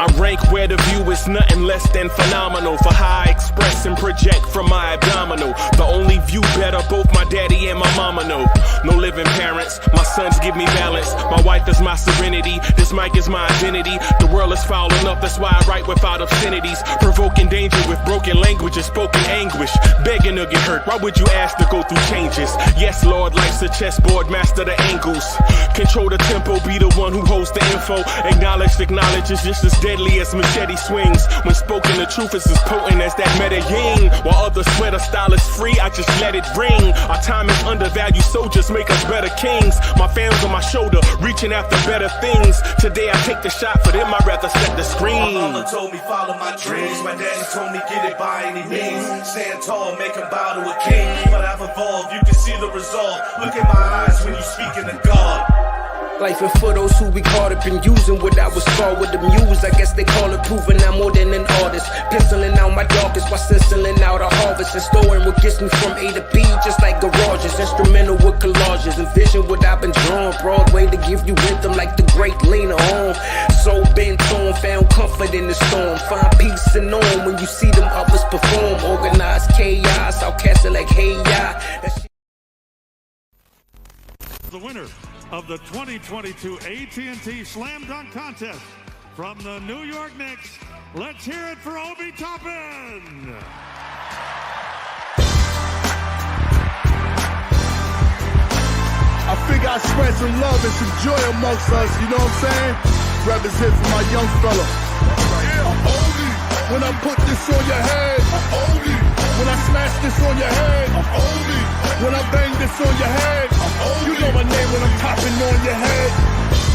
I rank where the view is nothing less than phenomenal. For how I express and project from my abdominal. The only view better, both my daddy and my mama know. No living parents, my sons give me balance. My wife is my serenity, this mic is my identity. The world is foul enough, that's why I write without obscenities. Provoking danger with broken language and spoken anguish. Begging to get hurt, why would you ask to go through changes? Yes, Lord, life's a chessboard, master the angles. Control the tempo, be the one who holds the info. Acknowledge is just as deadly as machete swings. When spoken, the truth is as potent as that Medellin. While others swear the style is free, I just let it ring. Our time is undervalued, soldiers make us better kings. My family's on my shoulder, reaching after better things. Today I take the shot, for them I'd rather set the screen. My mama told me follow my dreams. My daddy told me get it by any means. Stand tall, make a bow to a king. But I've evolved, you can see the result. Look in my eyes when you speaking to God. Life and for those who we caught up in using what I was taught with the muse. I guess they call it proving I'm more than an artist. Penciling out my darkest while stenciling out a harvest. And storing what gets me from A to B, just like garages. Instrumental with collages. Envision what I've been drawing. Broadway to give you rhythm like the great Lena Horne. So bent on, found comfort in the storm. Find peace and on when you see them others perform. Organized chaos, I'll cast it like hey ya. The winner of the 2022 AT&T Slam Dunk Contest from the New York Knicks. Let's hear it for Obi Toppin. I figure I spread some love and some joy amongst us, you know what I'm saying? Represent for my young fella. I'm oldie. When I put this on your head, I'm oldie. When I smash this on your head, I'm oldie. When I bang this on your head, I'm oldie. You know my name when I'm topping on your head.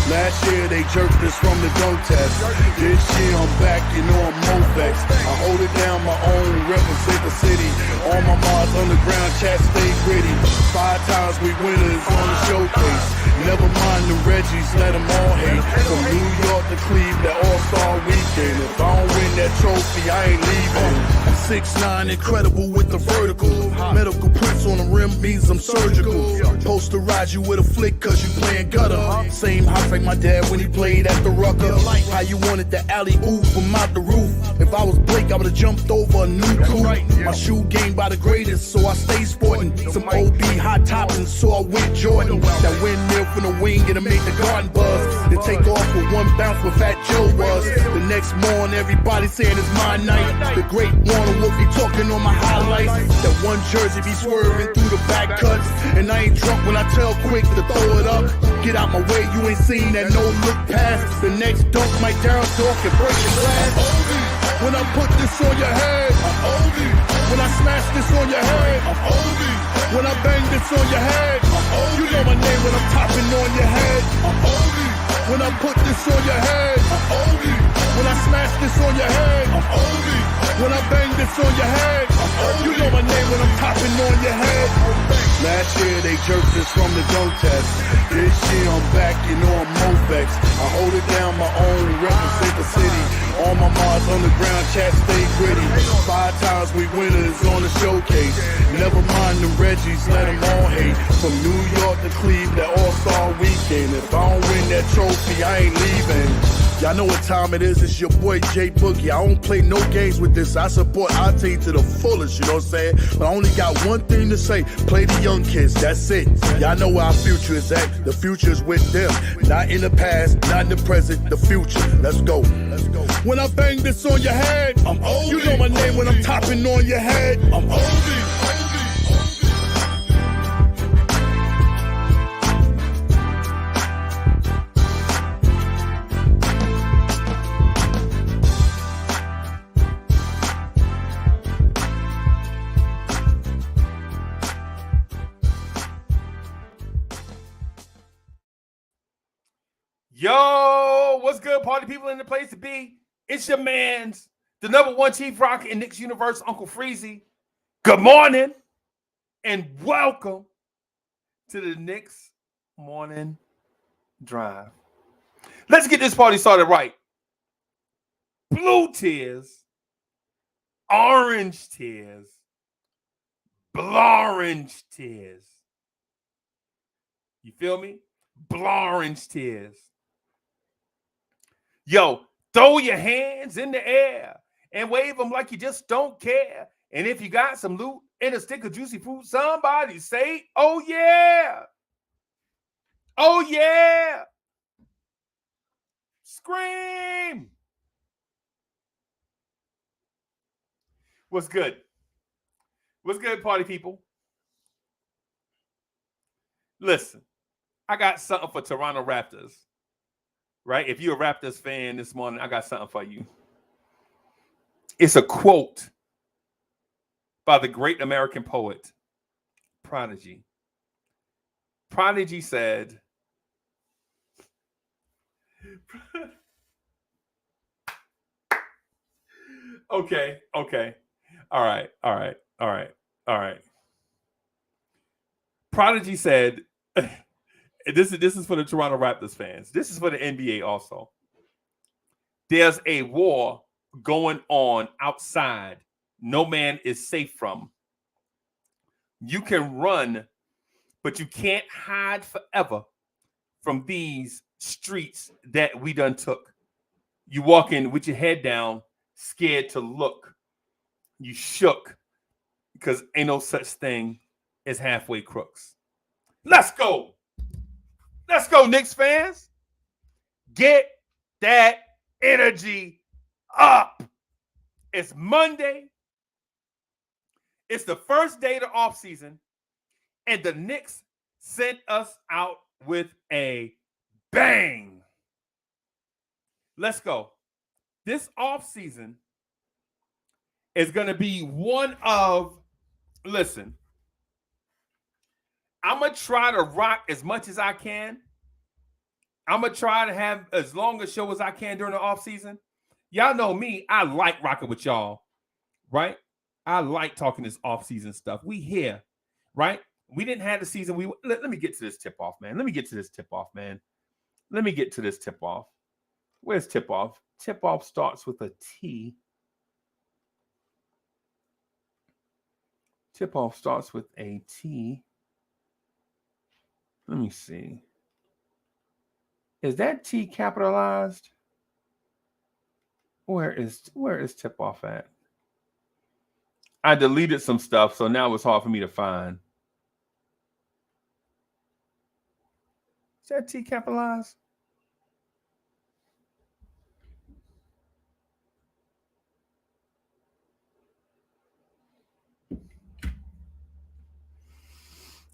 Last year they jerked us from the dunk test. This year I'm back, you know I'm Movex. I hold it down my own, represent the city. All my Mars underground chat stay gritty. 5 times we winners on the showcase. Never mind the Reggies, let them all hate. From New York to Cleveland, that All-Star weekend. If I don't win that trophy, I ain't leaving. I'm 6'9", incredible with the vertical. Medical prints on the rim means I'm surgical. Posterize you with a flick cause you playing gutter. Same house like my dad when he played at the Rucker. How you wanted the alley-oop from out the roof. If I was Blake, I would've jumped over a new coupe. My shoe game by the greatest, so I stay sporting. Some OB hot toppings, so I went Jordan. That windmill from the wing, it'll make the garden buzz. Then take off with one bounce where Fat Joe was. The next morning, everybody saying it's my night. The great Warner Wolf be talking on my highlights. That one jersey be swerving through the back cuts. And I ain't drunk when I tell quick to throw it up. Get out my way, you ain't seen that no look pass. The next dunk might down talk and break your glass. When I put this on your head, I'm oldie. When I smash this on your head, I'm oldie. When I bang this on your head, I'm oldie. You know my name when I'm topping on your head, I'm oldie. When I put this on your head, I'm oldie. When I smash this on your head, I'm oldie. When I bang this on your head, I'm oldie. You know my name when I'm topping on your head. Last year they jerked us from the dunk test. This year I'm back, you know I'm Movex. I hold it down my own, represent the city. All my Mars underground chat stay gritty. 5 times we winners on the showcase. Never mind the Reggies, let them all hate. From New York to Cleveland, that All-Star weekend. If I don't win that trophy, I ain't leaving. Y'all know what time it is, it's your boy J Boogie. I don't play no games with this, I support our team to the fullest, you know what I'm saying? But I only got one thing to say, play the young kids, that's it. Y'all know where our future is at, the future is with them. Not in the past, not in the present, the future, let's go. When I bang this on your head, I'm oldie. You know my name when I'm topping on your head, I'm oldie. Yo, what's good, party people in the place to be? It's your man's, the #1 chief rocker in Knicks universe, Uncle Freezy. Good morning and welcome to the Knicks Morning Drive. Let's get this party started right. Blue tears orange tears, Blorange tears. You feel me? Blorange tears. Yo, throw your hands in the air and wave them like you just don't care. And if you got some loot and a stick of juicy fruit, somebody say, oh yeah. Oh yeah. Scream. What's good? What's good, party people? Listen, I got something for Toronto Raptors, right? If you're a Raptors fan this morning, I got something for you. It's a quote by the great American poet, Prodigy. Prodigy said, okay. All right. Prodigy said, this is for the Toronto Raptors fans. This is for the NBA also. There's a war going on outside. No man is safe from. You can run, but you can't hide forever from these streets that we done took. You walk in with your head down, scared to look. You shook because ain't no such thing as halfway crooks. Let's go. Let's go, Knicks fans. Get that energy up. It's Monday. It's the first day of the offseason, and the Knicks sent us out with a bang. Let's go. This offseason is going to be one of, listen, I'm going to try to rock as much as I can. I'm going to try to have as long a show as I can during the offseason. Y'all know me. I like rocking with y'all, right? I like talking this offseason stuff. We here, right? We didn't have the season. Let me get to this tip-off, man. Let me get to this tip-off. Where's tip-off? Tip-off starts with a T. Tip-off starts with a T. Let me see. Is that T capitalized? Where is tip-off at? I deleted some stuff, so now it's hard for me to find. Is that T capitalized?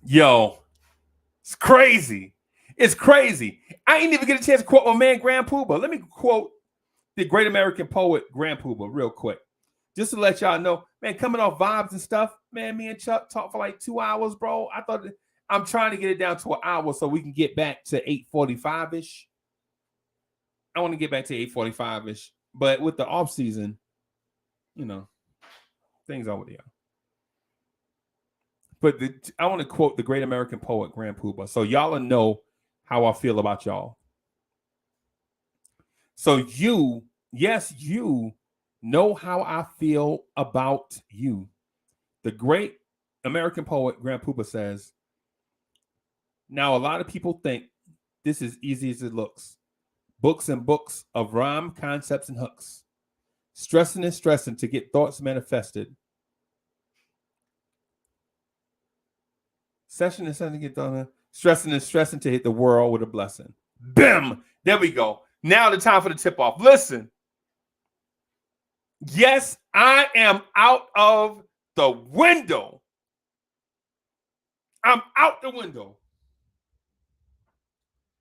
Yo, it's crazy. It's crazy. I ain't even get a chance to quote my man Grand Poobah. Let me quote the great American poet Grand Poobah real quick. Just to let y'all know, man, coming off vibes and stuff, man, me and Chuck talked for like 2 hours, bro. I'm trying to get it down to an hour so we can get back to 8:45-ish. I want to get back to 8:45-ish. But with the off season, you know, things over there. But I want to quote the great American poet Grand Poobah, so y'all know how I feel about y'all. So you know how I feel about you. The great American poet Grand Poobah says, now a lot of people think this is easy as it looks. Books and books of rhyme, concepts, and hooks. Stressing and stressing to get thoughts manifested. Stressing and stressing to hit the world with a blessing. Bam! There we go. Now the time for the tip-off. Listen. Yes, I am out of the window. I'm out the window.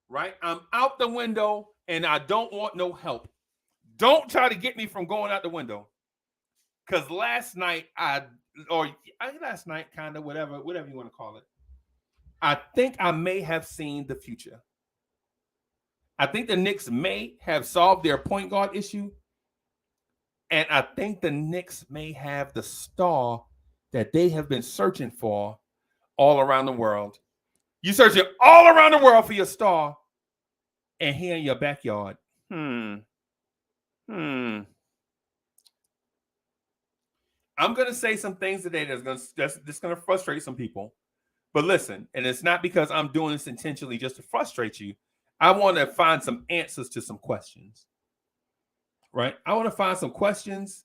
Right? I'm out the window and I don't want no help. Don't try to get me from going out the window. Because last night, kind of, whatever you want to call it, I think I may have seen the future. I think the Knicks may have solved their point guard issue. And I think the Knicks may have the star that they have been searching for all around the world. You're searching all around the world for your star. And here in your backyard. I'm going to say some things today that's going to frustrate some people. But listen, and it's not because I'm doing this intentionally just to frustrate you. I want to find some answers to some questions. Right? I want to find some questions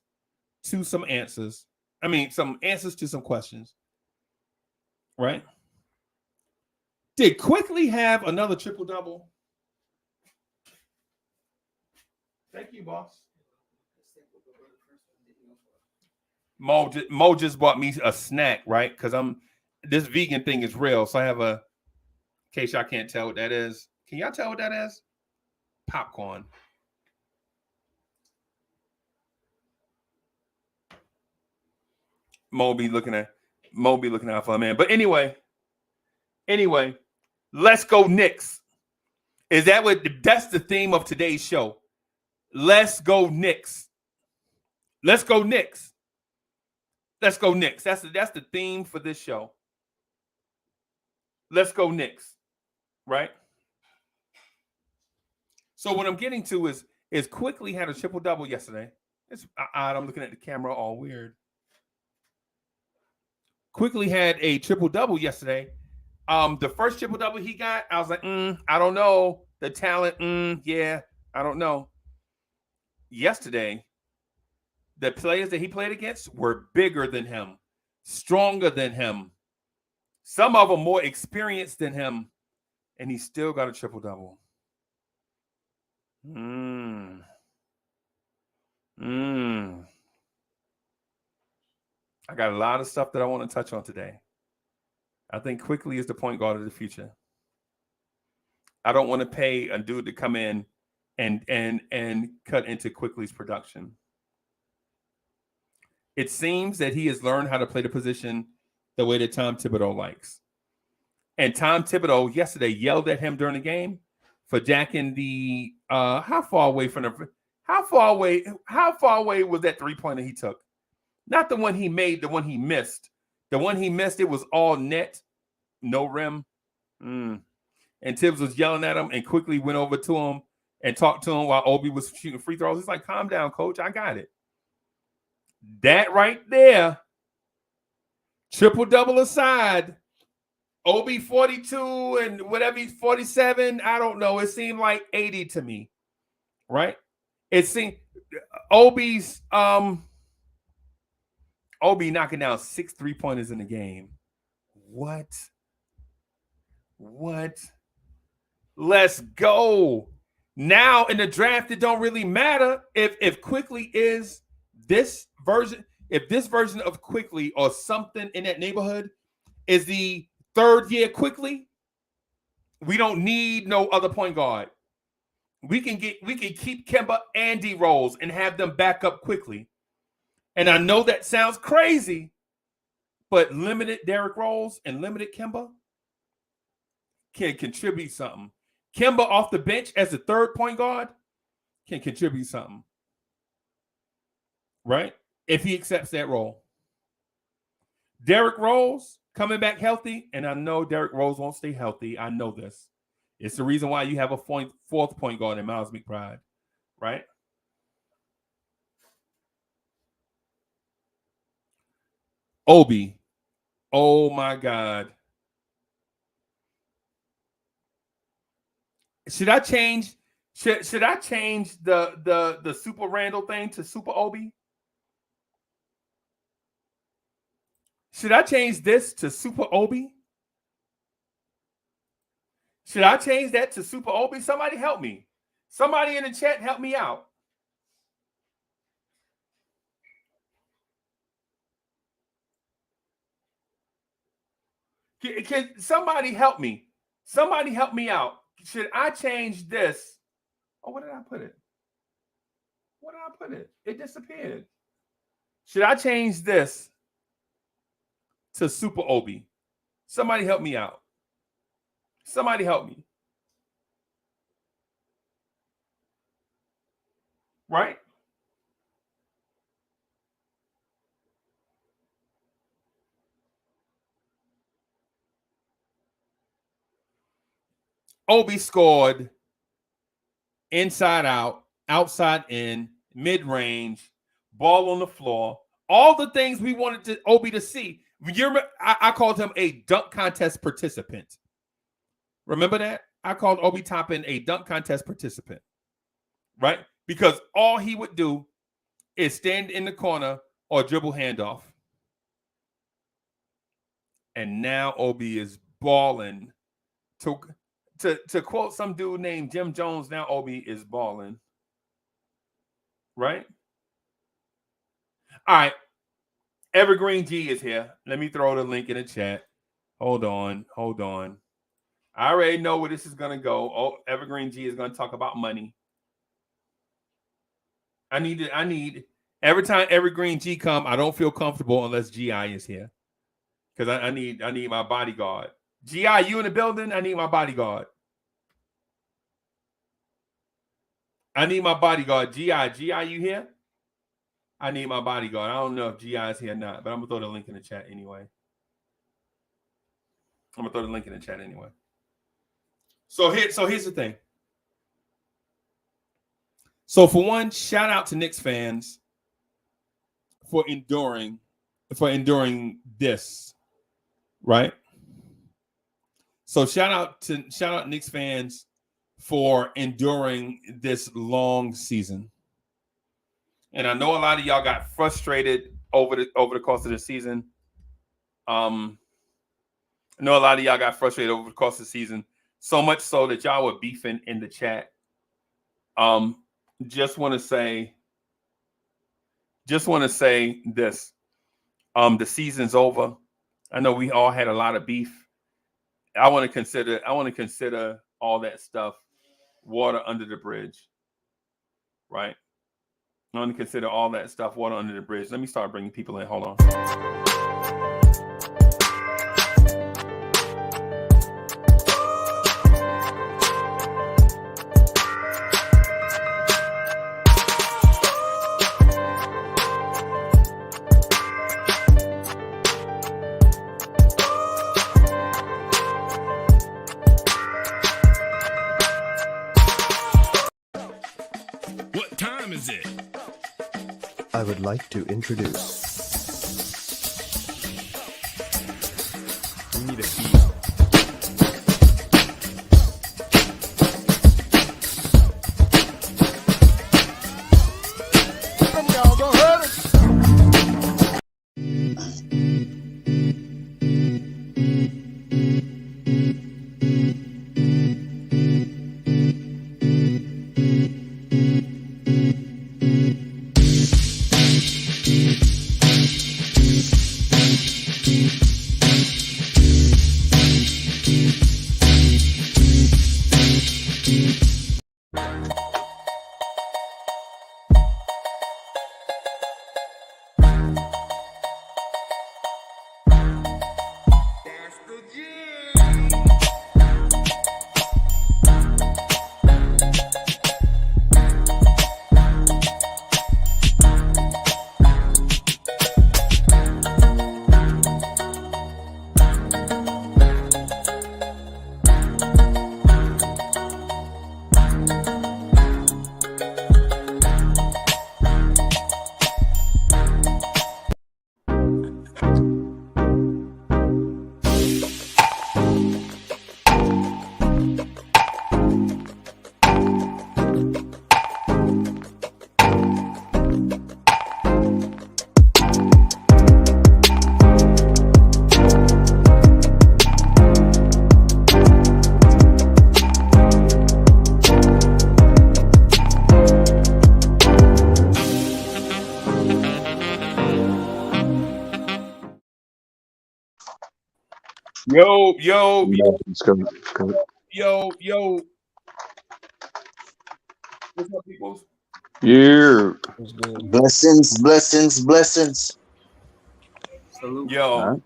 to some answers. I mean, some answers to some questions. Right? Did Quickly have another triple-double? Thank you, boss. Mo just bought me a snack, right? Because this vegan thing is real. So I have in case y'all can't tell what that is. Can y'all tell what that is? Popcorn. Mo be looking out for a man. But anyway, let's go Knicks. That's the theme of today's show. Let's go Knicks. Let's go Knicks. Let's go Knicks. That's the theme for this show. Let's go Knicks. Right? So what I'm getting to is Quickly had a triple-double yesterday. It's odd. I'm looking at the camera all weird. Quickly had a triple-double yesterday. The first triple-double he got, I was like, I don't know. The talent, yeah, I don't know. Yesterday, the players that he played against were bigger than him, stronger than him. Some of them more experienced than him, and he still got a triple-double. I got a lot of stuff that I want to touch on today. I think Quickly is the point guard of the future. I don't want to pay a dude to come in and cut into Quickly's production. It seems that he has learned how to play the position the way that Tom Thibodeau likes. And Tom Thibodeau yesterday yelled at him during the game for jacking the how far away was that three-pointer he took? Not the one he made, the one he missed. The one he missed, it was all net, no rim. And Tibbs was yelling at him and Quickly went over to him and talked to him while Obi was shooting free throws. He's like, calm down, coach. I got it. That right there, triple-double aside, Obi 42 and whatever he's 47, I don't know. It seemed like 80 to me, right? It seemed Obi's Obi knocking down 6 3-pointers in the game. What? Let's go. Now in the draft, it don't really matter if Quickly is this version, if this version of Quickly or something in that neighborhood is the third year Quickly, we don't need no other point guard. We can keep Kemba and D Rose and have them back up Quickly. And I know that sounds crazy, but limited Derrick Rose and limited Kemba can contribute something. Kemba off the bench as the third point guard can contribute something. Right? If he accepts that role. Derrick Rose coming back healthy, and I know Derrick Rose won't stay healthy. I know this. It's the reason why you have a fourth point guard in Miles McBride. Right? Obi. Oh my God. Should I change the Super Randall thing to Super Obi? Should I change this to Super Obi? Should I change that to Super Obi? Somebody help me. Somebody in the chat help me out. Can somebody help me? Somebody help me out. Should I change this? Oh, where did I put it? Where did I put it? It disappeared. Should I change this to Super Obi? Somebody help me out. Somebody help me. Right? Obi scored inside out, outside in, mid-range, ball on the floor, all the things we wanted Obi to see. I called him a dunk contest participant. Remember that? I called Obi Toppin a dunk contest participant, right? Because all he would do is stand in the corner or dribble handoff. And now Obi is balling. To quote some dude named Jim Jones, now Obi is balling. Right? All right. Evergreen G is here. Let me throw the link in the chat. Hold on. I already know where this is going to go. Oh, Evergreen G is going to talk about money. I need every time Evergreen G come, I don't feel comfortable unless GI is here. Because I need my bodyguard. GI, you in the building? I need my bodyguard. I need my bodyguard. GI, you here? I need my bodyguard. I don't know if GI is here or not, but I'm going to throw the link in the chat anyway. So here's the thing. So for one, shout out to Knicks fans for enduring this, right? So shout out Knicks fans for enduring this long season. And I know a lot of y'all got frustrated over the course of the season. I know a lot of y'all got frustrated over the course of the season, so much so that y'all were beefing in the chat. Just want to say this. The season's over. I know we all had a lot of beef. I want to consider all that stuff water under the bridge. Right? I want to consider all that stuff water under the bridge. Let me start bringing people in. Hold on. What time is it? I would like to introduce. We need a beat. Come y'all, go ahead. Yo. Let's go. Yo. What's up, peoples? Yeah. Blessings. Yo.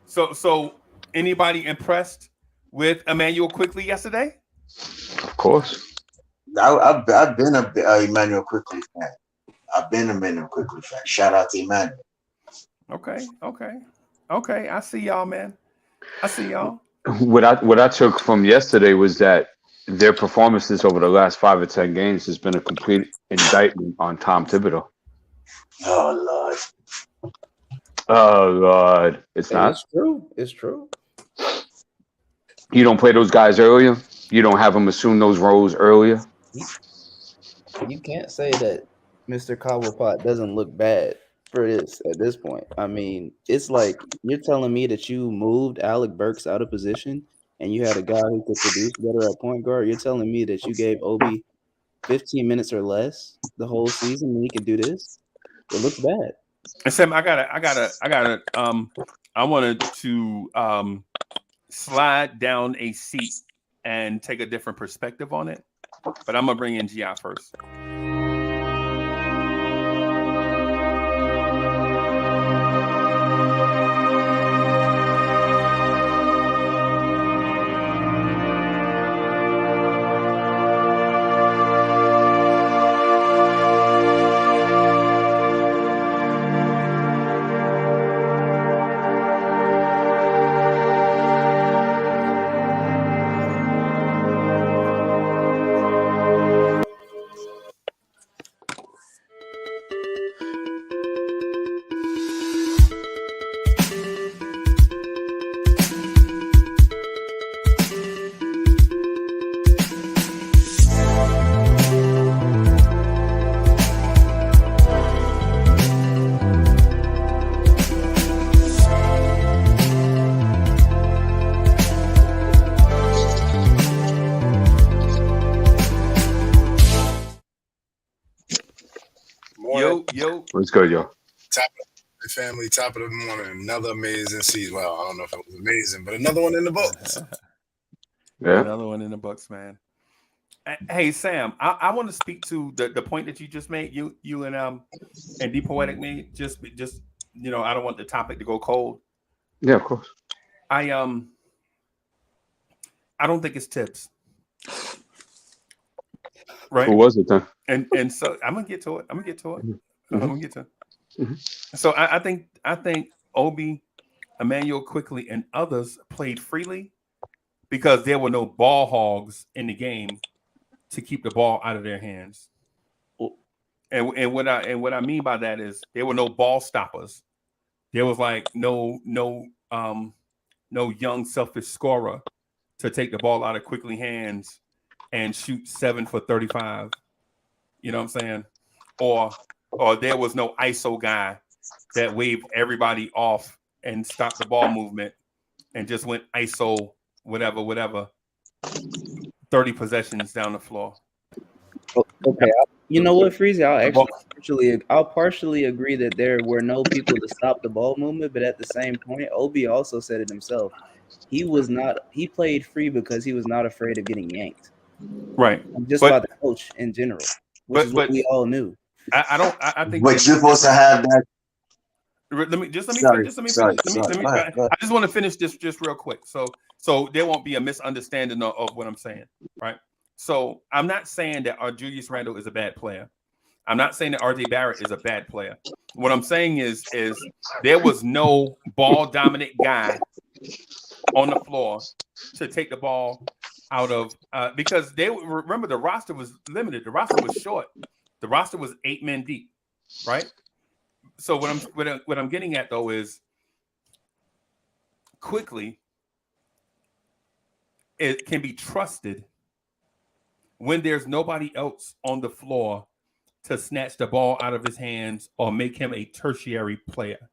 So anybody impressed with Emmanuel Quickly yesterday? Of course. I've been a Emmanuel Quickly fan. Shout out to Emmanuel. Okay. I see y'all, man. What I took from yesterday was that their performances over the last 5 or 10 games has been a complete indictment on Tom Thibodeau. Oh Lord. Oh Lord, it's And not. it's true. It's true. You don't play those guys earlier. You don't have them assume those roles earlier. You can't say that Mr. Cobblepot doesn't look bad for this at this point. I mean, it's like you're telling me that you moved Alec Burks out of position and you had a guy who could produce better at point guard. You're telling me that you gave Obi 15 minutes or less the whole season and he can do this? It looks bad. And Sam, I wanted to slide down a seat and take a different perspective on it. But I'm gonna bring in GI first. Yo. Let's go, yo. Top of the family, top of the morning. Another amazing season. Well, I don't know if it was amazing, but another one in the books. Yeah. Another one in the books, man. Hey, Sam, I want to speak to the point that you just made. You and D Poetic made. Just I don't want the topic to go cold. Yeah, of course. I don't think it's tips. Right. Who was it then? And so I'm gonna get to it. Mm-hmm. So I think Obi, Emmanuel Quickly, and others played freely because there were no ball hogs in the game to keep the ball out of their hands. And what I mean by that is there were no ball stoppers. There was like no young selfish scorer to take the ball out of Quickly hands and shoot 7 for 35. You know what I'm saying? Or there was no ISO guy that waved everybody off and stopped the ball movement and just went ISO whatever 30 possessions down the floor. Okay, you know what, Freezy? I'll partially agree that there were no people to stop the ball movement, but at the same point, Obi also said it himself. He played free because he was not afraid of getting yanked. Right. By the coach in general, which is what we all knew. I think. But you're supposed to have that. Let me finish. Sorry. I just want to finish this just real quick, so there won't be a misunderstanding of what I'm saying, right? So I'm not saying that Julius Randle is a bad player. I'm not saying that RJ Barrett is a bad player. What I'm saying is there was no ball dominant guy on the floor to take the ball out of because remember the roster was limited. The roster was short. The roster was 8 men deep, right? So what I'm getting at though is Quickly it can be trusted when there's nobody else on the floor to snatch the ball out of his hands or make him a tertiary player.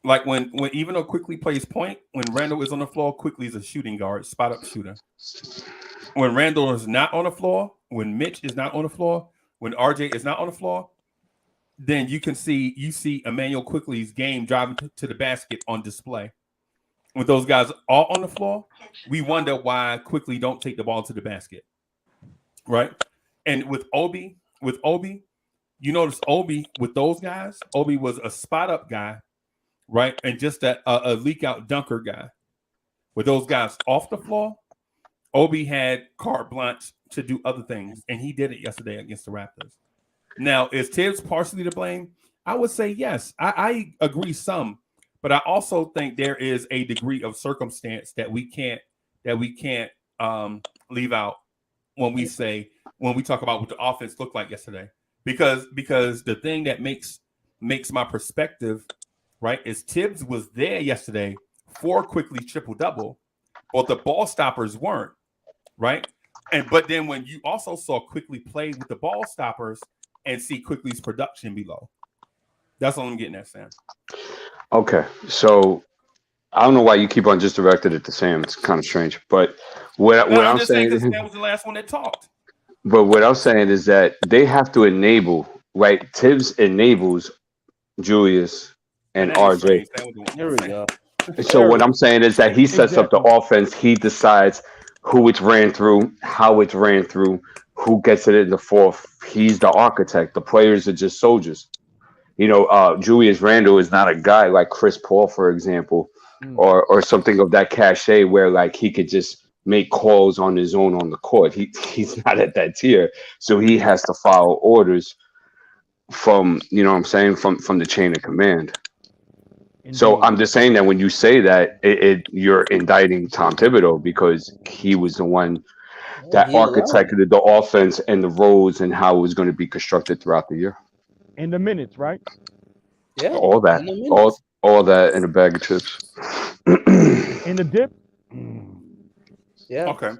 Like when even though Quickly plays point, when Randall is on the floor, Quickly is a shooting guard, spot up shooter. When Randall is not on the floor, when Mitch is not on the floor, when RJ is not on the floor, then you see Emmanuel Quickly's game driving to the basket on display. With those guys all on the floor, we wonder why Quickly don't take the ball to the basket. Right? And with Obi, you notice Obi with those guys, Obi was a spot up guy, right? And just a leak out dunker guy. With those guys off the floor, Obi had carte blanche to do other things, and he did it yesterday against the Raptors. Now, is Tibbs partially to blame? I would say yes. I agree some, but I also think there is a degree of circumstance that we can't leave out when we talk about what the offense looked like yesterday. because the thing that makes my perspective right is Tibbs was there yesterday for quickly triple double, but the ball stoppers weren't right. But then when you also saw Quickly play with the ball stoppers and see Quickly's production below, that's all I'm getting at, Sam. Okay, so I don't know why you keep on just directed it to Sam. It's kind of strange, but what I'm I'm just saying because saying, Sam was the last one that talked. but what I'm saying is that they have to enable, right? Tibbs enables Julius And and that ain't RJ. strange. That was the one. Here we go. So what I'm saying is that he sets up the offense. He decides who it's ran through, how it's ran through, who gets it in the fourth. He's the architect. The players are just soldiers. Julius Randle is not a guy like Chris Paul, for example, or something of that cachet where like he could just make calls on his own on the court. He's not at that tier, so he has to follow orders from what I'm saying from the chain of command. So I'm just saying that when you say that, you're indicting Tom Thibodeau because he was the one that He allowed it. architected the offense and the roles and how it was going to be constructed throughout the year. In the minutes, right? Yeah, All that, in the minutes. all that in a bag of chips. In the dip. Yeah. Okay.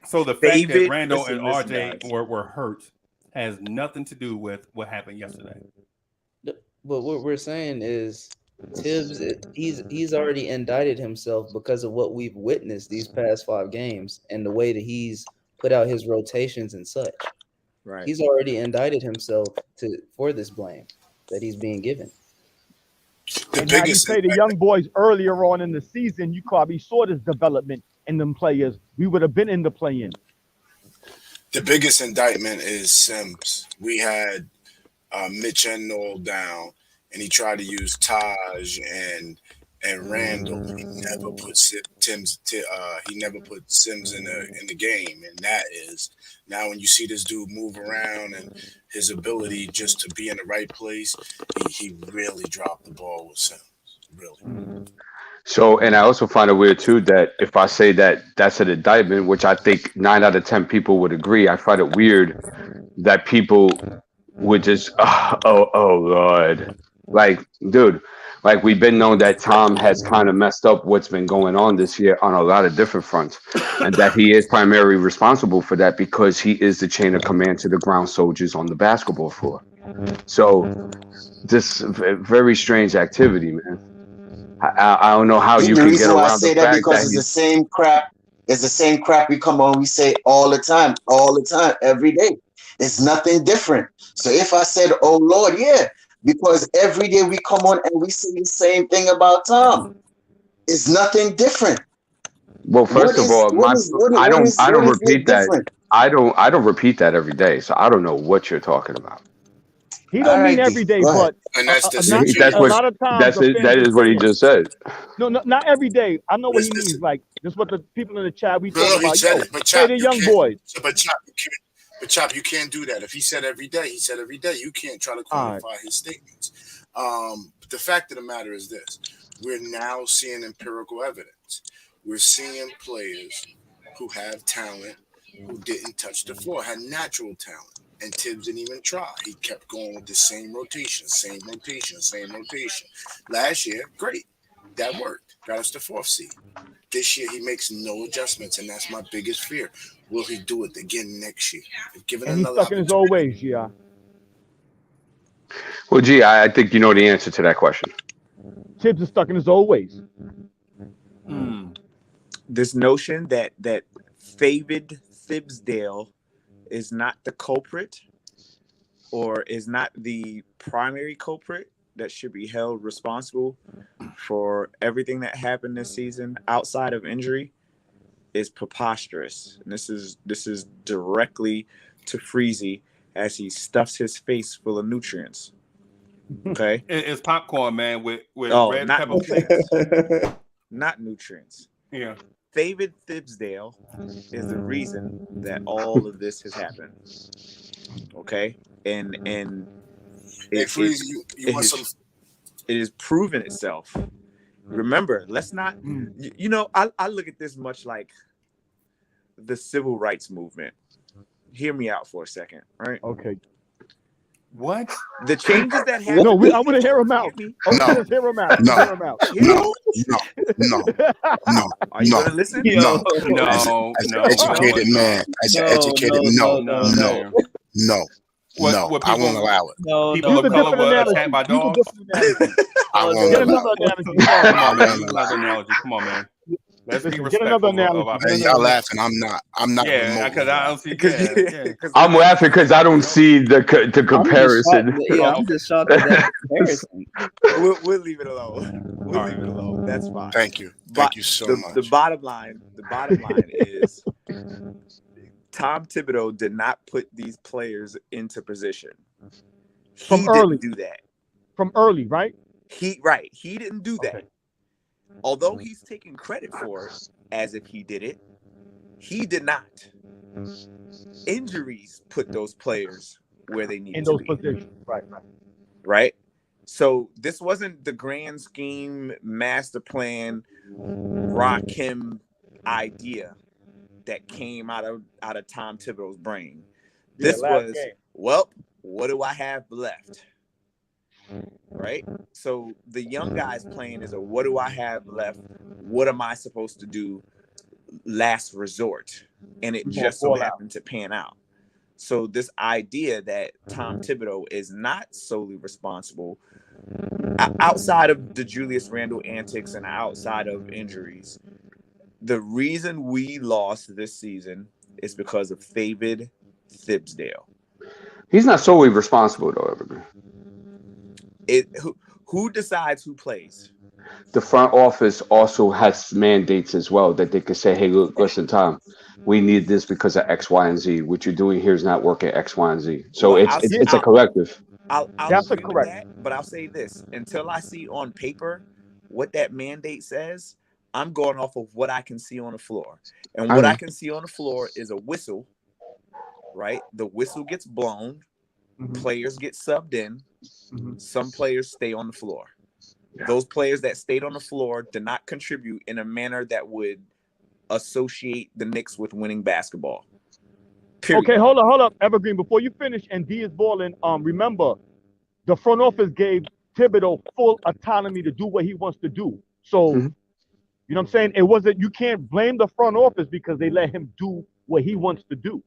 So the fact that David, Randall and listen, RJ guys. were hurt has nothing to do with what happened yesterday. But what we're saying is Tibbs, he's already indicted himself because of what we've witnessed these past 5 games and the way that he's put out his rotations and such. Right. He's already indicted himself for this blame that he's being given. And how you say the young boys earlier on in the season, you probably saw this development in them players. We would have been in the play-in. The biggest indictment is Sims. We had Mitch and Noel down, and he tried to use Taj and Randall. He never put he never put Sims in the game, and that is now when you see this dude move around and his ability just to be in the right place, he really dropped the ball with Sims. Really. So, and I also find it weird too that if I say that that's an indictment, which I think 9 out of 10 people would agree, I find it weird that people would just, oh Lord, like, dude, like we've been known that Tom has kind of messed up what's been going on this year on a lot of different fronts, and that he is primarily responsible for that because he is the chain of command to the ground soldiers on the basketball floor. So, this very strange activity, man. I don't know how you The can get reason why I around the say that fact because that it's the same crap. It's the same crap we come on. We say all the time, every day. It's nothing different. So if I said, "Oh Lord," yeah, because every day we come on and we say the same thing about Tom. It's nothing different. Well, first of all, I don't repeat that. different? I don't repeat that every day, so I don't know what you're talking about. He don't mean every day, but And that's the a lot of times that is what he just said. No, not every day. I know what he means. Like this, what the people in the chat we talking about. Said Yo, it, but hey, Chop, the you young can't- boys. But Chop, you can't do that. If he said every day, he said every day. You can't try to quantify his statements. But the fact of the matter is this: we're now seeing empirical evidence. We're seeing players who have talent who didn't touch the floor, had natural talent. And Tibbs didn't even try. He kept going with the same rotation. Last year, great. That worked. Got us the 4th seed. This year, he makes no adjustments, and that's my biggest fear. Will he do it again next year? If given And he's another stuck in his old ways, yeah. Well, gee, I think you know the answer to that question. Tibbs is stuck in his old ways. This notion that David Thibsdale is not the culprit or is not the primary culprit that should be held responsible for everything that happened this season outside of injury is preposterous. And this is directly to Freezy as he stuffs his face full of nutrients. Okay? It's popcorn, man, with red not pepper nutrients. flakes. Not nutrients. Yeah. David Thibsdale is the reason that all of this has happened. Okay, and it has proven itself. Remember, let's not. I look at this much like the civil rights movement. Hear me out for a second, right? Okay. What? The changes that happened. No, I want to hear him out. Let us hear him out. No. Hear him out. No. Are you gonna listen? No. No, As an educated man, no. What I won't allow it. People of color were attacked by dogs. I won't Get allow another it. analogy. Come on, man. I Use won't another allow analogy. Come on, man. Let's be Listen, get respectful another of our it. Man, y'all laughing. I'm not. Yeah, remotely because I don't laughing. see. Yeah. I'm laughing because I don't see the comparison. I'm just shocked at that comparison. We'll leave it alone. We'll leave it alone. That's fine. Thank you. Thank you so much. The bottom line is Tom Thibodeau did not put these players into position. From early. Didn't do that. From early, right? He didn't do that. Okay. Although he's taking credit for it as if he did it, he did not. Injuries put those players where they needed In those to be. positions. Right? So this wasn't the grand scheme, master plan, Rakim idea that came out of Tom Thibodeau's brain. This was, well, what do I have left? Right? So the young guys playing is a what do I have left? What am I supposed to do? Last resort. And it just so happened to pan out. So this idea that Tom Thibodeau is not solely responsible outside of the Julius Randle antics and outside of injuries, the reason we lost this season is because of David Thibsdale. He's not solely responsible, though, Evergreen. Who decides who plays? The front office also has mandates as well that they could say, hey, look, listen, Tom, we need this because of X, Y, and Z. What you're doing here is not working X, Y, and Z. So Well, it's a collective. I'll That's agree correct. with that, but I'll say this. Until I see on paper what that mandate says, I'm going off of what I can see on the floor. And what I can see on the floor is a whistle, right? The whistle gets blown. Players get subbed in. Some players stay on the floor. Those players that stayed on the floor did not contribute in a manner that would associate the Knicks with winning basketball. Period. Okay, hold up, Evergreen. Before you finish, and D is balling. Remember, the front office gave Thibodeau full autonomy to do what he wants to do. So, you know what I'm saying? It wasn't. You can't blame the front office because they let him do what he wants to do.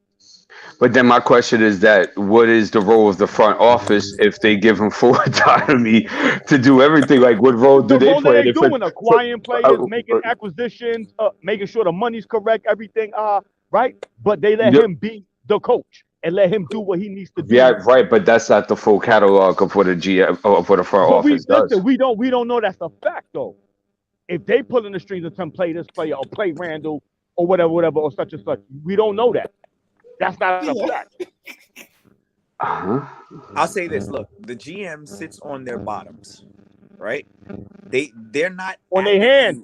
But then my question is that what is the role of the front office if they give him full autonomy to do everything? Like, what role do they play? They're doing acquiring players, making acquisitions, making sure the money's correct, everything, right? But they let him be the coach and let him do what he needs to do. Yeah, right. But that's not the full catalog of what a GM of what a front office does. Listen, we don't know that's a fact though. If they pull in the strings and some play this player or play Randall or whatever, or such and such, we don't know that. That's not a fact. I'll say this. Look, the GM sits on their bottoms, right? They're not on their hand.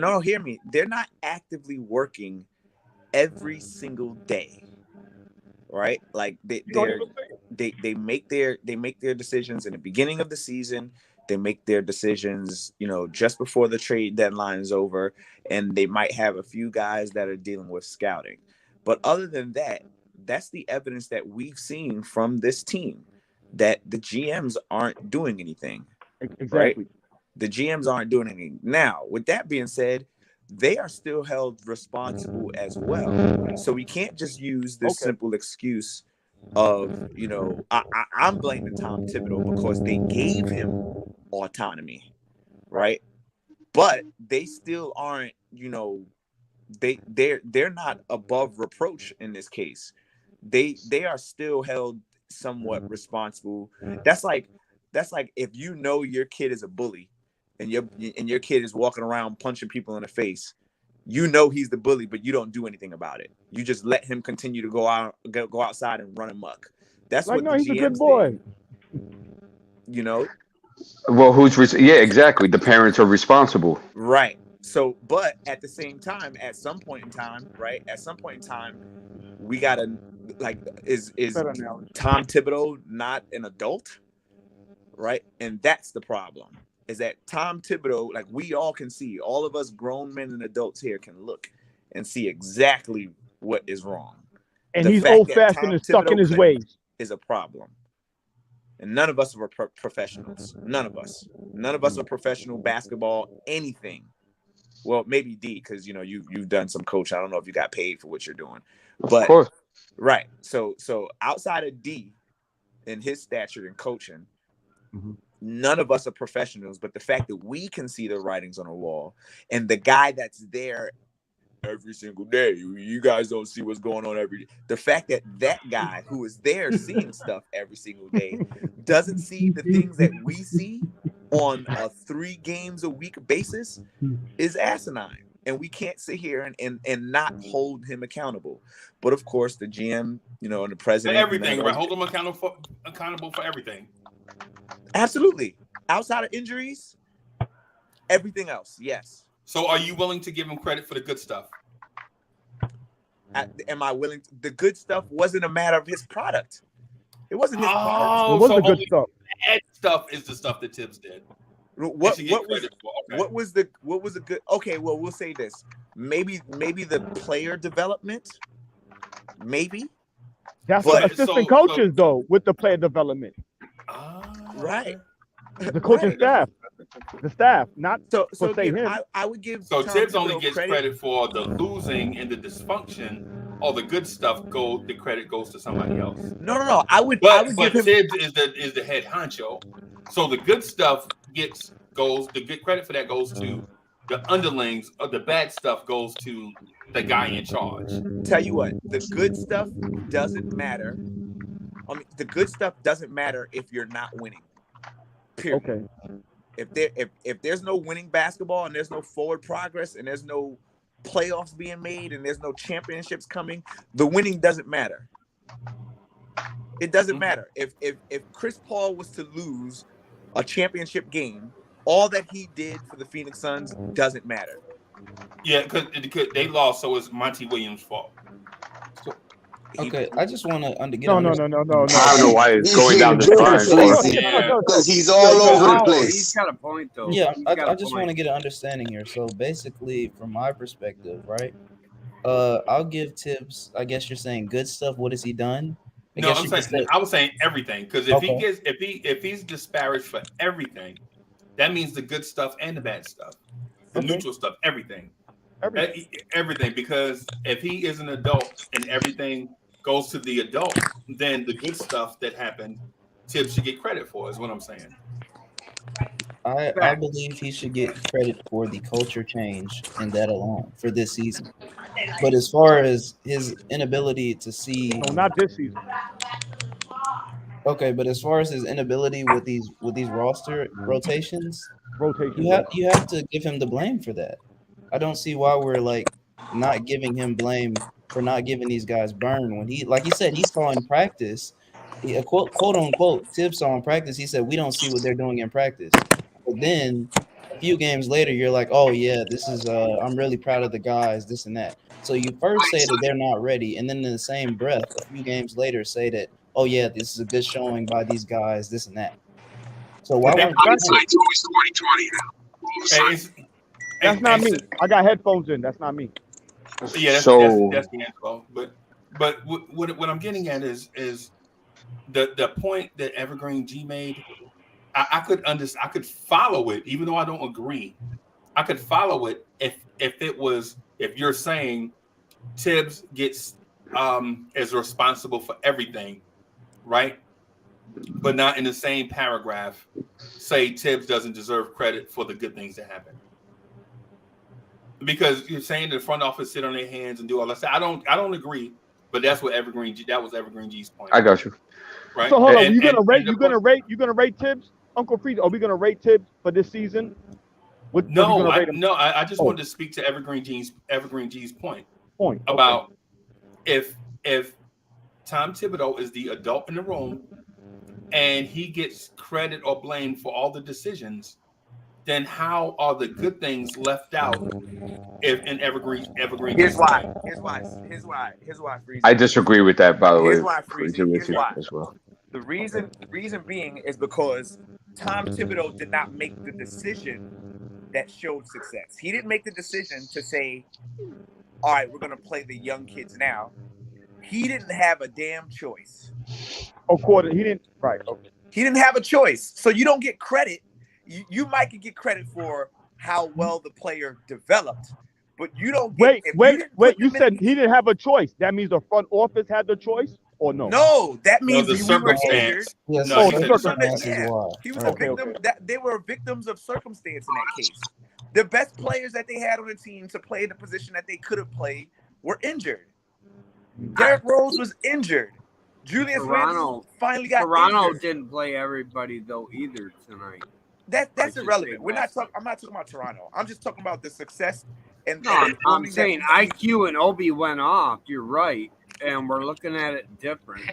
No, hear me. They're not actively working every single day, right? Like they make their decisions in the beginning of the season. They make their decisions, just before the trade deadline is over, and they might have a few guys that are dealing with scouting. But other than that, that's the evidence that we've seen from this team that the GMs aren't doing anything. Exactly. Right? The GMs aren't doing anything. Now, with that being said, they are still held responsible as well. So we can't just use this simple excuse of, I'm blaming Tom Thibodeau because they gave him autonomy, right? But they still aren't, they're not above reproach in this case. They are still held somewhat responsible. That's like if your kid is a bully and your kid is walking around punching people in the face, he's the bully, but you don't do anything about it. You just let him continue to go outside and run amok. That's like, what no, the he's GMs a good boy. Did. Well, exactly. The parents are responsible. Right. So, but at the same time, at some point in time, we gotta is Tom Thibodeau not an adult? Right. And that's the problem. Is that Tom Thibodeau, we all can see, all of us grown men and adults here can look and see exactly what is wrong. And he's old-fashioned and stuck in his ways. Is a problem. And none of us are professionals. None of us are professional basketball, anything. Well, maybe D, because you've done some coach. I don't know if you got paid for what you're doing, Of course. right. So outside of D and his stature and coaching, none of us are professionals. But the fact that we can see the writings on the wall, and the guy that's there every single day, you guys don't see what's going on every day. The fact that guy who is there seeing stuff every single day doesn't see the things that we see on a 3 games a week basis is asinine. And we can't sit here and not hold him accountable. But of course, the GM, and the president, everything, right? Hold him accountable for everything. Absolutely. Outside of injuries, everything else, yes. So are you willing to give him credit for the good stuff? Am I willing? The good stuff wasn't a matter of his product. It wasn't his product. It was the good stuff. Bad stuff is the stuff that Tibbs did. What was the good? Okay, well, we'll say this. Maybe the player development. Maybe. That's the assistant coaches though with the player development. Right. The coaching staff. The staff, not so say him. I would give. So Tibbs only gets credit for the losing and the dysfunction. All the good stuff the credit goes to somebody else. No. I would But give him. Tibbs is the head honcho. So the good stuff goes. The good credit for that goes to the underlings. Or the bad stuff goes to the guy in charge. Tell you what, the good stuff doesn't matter. I mean, the good stuff doesn't matter if you're not winning. Period. Okay. If there's no winning basketball and there's no forward progress and there's no playoffs being made and there's no championships coming, the winning doesn't matter. It doesn't matter. If Chris Paul was to lose a championship game, all that he did for the Phoenix Suns doesn't matter. Yeah, because they lost, so it's Monty Williams' fault. Okay, I just want to get. No. I don't know why it's going down the line. Because he's all over the place. He's got a point, though. Yeah, I just want to get an understanding here. So basically, from my perspective, right? I'll give Tibbs. I guess you're saying good stuff. What has he done? I was saying everything, because if he's disparaged for everything, that means the good stuff and the bad stuff, the neutral stuff, everything. Because if he is an adult and everything goes to the adult, then the good stuff that happened, Tibbs should get credit for, is what I'm saying. I believe he should get credit for the culture change and that alone for this season. But as far as his inability to see, not this season. Okay, but as far as his inability with these roster rotations, you have to give him the blame for that. I don't see why we're not giving him blame for not giving these guys burn when he, like he said, he saw in practice, quote unquote, Tibbs saw in practice. He said, we don't see what they're doing in practice. But then a few games later, you're like, oh yeah, this is, I'm really proud of the guys, this and that. So you first say that they're not ready. And then in the same breath, a few games later say that, oh yeah, this is a good showing by these guys, this and that. So why weren't hindsight's always 2020 now. That's not me. I got headphones in. That's not me. Yeah, that's the info. But what I'm getting at is the point that Evergreen G made. I could follow it, even though I don't agree. I could follow it if you're saying Tibbs gets is responsible for everything, right? But not in the same paragraph say Tibbs doesn't deserve credit for the good things that happen. Because you're saying the front office sit on their hands and do all that. I don't agree, but that's what Evergreen G's point. I got you. Right. So hold on, you're gonna rate Tibbs, Uncle Freeze. Are we gonna rate Tibbs for this season? I just wanted to speak to Evergreen G's point about if Tom Thibodeau is the adult in the room and he gets credit or blame for all the decisions, then how are the good things left out in Evergreen? Here's why. Freeze. I disagree with that, by the way. Here's why, Freeze. Here's why. As well. The reason being is because Tom Thibodeau did not make the decision that showed success. He didn't make the decision to say, all right, we're going to play the young kids now. He didn't have a damn choice. He didn't. Right. Okay. He didn't have a choice. So you don't get credit. You might get credit for how well the player developed, but you don't get. Wait. You said he didn't have a choice. That means the front office had the choice, or no? No, that means the we were injured. circumstance. Yes, No, the circumstances. He was a victim. That they were victims of circumstance in that case. The best players that they had on the team to play the position that they could have played were injured. Derrick Rose was injured. Julius Randle finally got Toronto injured. didn't play everybody though either tonight. That's irrelevant. I'm not talking about Toronto. I'm just talking about the success. And no, I'm saying IQ and Obi went off. You're right, and we're looking at it different.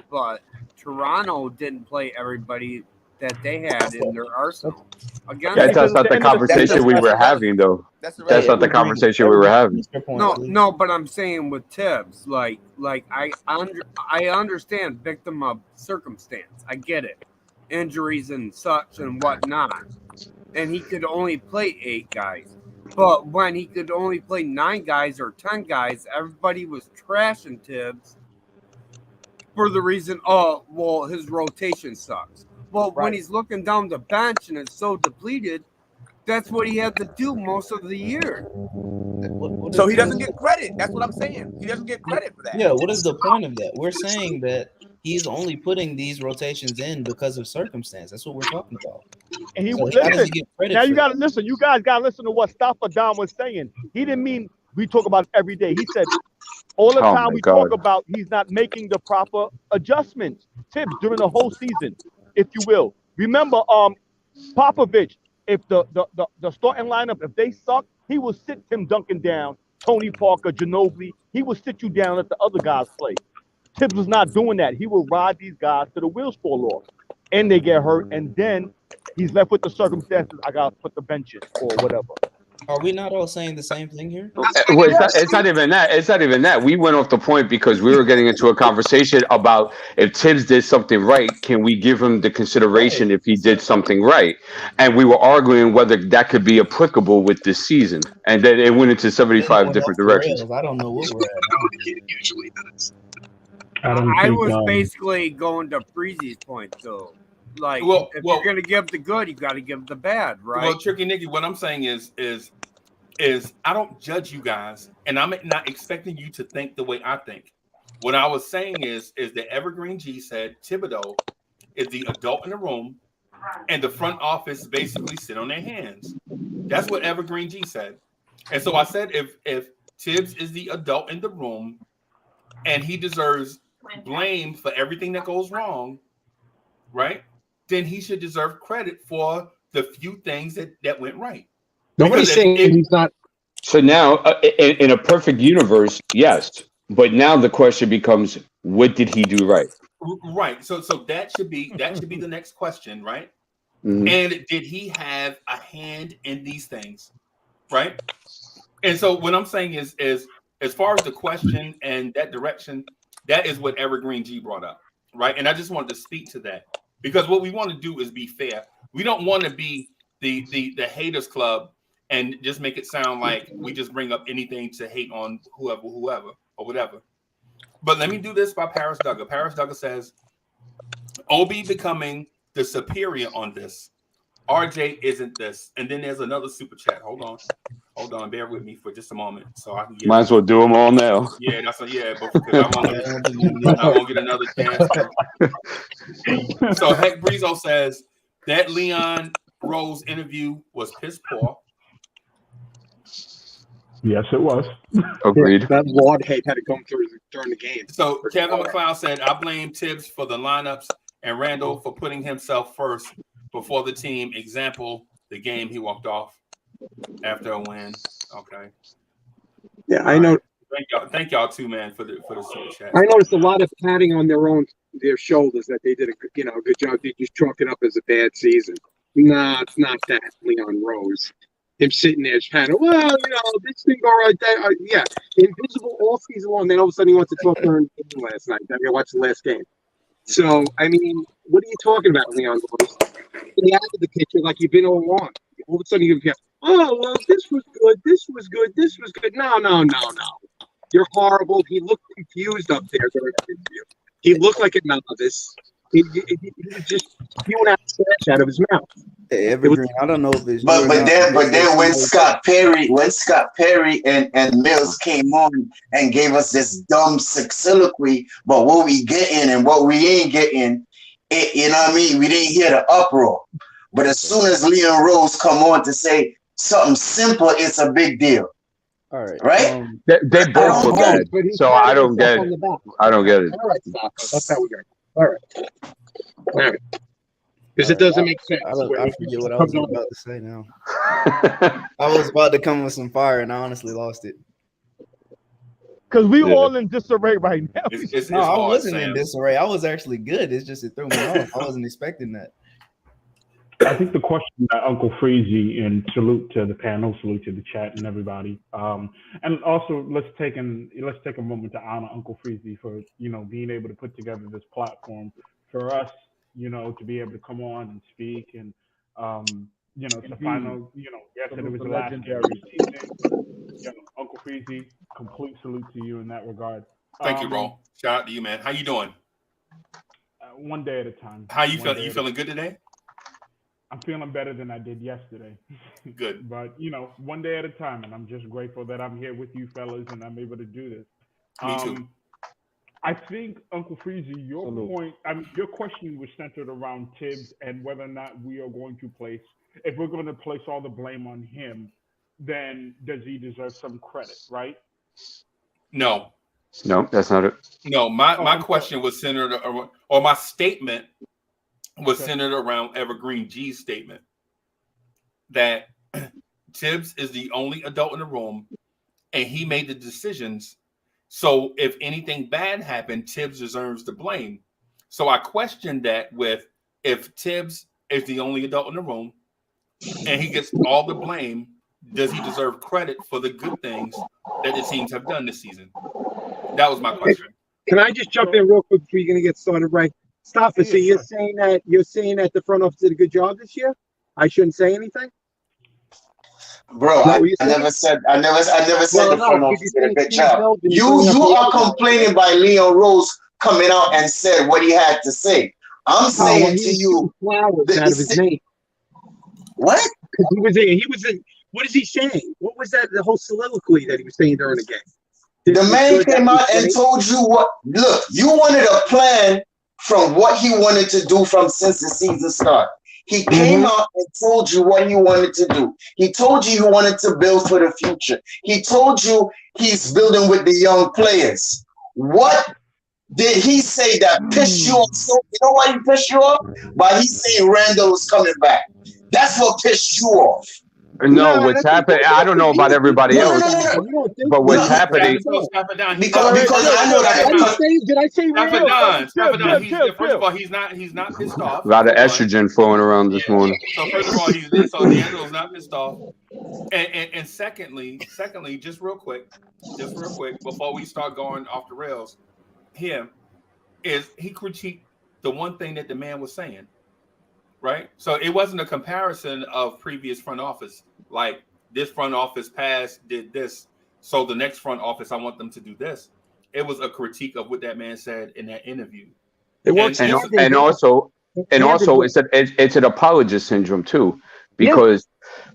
But Toronto didn't play everybody that they had in their arsenal. Again, that's not the conversation we were having, though. That's not the conversation we were having. No, but I'm saying with Tibbs, like I understand victim of circumstance. I get it, injuries and such and whatnot, and he could only play 8 guys. But when he could only play 9 guys or 10 guys, everybody was trashing Tibbs for the reason, oh, well, his rotation sucks. Well, when he's looking down the bench and it's so depleted, that's what he had to do most of the year. So he doesn't get credit. That's what I'm saying. He doesn't get credit for that. Yeah, what is the point of that? We're saying that he's only putting these rotations in because of circumstance. That's what we're talking about. And he So listen. Now you gotta listen. You guys gotta listen to what Staffordon was saying. He didn't mean we talk about it every day. He said all the time we talk about he's not making the proper adjustments. Tips during the whole season, if you will. Remember, Popovich. If the starting lineup, if they suck, he will sit Tim Duncan down, Tony Parker, Ginobili. He will sit you down, let the other guys play. Tibbs was not doing that. He will ride these guys till the wheels fall off, and they get hurt, and then he's left with the circumstances. I got to put the bench in or whatever. Are we not all saying the same thing here? Well, it's not even that. It's not even that. We went off the point because we were getting into a conversation about if Tibbs did something right, can we give him the consideration if he did something right? And we were arguing whether that could be applicable with this season. And then it went into 75 different directions. I don't know what we're at. It usually does. I was basically going to Freezy's point, though. Like, if you're going to give the good, you got to give the bad, right? Well, Tricky Nicky, what I'm saying is I don't judge you guys, and I'm not expecting you to think the way I think. What I was saying is that Evergreen G said Thibodeau is the adult in the room, and the front office basically sit on their hands. That's what Evergreen G said. And so I said if Tibbs is the adult in the room, and he deserves blame for everything that goes wrong, right? Then he should deserve credit for the few things that went right. Nobody's saying he's not. So now, in a perfect universe, yes. But now the question becomes, what did he do right? Right. So that should be the next question, right? Mm-hmm. And did he have a hand in these things, right? And so what I'm saying is as far as the question and that direction, that is what Evergreen G brought up, right? And I just wanted to speak to that because what we want to do is be fair. We don't want to be the haters club and just make it sound like we just bring up anything to hate on whoever or whatever. But let me do this by Paris Duggar. Paris Duggar says, Obi becoming the superior on this. RJ isn't this. And then there's another super chat. Hold on. Bear with me for just a moment. So I can get might as well do them all now. Yeah, but because I won't get another chance. So Heck Breezo says that Leon Rose interview was piss poor. Yes, it was. Agreed. That Ward hate had to come through during the game. So Kevin McLeod said, I blame Tibbs for the lineups and Randall for putting himself first before the team. Example, the game he walked off after a win. Okay. Yeah, I know. Thank y'all too, man, for the super chat. I noticed a lot of patting on their shoulders that they did a good job. They just chalked it up as a bad season. Nah, it's not that, Leon Rose. Him sitting there trying to, this thing all right. Yeah, invisible all season long. Then all of a sudden he wants to talk during the game last night. I watched the last game. So, I mean, what are you talking about, Leon Rose? Get out of the picture like you've been all along. All of a sudden you go, this was good. This was good. This was good. No. You're horrible. He looked confused up there during the interview. He looked like a novice. He was just spewing out trash out of his mouth. Hey, Evergreen, I don't know if it's But you or but not, then they but said then when somebody- Scott Perry and Mills came on and gave us this dumb soliloquy, but what we getting and what we ain't getting, you know what I mean? We didn't hear the uproar. But as soon as Leon Rose come on to say something simple, it's a big deal. All right. Right? They both were bad, But he's so I patting don't himself get on it. the back. I don't get it. All right, Stop. That's how we go. All right. Because it doesn't make sense. I when forget it what I comes was on- about to say now. I was about to come with some fire, and I honestly lost it. Because we all in disarray right now. No, I wasn't in disarray. I was actually good. It's just it threw me off. I wasn't expecting that. I think the question that Uncle Freezy, and salute to the panel, salute to the chat and everybody. And also let's take a moment to honor Uncle Freezy for, being able to put together this platform for us, to be able to come on and speak and, it's the final, yesterday was the last game of the season. Uncle Freezy, complete salute to you in that regard. Thank you, bro. Shout out to you, man. How you doing? One day at a time. How you feeling? You feeling good today? I'm feeling better than I did yesterday. Good. But, one day at a time, and I'm just grateful that I'm here with you fellas and I'm able to do this. Me too. I think, Uncle Freezy, your question was centered around Tibbs and whether or not we are going to if we're going to place all the blame on him, then does he deserve some credit, right? No. No, that's not it. No, my question was centered around, or my statement was centered around Evergreen G's statement that Tibbs is the only adult in the room and he made the decisions. So if anything bad happened, Tibbs deserves the blame. So I questioned that with, if Tibbs is the only adult in the room and he gets all the blame, does he deserve credit for the good things that the teams have done this season? That was my question. Can I just jump in real quick before you're going to get started, right? Stop it. So you're saying that the front office did a good job this year? I shouldn't say anything? Bro, I never said the front office did a good job. You are complaining by Leon Rose coming out and said what he had to say. I'm saying to you, flowers out of his name. What? He was in. What is he saying? What was that? The whole soliloquy that he was saying during the game. The man came out and told you what. Look, you wanted a plan from what he wanted to do since the season started. He came out and told you what he wanted to do. He told you he wanted to build for the future. He told you he's building with the young players. What did he say that pissed you off? So you know why he pissed you off? By he saying Randall was coming back. That's what pissed you off. No, what's happening? I don't know about everybody else, but what's happening? Because I know that. Did I say First of all, he's not pissed off. A lot of estrogen flowing around this morning. So first of all, D'Angelo's not pissed off. And secondly, just real quick, before we start going off the rails, he critiqued the one thing that the man was saying. Right, so it wasn't a comparison of previous front office, like this front office did this, so the next front office I want them to do this. It was a critique of what that man said in that interview. And also it's an apologist syndrome too, because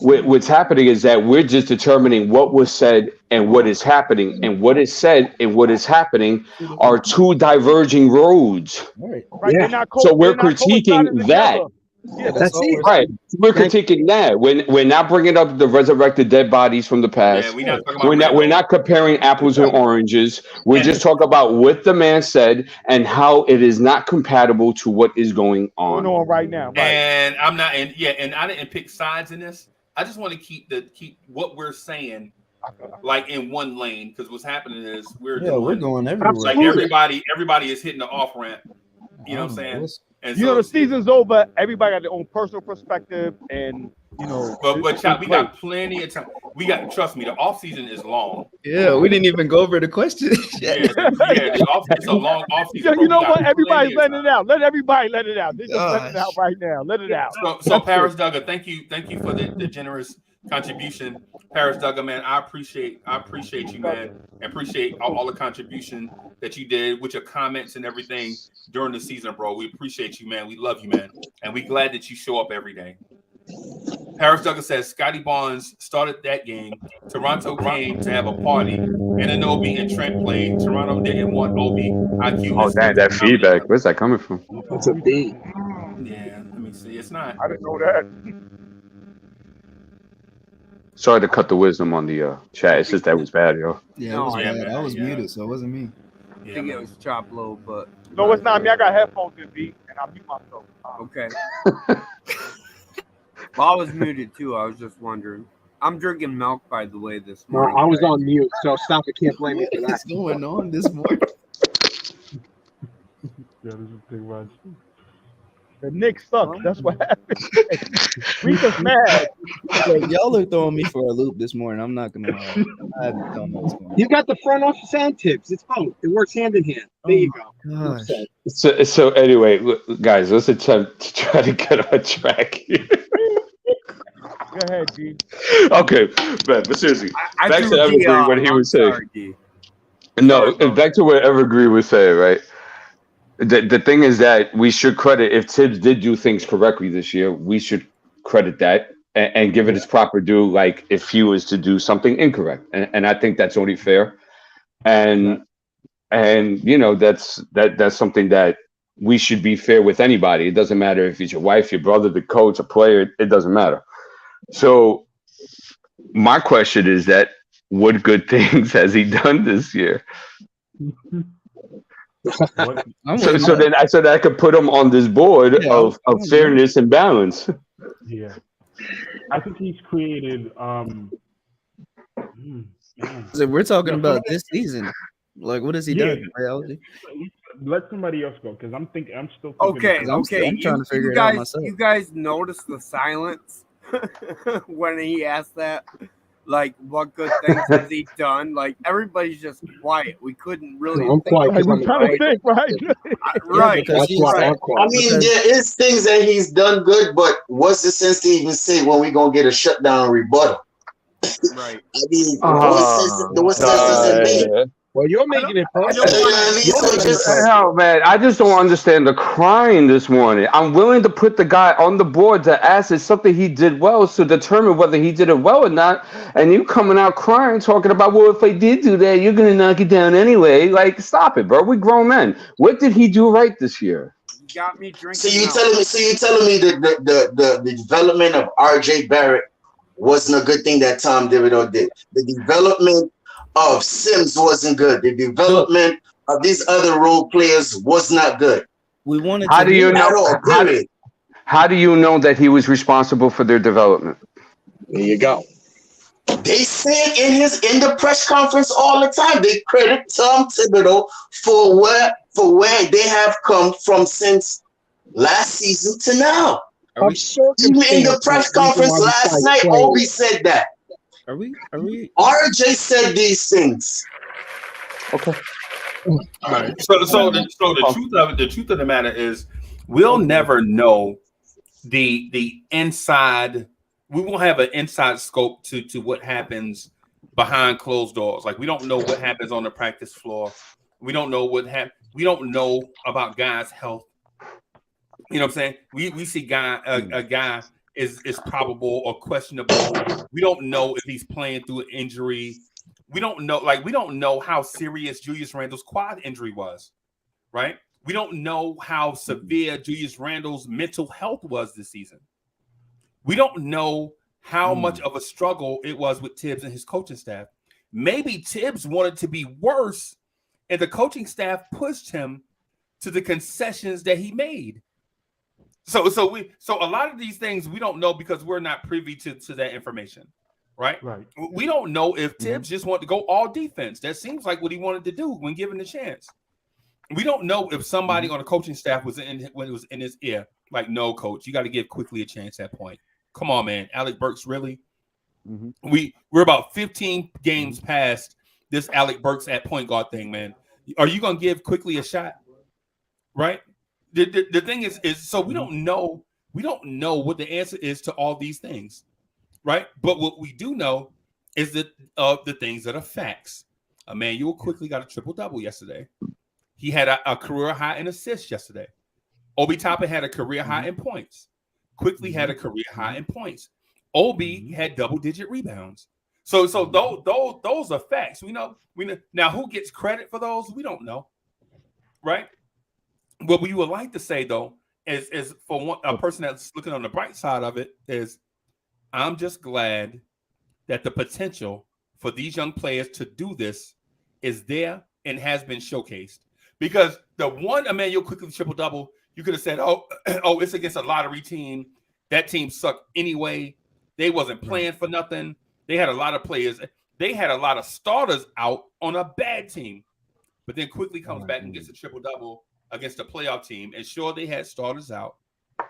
what's happening is that we're just determining what was said and what is happening, and what is said and what is happening are two diverging roads. Right. So we're critiquing that. Yeah, that's it. Right. We're critiquing that. We're not bringing up the resurrected dead bodies from the past. We're not comparing apples and oranges. We're just talking about what the man said and how it is not compatible to what is going on right now. Right. And I'm not, and I didn't pick sides in this. I just want to keep what we're saying like in one lane, because what's happening is we're going everywhere. Like everybody is hitting the off ramp. You know what I'm saying? And the season's over. Everybody got their own personal perspective, and But Chop, we got plenty of time. Trust me, the off season is long. Yeah, we didn't even go over the question. It's a long off season. You know what? Everybody's letting it out. Let everybody let it out. They're just letting it out right now. Let it out. So Paris Duggar, thank you for the generous contribution. Paris Duggar, man, I appreciate you, man. I appreciate all the contribution that you did with your comments and everything during the season, bro. We appreciate you, man. We love you, man. And we glad that you show up every day. Harris Douglas says Scotty Barnes started that game. Toronto came to have a party. Anunoby and Trent played. Toronto didn't want Obi. IQ Oh, that feedback. Where's that coming from? It's a B. Yeah, let me see. It's not. I didn't know that. Sorry to cut the wisdom on the chat. It's just that was bad, yo. Yeah, it was bad. I was muted, so it wasn't me. I think it was Chop Low, but No, it's not me. I got headphones in, B, and I mute myself. okay. Well, I was muted too. I was just wondering. I'm drinking milk, by the way, this No, morning. I was on mute, so stop. I can't blame you for that. What's going on this morning? Yeah, this is pretty much. The Knicks suck. That's what happened. We just mad. Like, y'all are throwing me for a loop this morning. I'm not gonna lie. I don't know what's going on. You got the front office and tips. It's both. It works hand in hand. There you go. Gosh. So anyway, guys, let's attempt to try to get on track here. Go ahead, G. Okay, but seriously, I back threw to D Evergreen, off. what he I'm was saying. sorry, D. No, back to what Evergreen was saying, right? The thing is that we should credit, if Tibbs did do things correctly this year, we should credit that and give it its proper due, like if he was to do something incorrect. And I think that's only fair. And you know, that's something that we should be fair with anybody. It doesn't matter if it's your wife, your brother, the coach, a player, it doesn't matter. So my question is that what good things has he done this year? So then I could put him on this board of fairness and balance. Yeah, I think he's created. So we're talking about this season. Like, what has he done in reality? Let somebody else go because I'm still thinking. Okay, okay. I'm trying to figure it guys, out myself. You guys noticed the silence when he asked that? Like, what good things has he done? Like, everybody's just quiet. We couldn't really. I'm quiet. I'm trying to think, right? Right. That's why I'm quiet. I mean, there is things that he's done good, but what's the sense to even say when we gonna get a shutdown rebuttal? Right. I mean, what sense does it make? Well, you're making it personal. Hell, man, I just don't understand the crying this morning. I'm willing to put the guy on the board to ask if something he did well to determine whether he did it well or not. And you coming out crying, talking about, well, if I did do that, you're going to knock it down anyway. Like, stop it, bro. We grown men. What did he do right this year? You got me drinking. So you telling me that the development of RJ Barrett wasn't a good thing that Tom Thibodeau did. The development of Sims wasn't good. The development of these other role players was not good. We wanted. How do you know? How do you know that he was responsible for their development? There you go. They say it in the press conference all the time. They credit Tom Thibodeau for where they have come from since last season to now. Even in the press conference last night, Obi said that. Are we? RJ said these things. Okay. All right. So the truth of the matter is, we'll never know the inside. We won't have an inside scope to what happens behind closed doors. Like, we don't know what happens on the practice floor. We don't know we don't know about guys' health. You know what I'm saying? We see a guy is probable or questionable. We don't know if he's playing through an injury. We don't know how serious Julius Randle's quad injury was, right? We don't know how severe Julius Randle's mental health was this season. We don't know how much of a struggle it was with Tibbs and his coaching staff. Maybe Tibbs wanted to be worse, and the coaching staff pushed him to the concessions that he made. So a lot of these things we don't know because we're not privy to that information, right? Right. We don't know if Tibbs just wanted to go all defense. That seems like what he wanted to do when given the chance. We don't know if somebody on the coaching staff was when it was in his ear, like, no, coach, you got to give Quickly a chance at point. Come on, man. Alec Burks, really? We're about 15 games past this Alec Burks at point guard thing, man. Are you gonna give Quickly a shot? Right? The thing is so we don't know what the answer is to all these things, right? But what we do know is that the things that are facts. Emmanuel quickly got a triple-double yesterday. He had a career high in assists yesterday. Obi Toppin had a career high in points. Quickly had a career high in points. Obi had double-digit rebounds. So those are facts. We know. Now who gets credit for those? We don't know, right? What we would like to say though is for a person that's looking on the bright side of it is, I'm just glad that the potential for these young players to do this is there and has been showcased. Because the one Emmanuel quickly triple-double, you could have said, oh, it's against a lottery team. That team sucked anyway. They wasn't playing for nothing. They had a lot of players. They had a lot of starters out on a bad team. But then quickly comes back and gets a triple-double against a playoff team. And sure, they had starters out,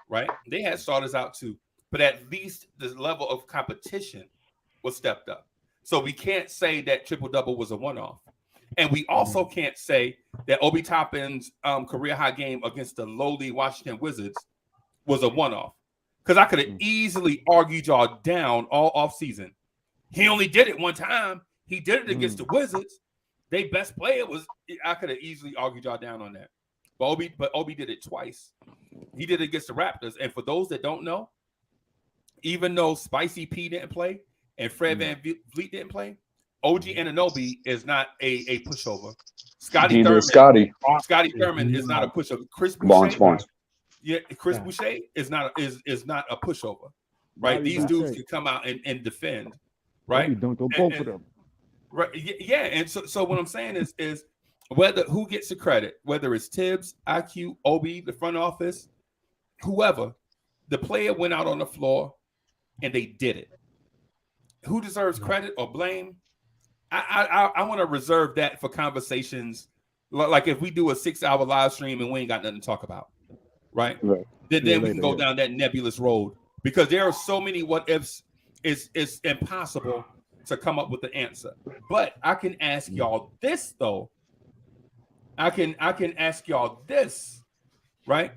right? They had starters out too. But at least the level of competition was stepped up. So we can't say that triple-double was a one-off. And we also can't say that Obi Toppin's career high game against the lowly Washington Wizards was a one-off. Because I could have easily argued y'all down all offseason. He only did it one time. He did it against the Wizards. Their best player was, I could have easily argued y'all down on that. But Obi did it twice. He did it against the Raptors. And for those that don't know, even though Spicy P didn't play and Fred Van Vliet didn't play, OG Anunoby is not a pushover. Scotty Thurman is not a pushover. Chris Boucher, Barnes. Yeah, Chris Boucher is not a pushover, right? These dudes can come out and defend, right? He dunked on both of them. Right? Yeah, and so what I'm saying is whether who gets the credit, whether it's Tibbs, IQ, Obi, the front office, whoever, the player went out on the floor and they did it. Who deserves credit or blame? I want to reserve that for conversations like if we do a 6-hour live stream and we ain't got nothing to talk about. Right. Then we can go down that nebulous road because there are so many what ifs. It's impossible to come up with the answer. But I can ask y'all this though. I can ask y'all this, right?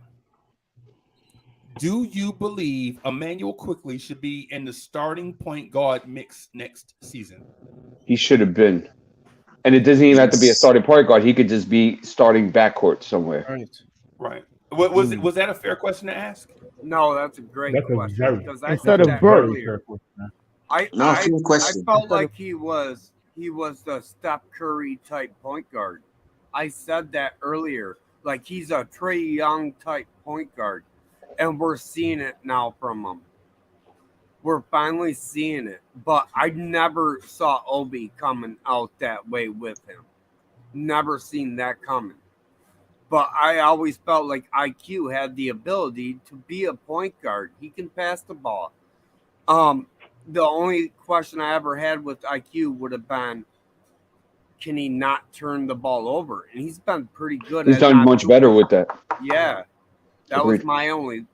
Do you believe Emmanuel Quickly should be in the starting point guard mix next season? He should have been. And it doesn't even have to be a starting point guard. He could just be starting backcourt somewhere. Right. Was that a fair question to ask? No, that's a great question. Because I instead said of that very earlier. I question. felt like he was the Steph Curry type point guard. I said that earlier. Like he's a Trae Young type point guard. And we're seeing it now from him. We're finally seeing it. But I never saw Obi coming out that way with him. Never seen that coming. But I always felt like IQ had the ability to be a point guard. He can pass the ball. The only question I ever had with IQ would have been, can he not turn the ball over? And he's been pretty good. He's done much better with that. Yeah. That was my only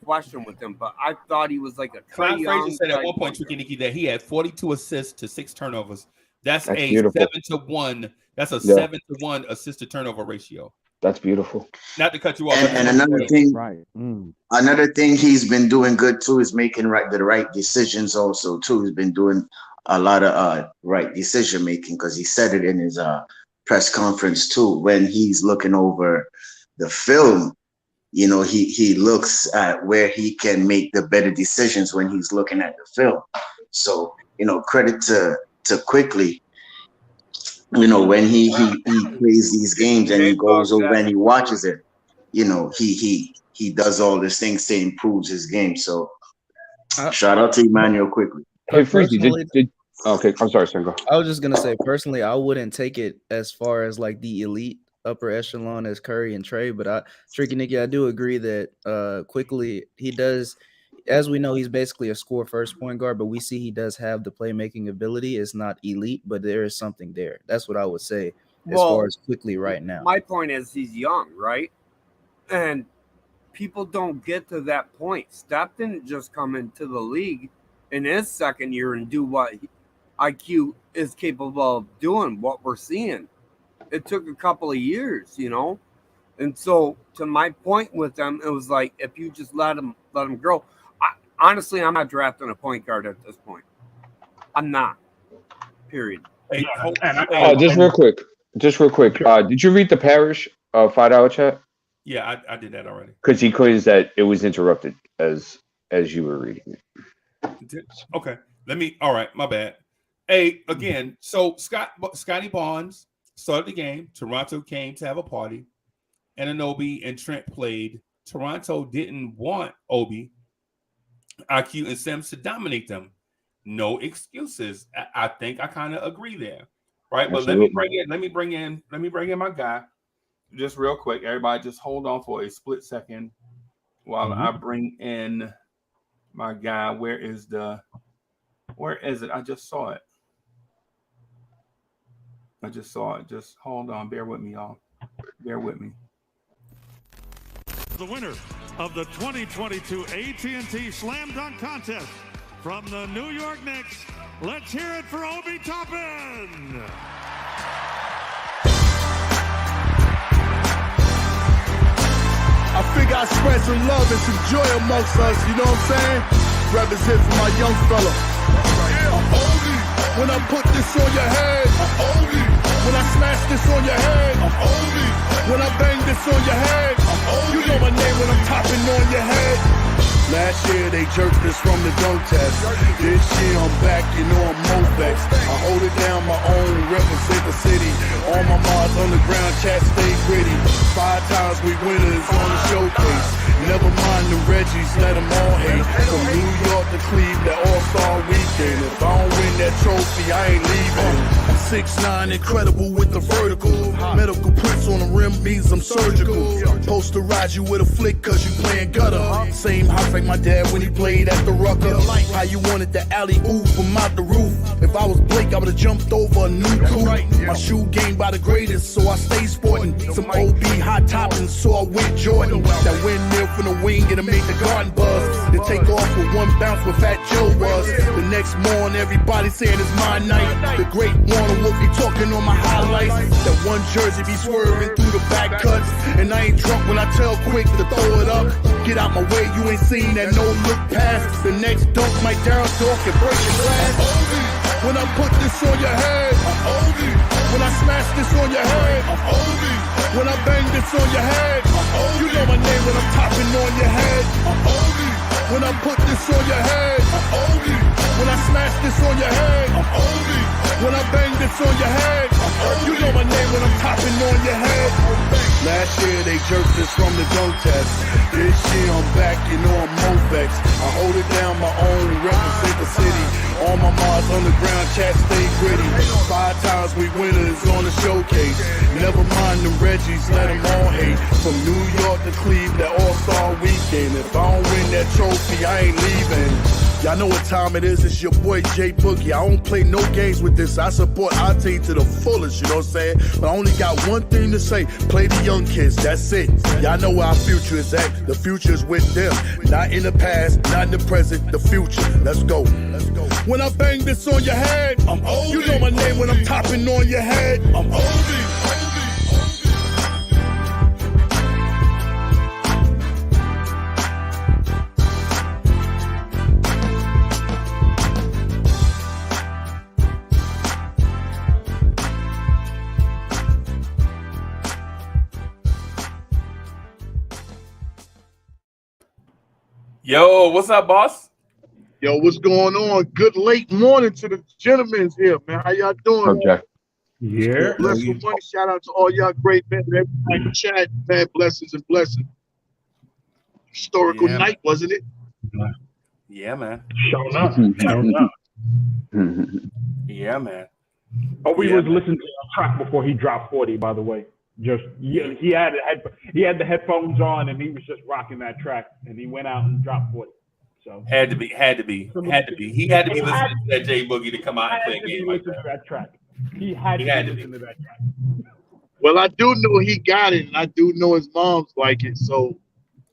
question with him. But I thought he was like a Clyde Trae Frazier Young said at type one point, Tricky Nicky, that he had 42 assists to 6 turnovers. That's a beautiful. 7-to-1. That's a 7-to-1 assist to turnover ratio. That's beautiful. Not to cut you off. And another thing, another thing he's been doing good too is making the right decisions also too. He's been doing a lot of right decision making because he said it in his press conference too. When he's looking over the film, you know, he looks at where he can make the better decisions when he's looking at the film. So, you know, credit to Quickly. You know, when he plays these games and he goes over and he watches it, you know, he does all these things to improve his game. So shout out to Emmanuel Quickly. Hey, Freezy, okay, I'm sorry, Sengo. I was just gonna say personally, I wouldn't take it as far as like the elite upper echelon as Curry and Trae, but Tricky Nicky, I do agree that Quickly he does. As we know, he's basically a score first point guard, but we see he does have the playmaking ability. It's not elite, but there is something there. That's what I would say as far as Quickly right now. My point is he's young, right? And people don't get to that point. Steph didn't just come into the league in his second year and do what IQ is capable of doing, what we're seeing. It took a couple of years, you know? And so to my point with them, it was like, if you just let him grow. Honestly, I'm not drafting a point guard at this point. I'm not. Period. Hey, Just real quick. Did you read the Parish $5 chat? Yeah, I did that already. Because he claims that it was interrupted as you were reading it. Okay, all right, my bad. Hey, again, so Scotty Barnes started the game. Toronto came to have a party. Anunoby and Trent played. Toronto didn't want Obi, IQ, and Sims to dominate them. No excuses. I think I kind of agree there, right? But Absolutely. let me bring in my guy, just real quick. Everybody, just hold on for a split second while I bring in my guy. Where is it? I just saw it. Just hold on. Bear with me, y'all. Bear with me. The winner of the 2022 AT&T Slam Dunk Contest from the New York Knicks, let's hear it for Obi Toppin. I figure I spread some love and some joy amongst us, you know what I'm saying? Represent for my young fella. Yeah, I'm Obi. When I put this on your head, I'm Obi. When I smash this on your head, I'm Obi. When I bang this on your head, I'm Obi. You know my name when I'm topping on your head. Last year they jerked us from the dunk test. This year I'm back, you know I'm Movex. I hold it down my own, represent the city. All my Mars underground chat stay gritty. 5 times we winners on the showcase. Never mind the Reggies, let them all hate. From New York to Cleveland, All-Star Weekend. If I don't win that trophy, I ain't leaving. I'm 6'9", incredible with the vertical. Medical prints on the rim means I'm surgical. Posterize you with a flick cause you playing gutter. Same house like my dad when he played at the Rucker. How you wanted the alley-oop from out the roof. If I was Blake, I would've jumped over a new coupe. My shoe game by the greatest, so I stay sporting. Some OB hot toppings, so I went Jordan. That windmill from the wing, it'll make the garden buzz. Then take off with one bounce where Fat Joe was. The next morning, everybody saying it's my night. The great Warner will be talking on my highlights. That one jersey be swerving through the back cuts. And I ain't drunk when I tell Quick to throw it up. Get out my way, you ain't seen that no look pass. The next dunk might Darryl Dawk and break your glass. When I put this on your head, I'm Obi. When I smash this on your head, I'm Obi. When I bang this on your head, I'm Obi. You know my name when I'm topping on your head, I'm Obi. When I put this on your head, I'm Obi. When I smash this on your head, I'm Obi. When I bang this on your head, I'm Obi. You know my name when I'm topping on your head. Last year they jerked us from the dunk test. This year I'm back, you know I'm Movex. I hold it down my own, represent the city. All my Mars underground chat stay gritty. 5 times we winners on the showcase. Never mind the Reggies, let them all hate. From New York to Cleveland, All-Star Weekend. If I don't win that trophy, I ain't leaving. Y'all know what time it is, it's your boy J Boogie. I don't play no games with this, I support our team to the fullest, you know what I'm saying? But I only got one thing to say, play the young kids, that's it. Y'all know where our future is at, the future is with them. Not in the past, not in the present, the future, let's go. When I bang this on your head, I'm Obi. You know my name when I'm topping on your head, I'm Obi. Yo, what's up, boss? Yo, what's going on? Good late morning to the gentlemen here, man. How y'all doing? Okay. Yeah. Bless for money. Shout out to all y'all great men. Everybody in the chat, man. Blessings and blessings. Historical night, wasn't it? Yeah, man. Showing up. Showing up. Yeah, man. Oh, we was listening to a track before he dropped 40, by the way. Just he had the headphones on and he was just rocking that track and he went out and dropped 40. So had to be. He had to be listening to that J Boogie to come out and play a game like that. That track. He had to listen to that track. Well, I do know he got it, and I do know his mom's like it. So,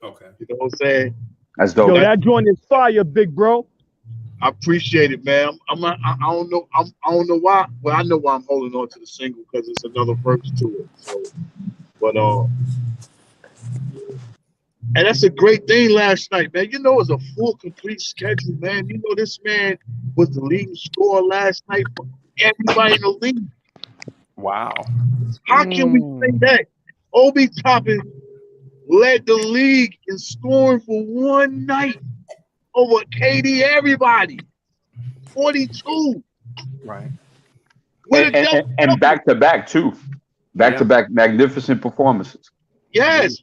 okay, you know what I'm saying? That's dope. Yo, that joint is fire, big bro. I appreciate it, man. I don't know. I don't know why. Well, I know why I'm holding on to the single because it's another verse to it. So, but and that's a great thing last night, man. You know, it was a full, complete schedule, man. You know, this man was the leading scorer last night everybody in the league. Wow. How can we say that? Obi Toppin led the league in scoring for one night over KD. Everybody, 42. Right. With a double. And back to back too. Back to back magnificent performances. Yes.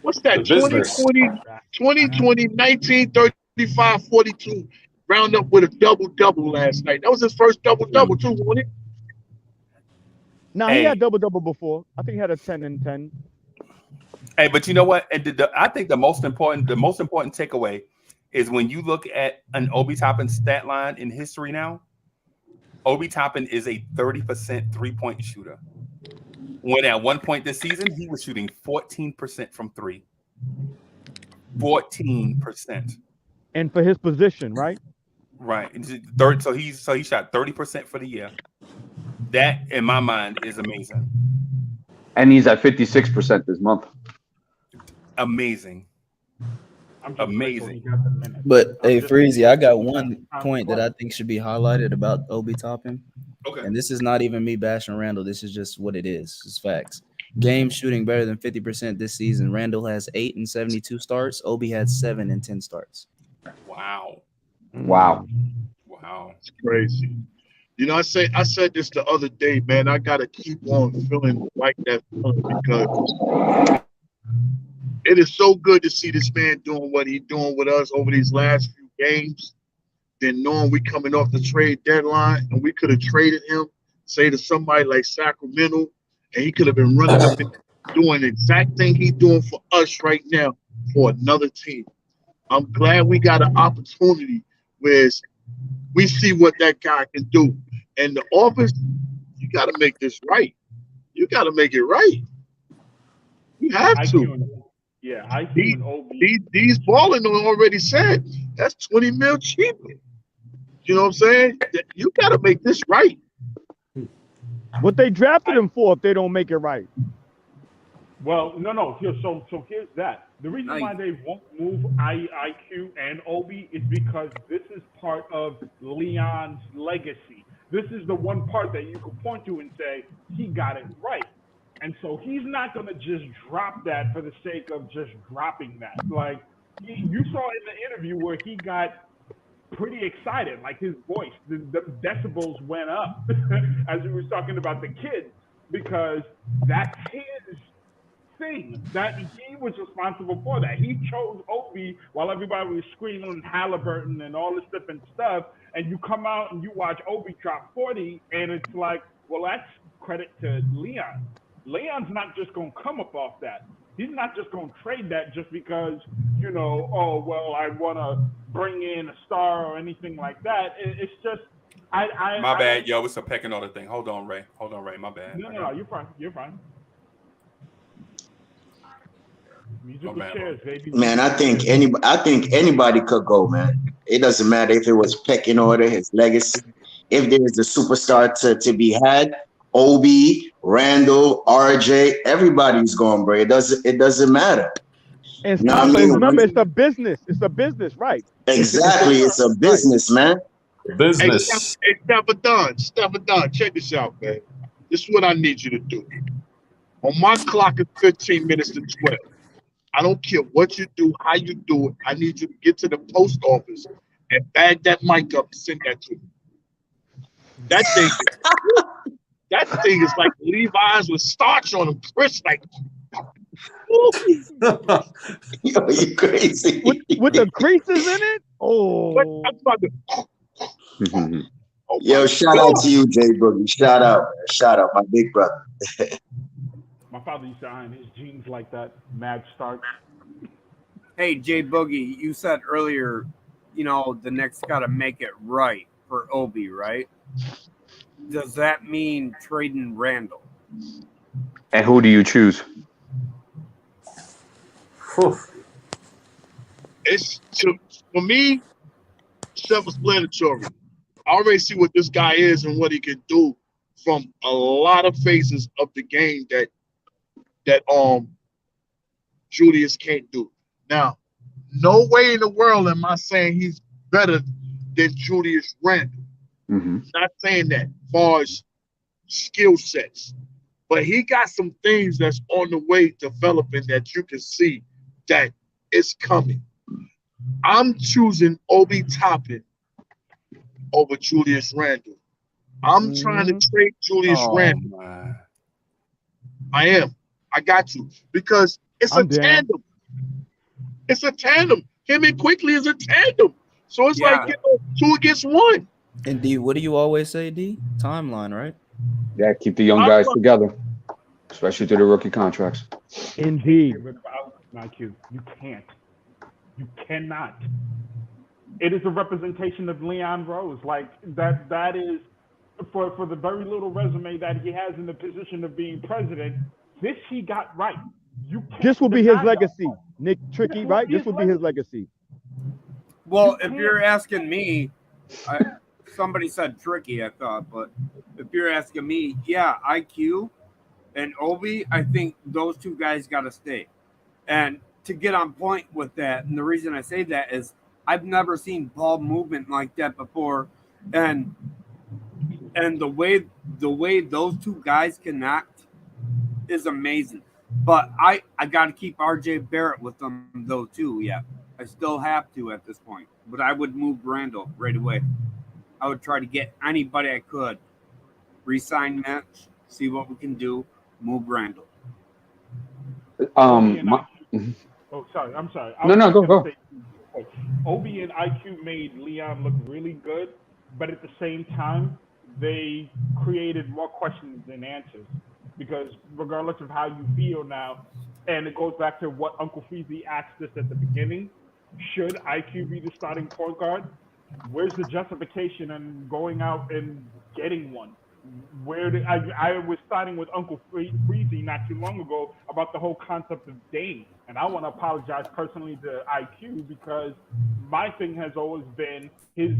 What's that? The business. 2020, 19, 35, 42. Round up with a double-double last night. That was his first double-double too, wasn't it? No, he had double-double before. I think he had a 10 and 10. Hey, but you know what? And I think the most important takeaway is when you look at an Obi Toppin stat line in history now, Obi Toppin is a 30% three-point shooter. When at one point this season, he was shooting 14% from three. 14%. And for his position, right? Right. So he shot 30% for the year. That, in my mind, is amazing. And he's at 56% this month. Amazing. Amazing. But hey, Freezy, I got one point that I think should be highlighted about Obi Toppin. Okay. And this is not even me bashing Randall. This is just what it is. It's facts. Game shooting better than 50% this season. Randall has 8 and 72 starts. Obi had 7 and 10 starts. Wow. It's crazy. You know, I said this the other day, man. I gotta keep on feeling like that because it is so good to see this man doing what he's doing with us over these last few games. Then knowing we coming off the trade deadline and we could have traded him, say to somebody like Sacramento, and he could have been running up and doing the exact thing he's doing for us right now for another team. I'm glad we got an opportunity where we see what that guy can do. And the office, you got to make this right. You got to make it right. You have to. These balling already said that's 20 mil cheaper. You know what I'm saying? You got to make this right. What they drafted him for if they don't make it right? Well, no. So here's that. The reason why they won't move IQ and Obi is because this is part of Leon's legacy. This is the one part that you can point to and say, he got it right. And so he's not going to just drop that for the sake of just dropping that. Like, you saw in the interview where he got pretty excited, like his voice, the decibels went up as he was talking about the kids, because that's his thing, that he was responsible for that. He chose Obi while everybody was screaming Halliburton and all this different stuff, and you come out and you watch Obi drop 40, and it's like, well, that's credit to Leon. Leon's not just going to come up off that. He's not just going to trade that just because, oh, well, I want to bring in a star or anything like that. It's just, my bad, yo. It's a pecking order thing. Hold on, Ray. My bad. No, you're fine. Musical chairs, baby. Man, I think anybody could go, man. It doesn't matter if it was pecking order, his legacy. If there is a superstar to be had, Obi, Randall, RJ, everybody's going, bro. It doesn't matter. And remember, it's a business. It's a business, right? Exactly, it's a business, man. Business. Hey, Stephen, check this out, man. This is what I need you to do. On my clock, it's 15 minutes to 12. I don't care what you do, how you do it. I need you to get to the post office and bag that mic up and send that to me. That thing is like Levi's with starch on them, crisp, like. Yo, you crazy. With the creases in it? Oh. Yo, shout out to you, Jay Boogie. Shout out, my big brother. My father used to iron his jeans like that, mad starch. Hey, Jay Boogie, you said earlier, the Knicks got to make it right for Obi, right? Does that mean trading Randall? And who do you choose? It's for me, self-explanatory. I already see what this guy is and what he can do from a lot of phases of the game that Julius can't do. Now, no way in the world am I saying he's better than Julius Randle. Not saying that far as skill sets, but he got some things that's on the way developing that you can see that it's coming. I'm choosing Obi Toppin over Julius Randle. I'm trying to trade Julius Randle. Man. I am. I got to because it's I'm a down. tandem. It's a tandem. Him and Quickly is a tandem. So it's like, you know, 2 against 1. And D, what do you always say, D? Timeline, right? Yeah, keep the young guys together, especially through the rookie contracts. Indeed. Get rid of IQ. You can't. You cannot. It is a representation of Leon Rose. Like that is for the very little resume that he has in the position of being president. This he got right. You can't This will be his deny legacy, Nick Tricky, right? This will be his legacy. Well, if you're asking me, somebody said Tricky, I thought, but if you're asking me, yeah, IQ and Obi, I think those two guys got to stay. And to get on point with that, and the reason I say that is I've never seen ball movement like that before, and the way those two guys connect is amazing. But I got to keep RJ Barrett with them though too. Yeah, I still have to at this point. But I would move Randall right away. I would try to get anybody I could, resign Mitch, see what we can do, move Randall. Oh, sorry. I'm sorry. Go. Obi and IQ made Leon look really good, but at the same time, they created more questions than answers. Because regardless of how you feel now, and it goes back to what Uncle Feezy asked us at the beginning, should IQ be the starting point guard? Where's the justification in going out and getting one? I was starting with Uncle Freezy not too long ago about the whole concept of Dame, and I want to apologize personally to IQ because my thing has always been his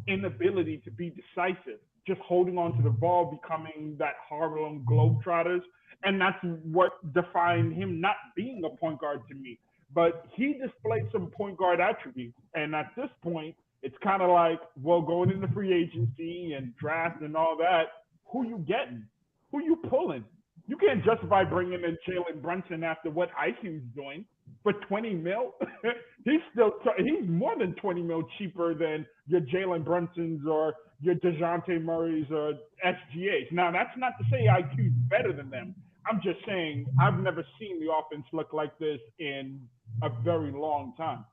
inability to be decisive, just holding on to the ball, becoming that Harlem Globetrotters, and that's what defined him not being a point guard to me. But he displayed some point guard attributes, and at this point, it's kind of like, well, going into free agency and draft and all that, who you getting? Who you pulling? You can't justify bringing in Jalen Brunson after what IQ's doing for 20 mil. He's more than 20 mil cheaper than your Jalen Brunsons or your DeJounte Murrays or SGAs. Now, that's not to say IQ's better than them. I'm just saying I've never seen the offense look like this in a very long time.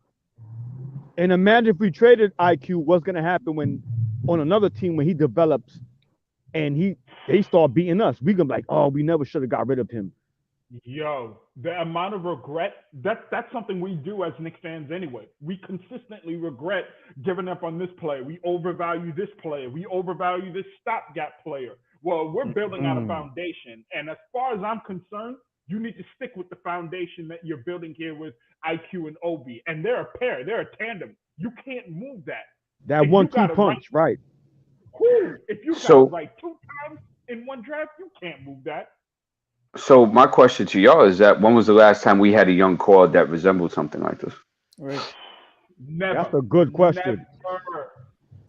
And imagine if we traded IQ, what's going to happen when on another team when he develops and they start beating us? We gonna be like, oh, we never should have got rid of him. Yo, the amount of regret, that's something we do as Knicks fans anyway. We consistently regret giving up on this player. We overvalue this player. We overvalue this stopgap player. Well, we're building out a foundation. And as far as I'm concerned, you need to stick with the foundation that you're building here with IQ and Obi. And they're a pair. They're a tandem. You can't move that. That 1-2 punch, right. If you got it right 2 times in one draft, you can't move that. So my question to y'all is that when was the last time we had a young core that resembled something like this? Right. Never. That's a good question.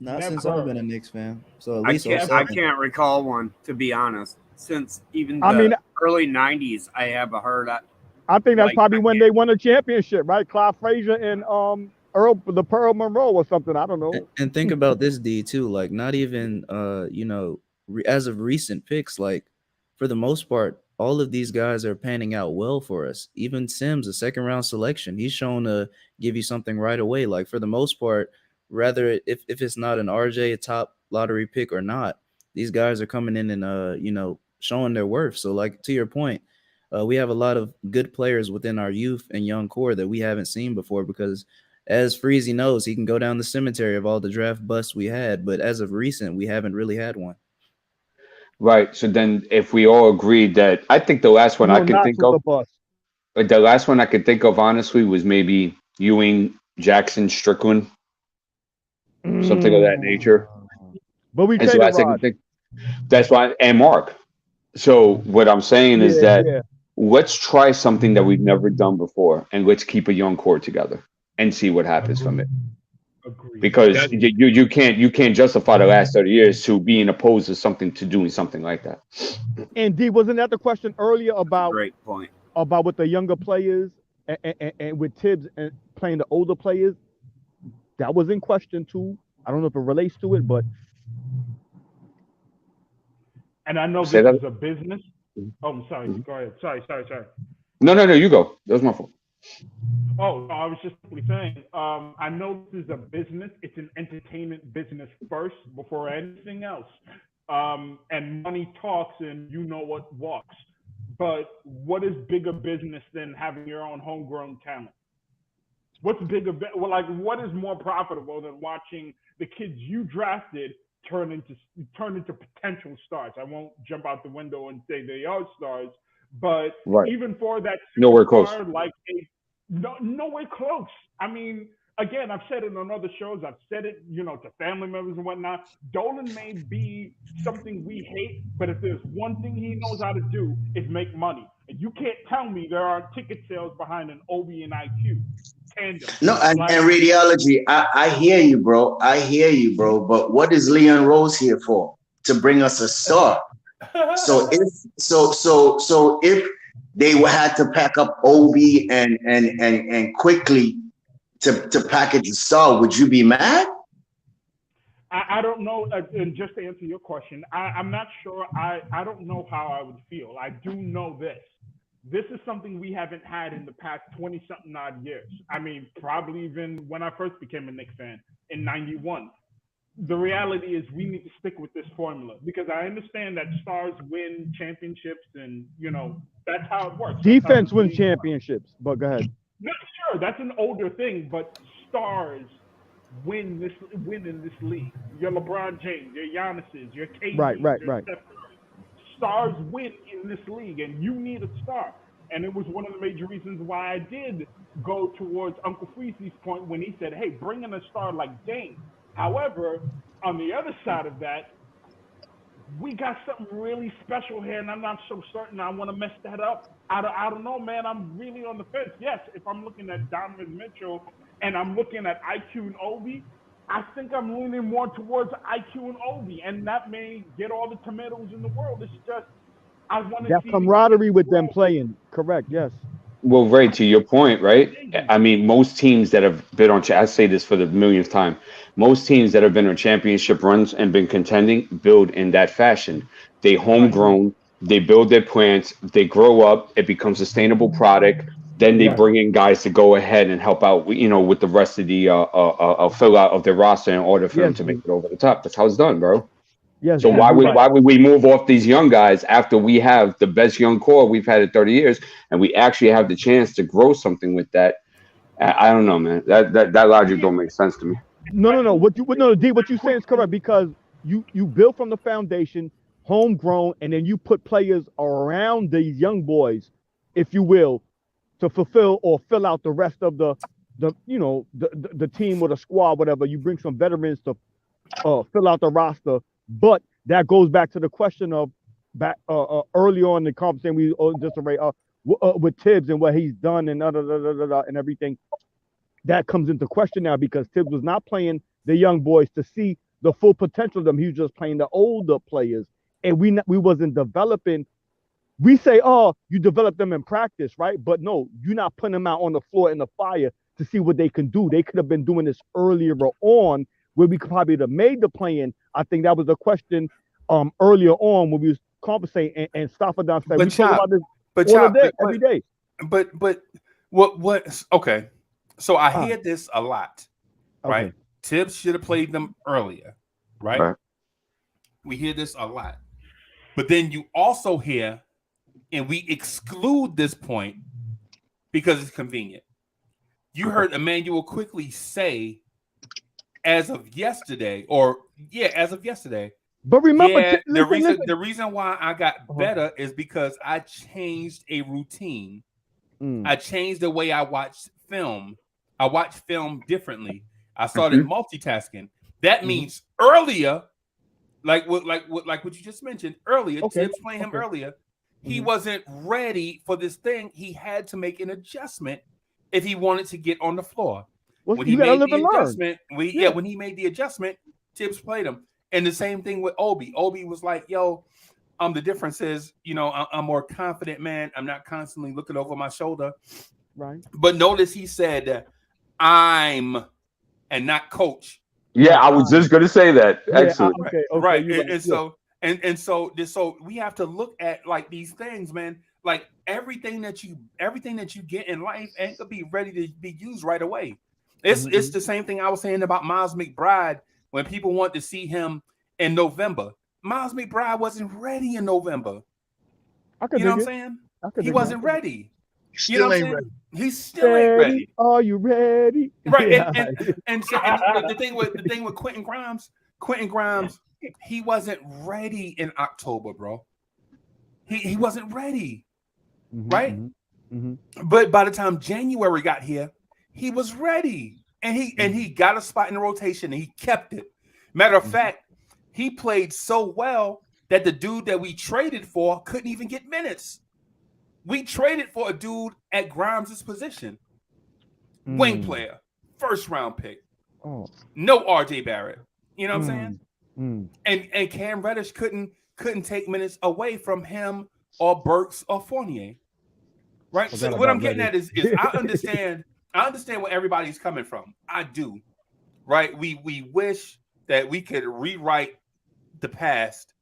Not since I've been a Knicks fan. So at least I can't recall one, to be honest. Since even the early 90s, I have heard that. I think that's probably when they won a championship, right? Clyde Frazier and Pearl Monroe or something. I don't know. And think about this, D, too. Like, not even, as of recent picks, like, for the most part, all of these guys are panning out well for us. Even Sims, a second-round selection, he's shown to give you something right away. Like, for the most part, rather if it's not an RJ, a top lottery pick or not, these guys are coming in and, showing their worth. So, like, to your point, we have a lot of good players within our youth and young core that we haven't seen before because – as Freezy knows, he can go down the cemetery of all the draft busts we had, but as of recent, we haven't really had one. Right. So then if we all agreed that I think the last one I can think of, the last one I could think of, honestly, was maybe Ewing, Jackson, Strickland, something of that nature. But we traded Rod. That's why, and Mark. So what I'm saying is that let's try something that we've never done before, and let's keep a young core together and see what happens from it. Agreed. because you can't justify the last 30 years to being opposed to something to doing something like that. And D, wasn't that the question earlier That's a about great point. with the younger players and with Tibbs and playing the older players? That was in question too. I don't know if it relates to it, but And I know Say this that. is a business. Oh, I'm sorry. Go ahead. Sorry. No, you go. That was my fault. Oh, no, I was just simply saying, I know this is a business. It's an entertainment business first before anything else. And money talks and you know what walks. But what is bigger business than having your own homegrown talent? What's bigger? What is more profitable than watching the kids you drafted turn into potential stars? I won't jump out the window and say they are stars, but Right. even for that Nowhere close. superstar, like nowhere close. I mean, again, I've said it on other shows. I've said it, to family members and whatnot. Dolan may be something we hate, but if there's one thing he knows how to do, is make money. And you can't tell me there aren't ticket sales behind an Obi and IQ tandem. No, and radiology, I hear you, bro. I hear you, bro. But what is Leon Rose here for? To bring us a star. So if they had to pack up Obi and quickly to package a star, would you be mad? I don't know. And just to answer your question, I'm not sure. I don't know how I would feel. I do know this. This is something we haven't had in the past 20-something odd years. I mean, probably even when I first became a Knicks fan in '91. The reality is we need to stick with this formula because I understand that stars win championships and, that's how it works. Defense wins championships. But go ahead. No, sure, that's an older thing, but stars win in this league. Your LeBron James, your Giannis's, your KD's, Right. Steph Curry. Stars win in this league, and you need a star. And it was one of the major reasons why I did go towards Uncle Freezy's point when he said, hey, bring in a star like Dame. However, on the other side of that, we got something really special here, and I'm not so certain I want to mess that up. I don't know, man. I'm really on the fence. Yes, if I'm looking at Donovan Mitchell and I'm looking at IQ and Obi, I think I'm leaning more towards IQ and Obi, and that may get all the tomatoes in the world. It's just I want to That see camaraderie with them playing. Correct. Yes. Well, Ray, to your point, right? I mean, most teams that have been on, I say this for the millionth time, most teams that have been on championship runs and been contending build in that fashion. They homegrown, they build their plants, they grow up, it becomes a sustainable product. Then they bring in guys to go ahead and help out, with the rest of the fill out of their roster in order for them to make it over the top. That's how it's done, bro. Yes. So why would we move off these young guys after we have the best young core we've had in 30 years, and we actually have the chance to grow something with that? I don't know, man. That logic don't make sense to me. No. What you saying is correct because you build from the foundation, homegrown, and then you put players around these young boys, if you will, to fulfill or fill out the rest of the team or the squad, whatever. You bring some veterans to fill out the roster. But that goes back to the question of early on in the conversation we just with Tibbs and what he's done and and everything. That comes into question now because Tibbs was not playing the young boys to see the full potential of them. He was just playing the older players, and we wasn't developing. We say, oh, you develop them in practice, right? But no, you're not putting them out on the floor in the fire to see what they can do. They could have been doing this earlier on, where we could probably have made the plan. I think that was the question earlier on when we was conversating and Staffadan said, we talk about this all day, every day. But what? Okay, so I hear this a lot, right? Okay. Tibbs should have played them earlier, right? We hear this a lot, but then you also hear, and we exclude this point because it's convenient. You heard Emmanuel quickly say, as of yesterday. But remember, the reason why I got better is because I changed a routine. I changed the way I watched film. I watch film differently. I started multitasking. That means earlier, like what you just mentioned earlier, Tibbs playing him earlier, he wasn't ready for this thing. He had to make an adjustment if he wanted to get on the floor. when he You gotta made live the and learn. adjustment, Yeah. when he made the adjustment, Tibbs played him. And the same thing with Obi. Obi was like, yo, the difference is, I'm more confident, man. I'm not constantly looking over my shoulder. Right. But notice he said, I'm and not coach. Yeah, I was just going to say that. Excellent. Okay. Right. You're And so we have to look at like these things, man. Like everything that you get in life ain't gonna be ready to be used right away. It's the same thing I was saying about Miles McBride when people want to see him in November. Miles McBride wasn't ready in November. You know what I'm saying? He wasn't ready. You know what I'm saying? He still ain't ready. Are you ready? Right. Yeah. And the thing with Quentin Grimes, he wasn't ready in October, bro. He wasn't ready. Right? But by the time January got here, he was ready. And he got a spot in the rotation and he kept it. Matter of fact, he played so well that the dude that we traded for couldn't even get minutes. We traded for a dude at Grimes' position. Wing player, first round pick. No RJ Barrett. You know what I'm saying? And Cam Reddish couldn't take minutes away from him or Burks or Fournier. Right? So what I'm getting at is I understand where everybody's coming from. I do. Right? We wish that we could rewrite the past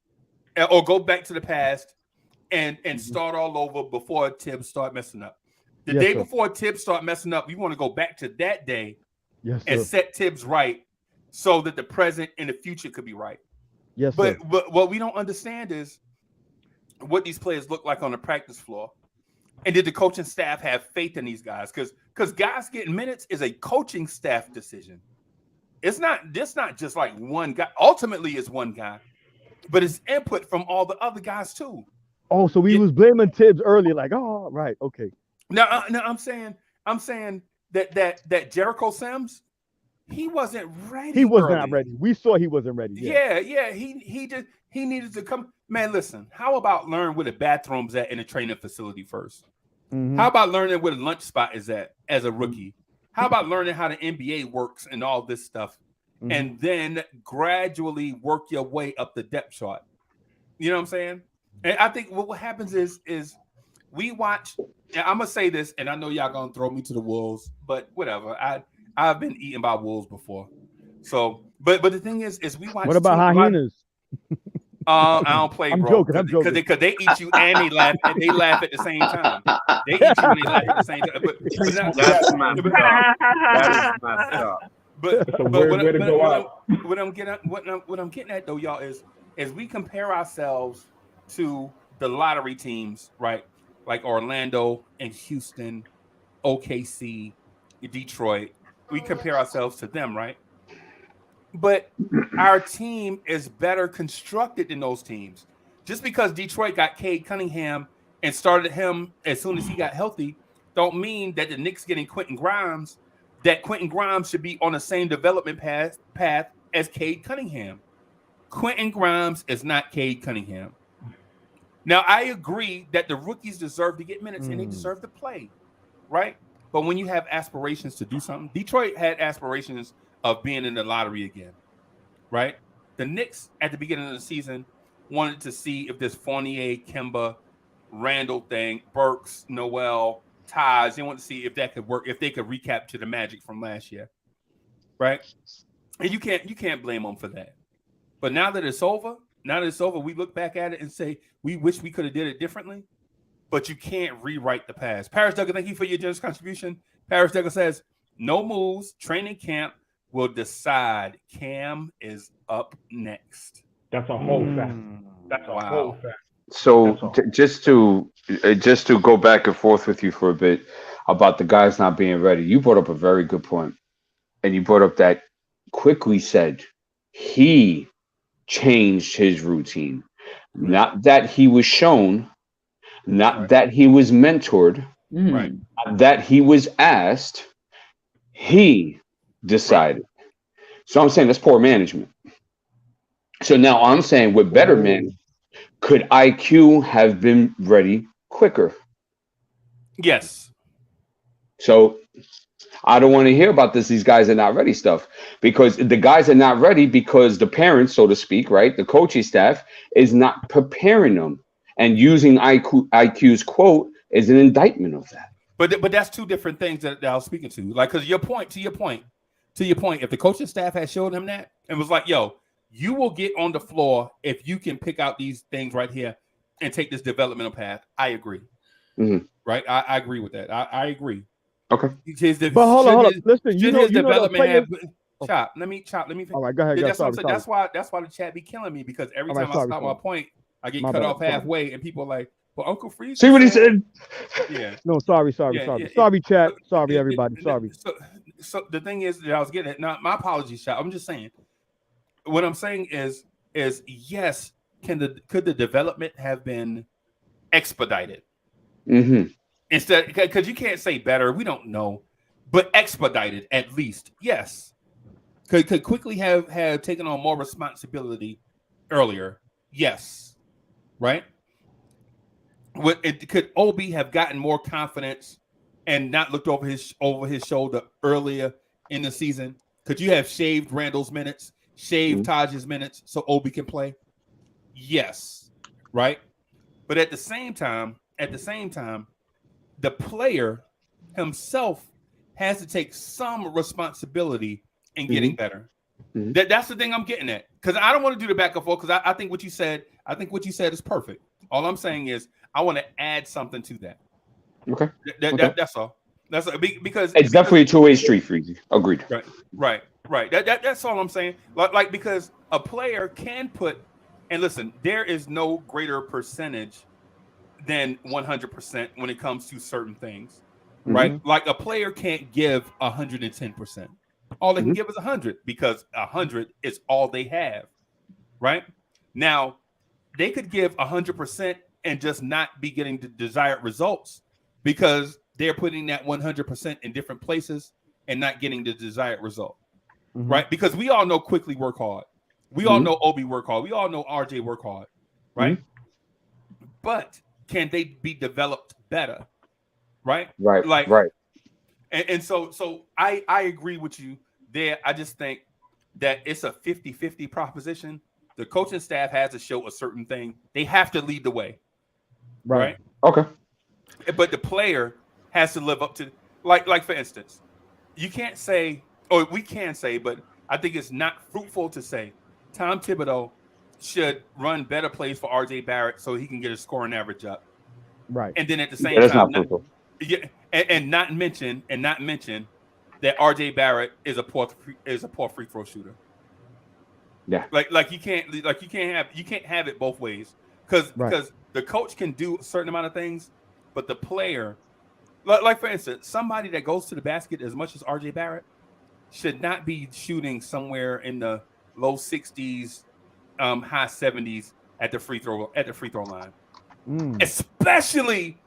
or go back to the past and start all over before Tibbs start messing up. The day before Tibbs start messing up, we want to go back to that day and set Tibbs right so that the present and the future could be right. But what we don't understand is what these players look like on the practice floor. And did the coaching staff have faith in these guys? Because guys getting minutes is a coaching staff decision. It's not just like one guy. Ultimately, it's one guy, but it's input from all the other guys too. Oh, so we was blaming Tibbs early, like, oh, right, okay. No, I'm saying that Jericho Sims, he wasn't ready. He was not ready. We saw he wasn't ready. Yeah. He needed to come. Man, listen. How about learn where the bathroom's at in a training facility first? How about learning where the lunch spot is at as a rookie? How about learning how the NBA works and all this stuff, and then gradually work your way up the depth chart? You know what I'm saying? And I think what happens is we watch. And I'm gonna say this, and I know y'all gonna throw me to the wolves, but whatever. I've been eaten by wolves before, so but the thing is we watch. What about hyenas? I don't play, I'm bro. joking. Because they eat you and they laugh at the same time. They eat you and they laugh at the same time. But That's my stuff. That is my stuff. But what I'm getting at though, y'all, is we compare ourselves to the lottery teams, right? Like Orlando and Houston, OKC, Detroit. We compare ourselves to them, right? But our team is better constructed than those teams. Just because Detroit got Cade Cunningham and started him as soon as he got healthy, don't mean that the Knicks getting Quentin Grimes, that Quentin Grimes should be on the same development path as Cade Cunningham. Quentin Grimes is not Cade Cunningham. Now, I agree that the rookies deserve to get minutes and they deserve to play, right? But when you have aspirations to do something, Detroit had aspirations of being in the lottery again, right? The Knicks at the beginning of the season wanted to see if this Fournier, Kemba, Randall thing, Burks, Noel, Taj, they wanted to see if that could work, if they could recapture the magic from last year, right? And you can't blame them for that. But now that it's over, we look back at it and say we wish we could have did it differently. But you can't rewrite the past. Paris Duggar, thank you for your generous contribution. Paris Duggar says, no moves, training camp will decide. Cam is up next. That's a whole fact. That's a whole fact. So just to go back and forth with you for a bit about the guys not being ready, you brought up a very good point. And you brought up that Quickly said he changed his routine. Not that he was shown, not that he was mentored, right? Not that he was asked. He decided. So I'm saying that's poor management. So now I'm saying with better management, could IQ have been ready quicker? Yes. So I don't want to hear about this. These guys are not ready stuff, because the guys are not ready because the parents, so to speak, right? The coaching staff is not preparing them, and using IQ's quote is an indictment of that. But that's two different things that I was speaking to. Like, because to your point, if the coaching staff had showed him that and was like, yo, you will get on the floor if you can pick out these things right here and take this developmental path, I agree. Mm-hmm. Right? I agree with that. I agree. Okay. But hold on. Listen, you know the players. Chop. Let me. All right, go ahead. That's why the chat be killing me, because every time I stop my point, I get cut off halfway, and people are like, "Well, Uncle Freeze." See what he said? Yeah. No, sorry, chat. Sorry, everybody. Sorry. So the thing is that I was getting at. Now, my apologies, Chop. I'm just saying. What I'm saying is yes. Could the development have been expedited? Mm-hmm. Instead, because you can't say better, we don't know, but expedited at least, yes. Could quickly have taken on more responsibility earlier, yes, right? Could Obi have gotten more confidence and not looked over his shoulder earlier in the season? Could you have shaved Randall's minutes, shaved Taj's minutes, so Obi can play? Yes, right. But at the same time, the player himself has to take some responsibility in getting better. Mm-hmm. That's the thing I'm getting at, because I don't want to do the back and forth, because I think what you said is perfect. All I'm saying is I want to add something to that. Okay. That's all. That's because it's definitely a two-way street, Freezy. Agreed. Right. That's all I'm saying. Like because a player can put, and listen, there is no greater percentage than 100% when it comes to certain things, right? Mm-hmm. Like a player can't give 110%. All they can give is 100, because 100 is all they have, right? Now, they could give 100% and just not be getting the desired results because they're putting that 100% in different places and not getting the desired result, right? Because we all know Quickly work hard. We all know Obi work hard. We all know RJ work hard, right? But can they be developed better? Right. And so I agree with you there. I just think that it's a 50-50 proposition. The coaching staff has to show a certain thing. They have to lead the way. Right. Okay. But the player has to live up to, like for instance, you can't say, or we can say, but I think it's not fruitful to say Tom Thibodeau should run better plays for RJ Barrett so he can get his scoring average up. Right. And then at the same time, not mention that RJ Barrett is a poor free throw shooter. Yeah. Like you can't have it both ways, because the coach can do a certain amount of things, but the player, like for instance, somebody that goes to the basket as much as RJ Barrett should not be shooting somewhere in the low 60s, high 70s at the free throw line. Especially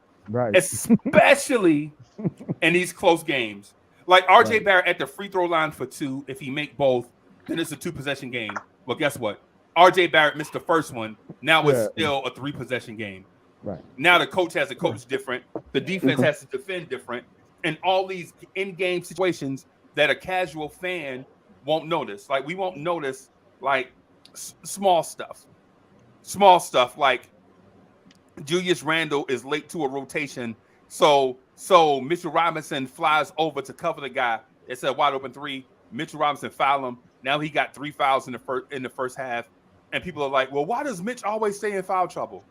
in these close games. Like RJ Barrett at the free throw line for 2, if he make both, then it's a 2-possession game. Well, guess what? RJ Barrett missed the first one. Now it's still a 3-possession game. Right. Now the coach has to coach different. The defense has to defend different. And all these in-game situations that a casual fan won't notice. Like we won't notice like small stuff. Small stuff like Julius Randle is late to a rotation. So Mitchell Robinson flies over to cover the guy. It's a wide open 3. Mitchell Robinson foul him. Now he got 3 fouls in the first half. And people are like, well, why does Mitch always stay in foul trouble?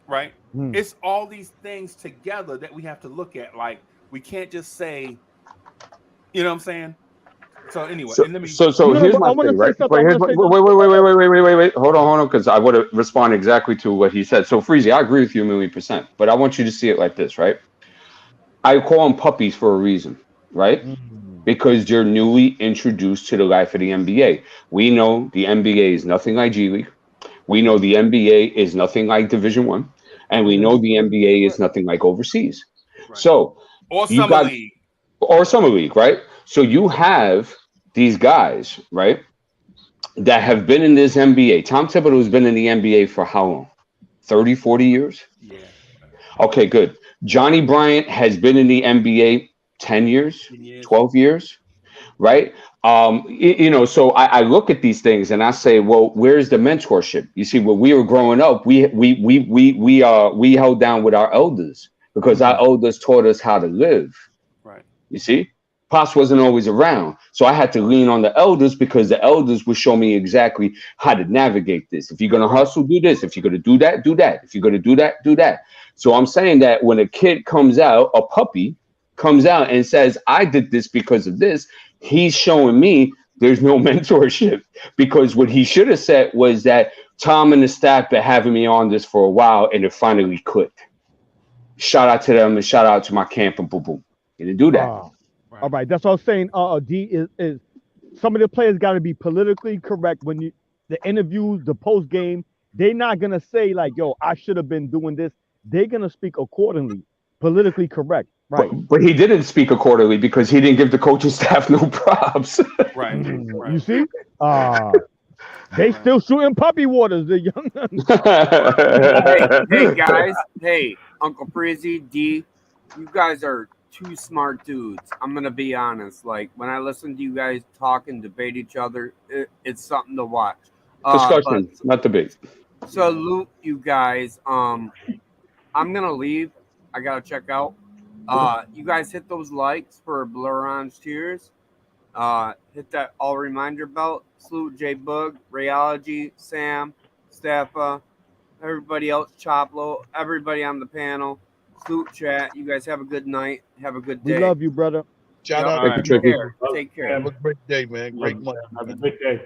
Right? It's all these things together that we have to look at. Like, we can't just say, you know what I'm saying? So anyway, so here's my thing, right? Wait. Hold on, because I would have responded exactly to what he said. So Freezy, I agree with you 1,000,000%, but I want you to see it like this, right? I call them puppies for a reason, right? Because you're newly introduced to the life of the NBA. We know the NBA is nothing like G League. We know the NBA is nothing like Division I, and we know the NBA is nothing like overseas. Right. So or summer league, right? So you have these guys, right, that have been in this NBA. Tom Thibodeau has been in the NBA for how long? 30, 40 years? Yeah. Okay, good. Johnny Bryant has been in the NBA 10 years, 12 years, right? So I look at these things and I say, well, where's the mentorship? You see, when we were growing up, we held down with our elders because our elders taught us how to live. Right. You see, Pops wasn't always around, so I had to lean on the elders because the elders would show me exactly how to navigate this. If you're gonna hustle, do this. If you're gonna do that, do that. If you're gonna do that, do that. So I'm saying that when a kid comes out, a puppy comes out and says, I did this because of this, he's showing me there's no mentorship, because what he should have said was that Tom and the staff been having me on this for a while and it finally clicked. Shout out to them and shout out to my camp and boom boom. He didn't do that. All right, that's what I was saying. D is some of the players got to be politically correct when the interviews, the post game. They're not gonna say like, "Yo, I should have been doing this." They're gonna speak accordingly, politically correct. Right. But he didn't speak accordingly because he didn't give the coaching staff no props. Right. You see? They still shooting puppy waters. The young. hey guys. Hey, Uncle Freezy, D, you guys are two smart dudes. I'm gonna be honest. Like when I listen to you guys talk and debate each other, it's something to watch. Discussion, not debate. Salute you guys. I'm gonna leave. I gotta check out. You guys hit those likes for Blorange Tears. Hit that all reminder bell. Salute J Bug, Rayology, Sam, Staffa, everybody else, Choplo, everybody on the panel. Salute chat. You guys have a good night. Have a good day. We love you, brother. Shout out. Thank you, Take care. Take care. Have a great day, man. Great month. Have a good day.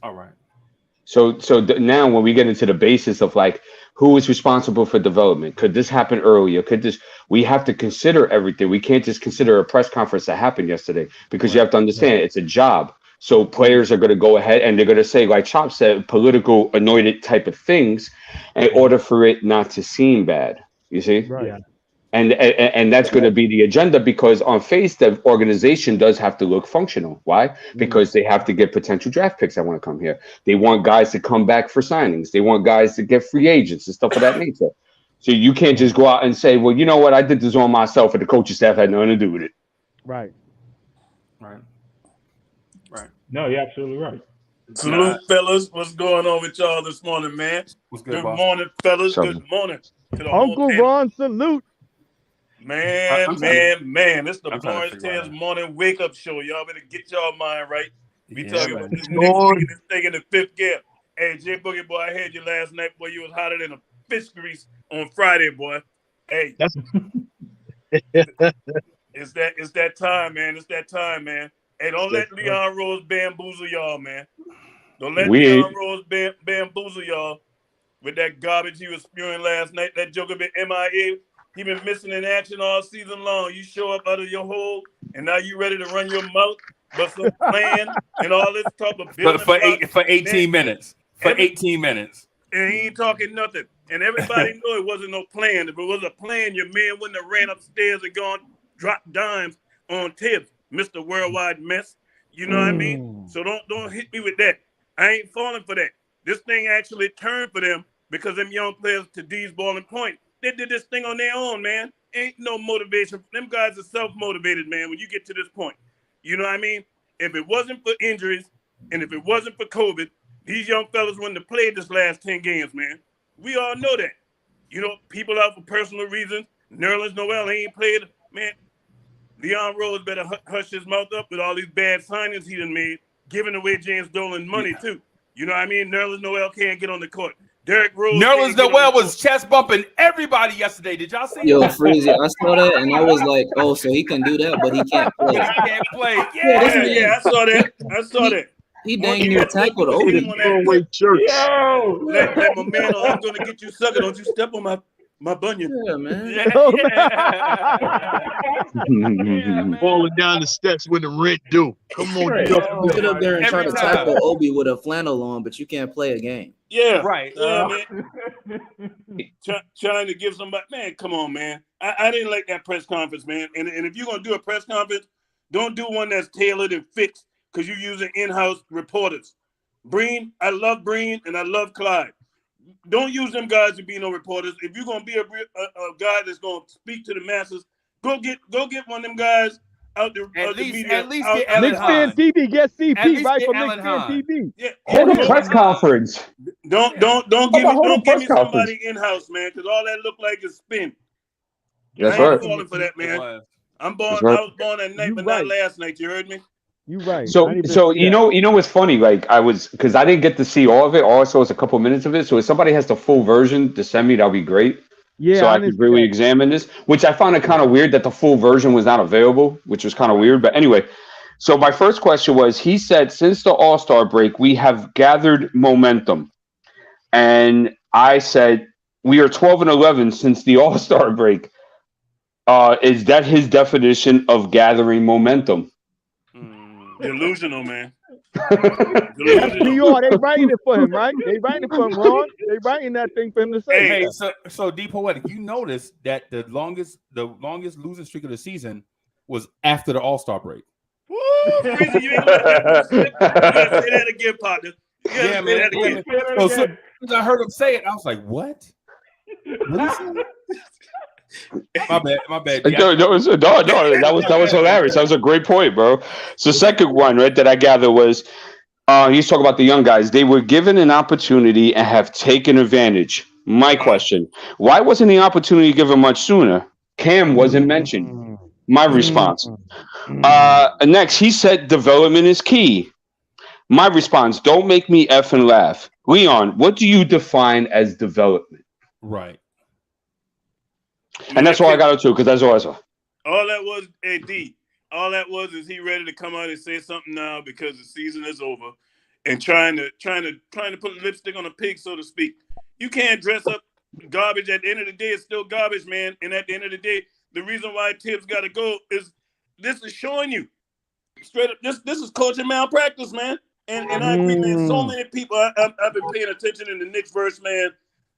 All right. So now when we get into the basis of like who is responsible for development, could this happen earlier? We have to consider everything. We can't just consider a press conference that happened yesterday, because you have to understand it's a job. So players are going to go ahead and they're going to say, like Chop said, political anointed type of things in order for it not to seem bad. You see? Right. Yeah. And that's going to be the agenda, because on face the organization does have to look functional. Why? Because they have to get potential draft picks that want to come here. They want guys to come back for signings. They want guys to get free agents and stuff of that nature. So you can't just go out and say, well, you know what? I did this on myself and the coaching staff had nothing to do with it. Right. Right. Right. No, you're absolutely right. Salute, fellas. What's going on with y'all this morning, man? What's good boss? morning, fellas. Something. Good morning to the whole Uncle panel. Ron, salute. Man, It's the I'm trying to Blorange figure it Tales out. morning wake up show. Y'all better get y'all mind right. We Yeah, talking man. about this Knicks taking this thing in the fifth gear. Hey, J Boogie boy, I heard you last night, boy. You was hotter than a fish grease on Friday, boy. Hey, it's that time, man. It's that time, man. Hey, don't let Leon Rose bamboozle y'all, man. Don't let Leon Rose bamboozle y'all with that garbage he was spewing last night. That joker been MIA. He been missing in action all season long. You show up out of your hole, and now you ready to run your mouth, but some plan and all this talk of building for 18 minutes. For 18 minutes. And he ain't talking nothing. And everybody know it wasn't no plan. If it was a plan, your man wouldn't have ran upstairs and gone drop dimes on Tibbs, Mr. Worldwide Mess. You know what I mean? So don't hit me with that. I ain't falling for that. This thing actually turned for them because them young players, to D's balling point, they did this thing on their own, man. Ain't no motivation. Them guys are self-motivated, man, when you get to this point. You know what I mean? If it wasn't for injuries and if it wasn't for COVID, these young fellas wouldn't have played this last 10 games, man. We all know that. You know, people out for personal reasons. Nerlens Noel ain't played. Man, Leon Rose better hush his mouth up with all these bad signings he done made, giving away James Dolan money, too. You know what I mean? Nerlens Noel can't get on the court. Derrick Rose. Nerlens Noel was chest bumping everybody yesterday. Did y'all see Yo, that? Freezy, I saw that and I was like, oh, so he can do that, but he can't play. He can't play. Yeah, I saw that. He dang near tackled Odie. Let my man on. I'm going to get you sucker. Don't you step on my bunion. Yeah, man. Falling down the steps when the rent due. Come on, you get up there and try to tackle Obi with a flannel on, but you can't play a game. Yeah, right. Man. Trying to give somebody, man, come on, man. I didn't like that press conference, man. And if you're going to do a press conference, don't do one that's tailored and fixed because you're using in-house reporters. Breen, I love Breen and I love Clyde. Don't use them guys to be no reporters. If you're gonna be a guy that's gonna speak to the masses, go get one of them guys out the media. At least get Ellen Knicks fan Hahn. TV, get At CP least right get from Ellen Knicks fan Hahn. TV. Yeah, Hold a press conference. Don't give me somebody in house, man, because all that look like is spin. That's I ain't right. falling for that, man. I'm born. That's right. I was born at night, but not last night. You heard me? You right. So you know what's funny? Like because I didn't get to see all of it. All I saw was a couple minutes of it. So if somebody has the full version to send me, that'll be great. Yeah, so I could really examine this, which I found it kind of weird that the full version was not available, which was kind of weird. But anyway, so my first question was, he said, since the All-Star break, we have gathered momentum. And I said, we are 12-11 since the All-Star break. Is that his definition of gathering momentum? Delusional, man. That's PR. They writing it for him, right? They writing it for him, Ron. They writing that thing for him to say. Hey, so D Poetic, you notice that the longest losing streak of the season was after the All-Star break. Woo, Freezy, you ain't let that slip. You gotta say that again, partner. You gotta Yeah, say man. that again. So as soon as I heard him say it, I was like, "What?" My bad. No, that was hilarious. That was a great point, bro. So second one, right, that I gather was he's talking about the young guys. They were given an opportunity and have taken advantage. My question: why wasn't the opportunity given much sooner? Cam wasn't mentioned. My response. Next, he said development is key. My response: don't make me F and laugh. Leon, what do you define as development? Right. And that's all I got to because that's all I saw. All that was, D. All that was is he ready to come out and say something now because the season is over, and trying to put lipstick on a pig, so to speak. You can't dress up garbage. At the end of the day, it's still garbage, man. And at the end of the day, the reason why Tibbs got to go is this is showing you straight up. This is coaching malpractice, man. And I agree, man. So many people I've been paying attention in the Knicks verse, man.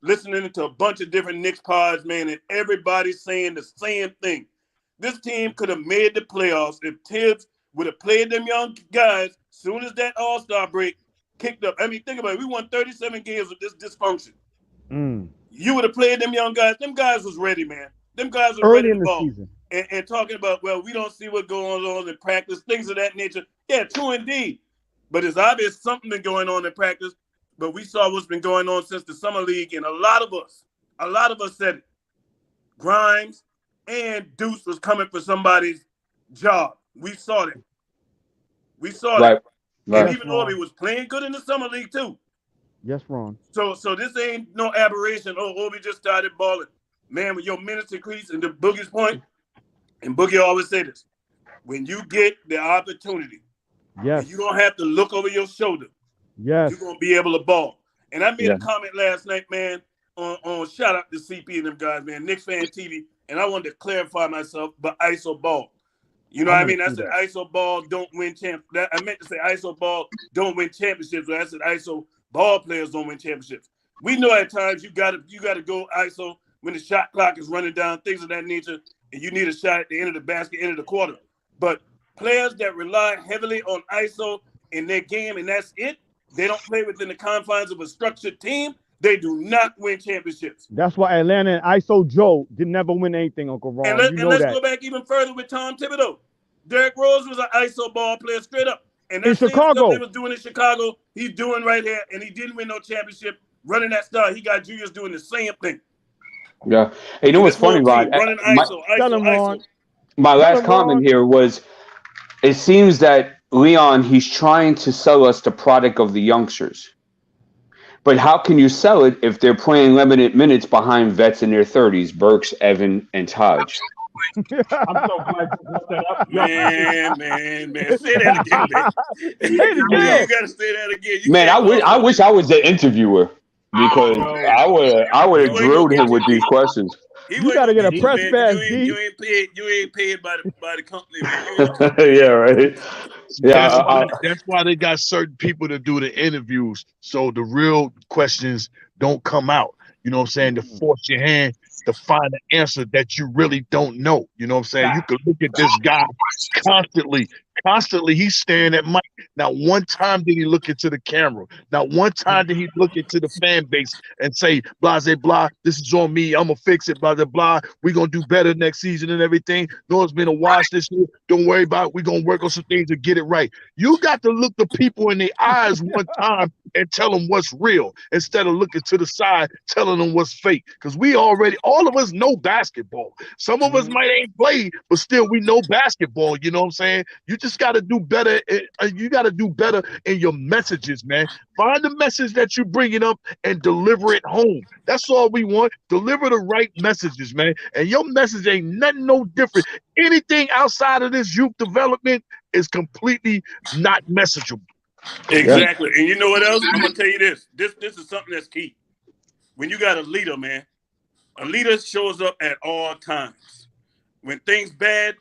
Listening to a bunch of different Knicks pods, man, and everybody's saying the same thing. This team could have made the playoffs if Tibbs would have played them young guys soon as that All-Star break kicked up. I mean, think about it. We won 37 games with this dysfunction. You would have played them young guys. Them guys was ready, man. Them guys were ready to ball. And talking about, well, we don't see what goes on in practice, things of that nature. Yeah, true indeed. But it's obvious something been going on in practice. But we saw what's been going on since the summer league, and a lot of us said it. Grimes and Deuce was coming for somebody's job. We saw that. Right. And even Obi was playing good in the summer league too. Yes, Ron. So this ain't no aberration. Oh, Obi just started balling. Man, with your minutes increase and the Boogie's point, and Boogie always say this, when you get the opportunity, you don't have to look over your shoulder. Yes. You're going to be able to ball. And I made a comment last night, man, on shout out to CP and them guys, man, Knicks Fan TV, and I wanted to clarify myself, but ISO ball. You know what I mean? I said ISO ball don't win championships. I meant to say ISO ball don't win championships, but I said ISO ball players don't win championships. We know at times you gotta go ISO when the shot clock is running down, things of that nature, and you need a shot at the end of the basket, end of the quarter. But players that rely heavily on ISO in their game, and that's it, they don't play within the confines of a structured team, they do not win championships. That's why Atlanta and ISO Joe did never win anything, Uncle Ron. And let's go back even further with Tom Thibodeau. Derrick Rose was an ISO ball player straight up. And that's the stuff they was doing in Chicago, he's doing right here, and he didn't win no championship running that style. He got Julius doing the same thing. Yeah. Hey, you know what's funny, Rod? My last comment here was, it seems that Leon, he's trying to sell us the product of the youngsters. But how can you sell it if they're playing limited minutes behind vets in their 30s, Burks, Evan, and Taj? I'm so glad you brought that up. Man. Say that again, man. You gotta say that again. Man, I wish I was the interviewer, because I would have drilled him with these questions. You gotta get a press pass, D. You ain't paid by the company, man. Yeah, right. Yeah, that's why they got certain people to do the interviews, so the real questions don't come out. You know what I'm saying? To force your hand to find an answer that you really don't know. You know what I'm saying? You could look at this guy constantly constantly he's staring at Mike. Not one time did he look into the camera. Not one time did he look into the fan base and say, blah, blah, blah, this is on me. I'm going to fix it, blah, blah, blah. We're going to do better next season and everything. No, it's been a wash this year. Don't worry about it. We're going to work on some things to get it right. You got to look the people in their eyes one time and tell them what's real instead of looking to the side, telling them what's fake. Because all of us know basketball. Some of us might ain't played, but still we know basketball. You know what I'm saying? You just got to do better. You got to do better in your messages, man. Find the message that you're bringing up and deliver it home. That's all we want. Deliver the right messages, man. And your message ain't nothing no different. Anything outside of this youth development is completely not messageable. Exactly. And you know what else? I'm gonna tell you this. This is something that's key. When you got a leader, man, a leader shows up at all times. When things bad,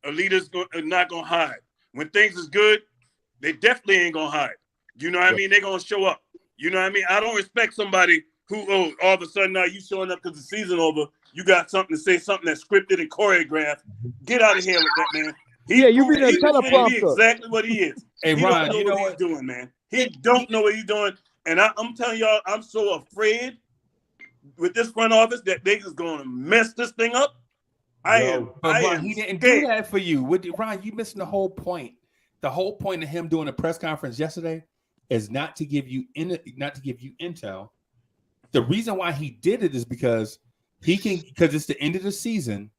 a leader's not gonna hide. When things is good, they definitely ain't gonna hide. You know what I mean? They're gonna show up. You know what I mean? I don't respect somebody who, all of a sudden now you showing up because the season over, you got something to say, something that's scripted and choreographed. Get out of here with that, man. You read a teleprompter. Exactly what he is. Hey, he Ron, don't know what he's doing, man. He don't know what he's doing. And I'm telling y'all, I'm so afraid with this front office that they just going to mess this thing up. But Ron, he didn't do that for you. Ron, you missing the whole point. The whole point of him doing a press conference yesterday is not to give you intel. The reason why he did it is because it's the end of the season,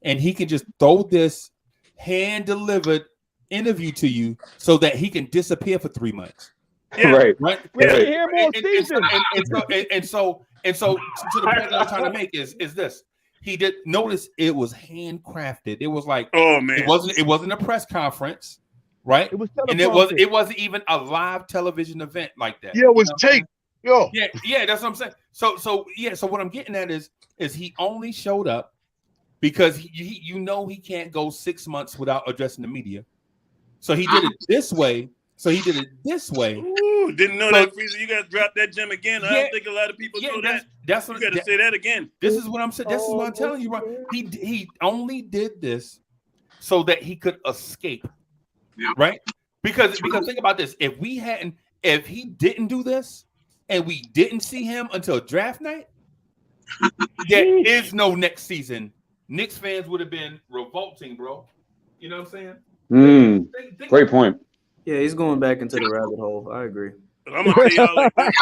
and he can just throw this hand-delivered interview to you so that he can disappear for 3 months. Yeah. Right. We have to hear more season. And so to the point that I'm trying to make is this. He did notice it was handcrafted. It was like, oh man, it wasn't a press conference, right? It was it wasn't even a live television event like that. Yeah, it was taped. Yo. Yeah, that's what I'm saying. So what I'm getting at is he only showed up because he can't go 6 months without addressing the media. So he did it this way. Ooh, didn't know that, Freezer. You guys dropped that gem again. I don't think a lot of people know that. That's what you got to say that again. This is what I'm saying. This is what I'm telling you, right? He only did this so that he could escape, right? Because think about this: if he didn't do this, and we didn't see him until draft night, there is no next season. Knicks fans would have been revolting, bro. You know what I'm saying? Great point. Yeah, he's going back into the rabbit hole. I agree. But I'm gonna tell y'all like this.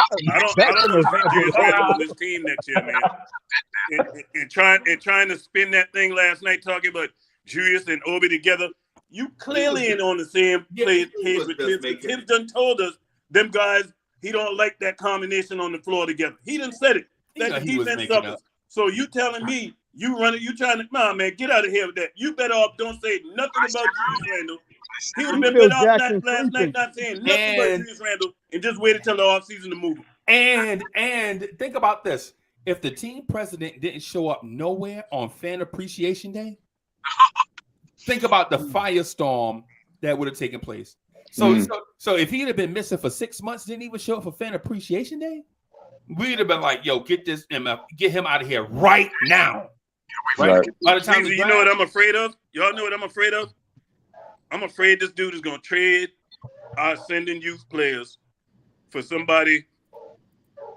I don't know if Julius Randle on this team next year, man. And trying to spin that thing last night, talking about Julius and Obi together. You clearly ain't on the same page with Tibbs. Tibbs done told us them guys he don't like that combination on the floor together. He done said it. That defense suffers. So you telling me you trying to man, get out of here with that. You better off don't say nothing about Julius Randle. He would have been better off last night not saying nothing about Julius Randle and just wait until the offseason to move him. And think about this. If the team president didn't show up nowhere on Fan Appreciation Day, think about the firestorm that would have taken place. So if he'd have been missing for 6 months, didn't even show up for Fan Appreciation Day, we'd have been like, yo, get him out of here right now. Right? By the time you know what I'm afraid of? Y'all know what I'm afraid of? I'm afraid this dude is going to trade our sending youth players for somebody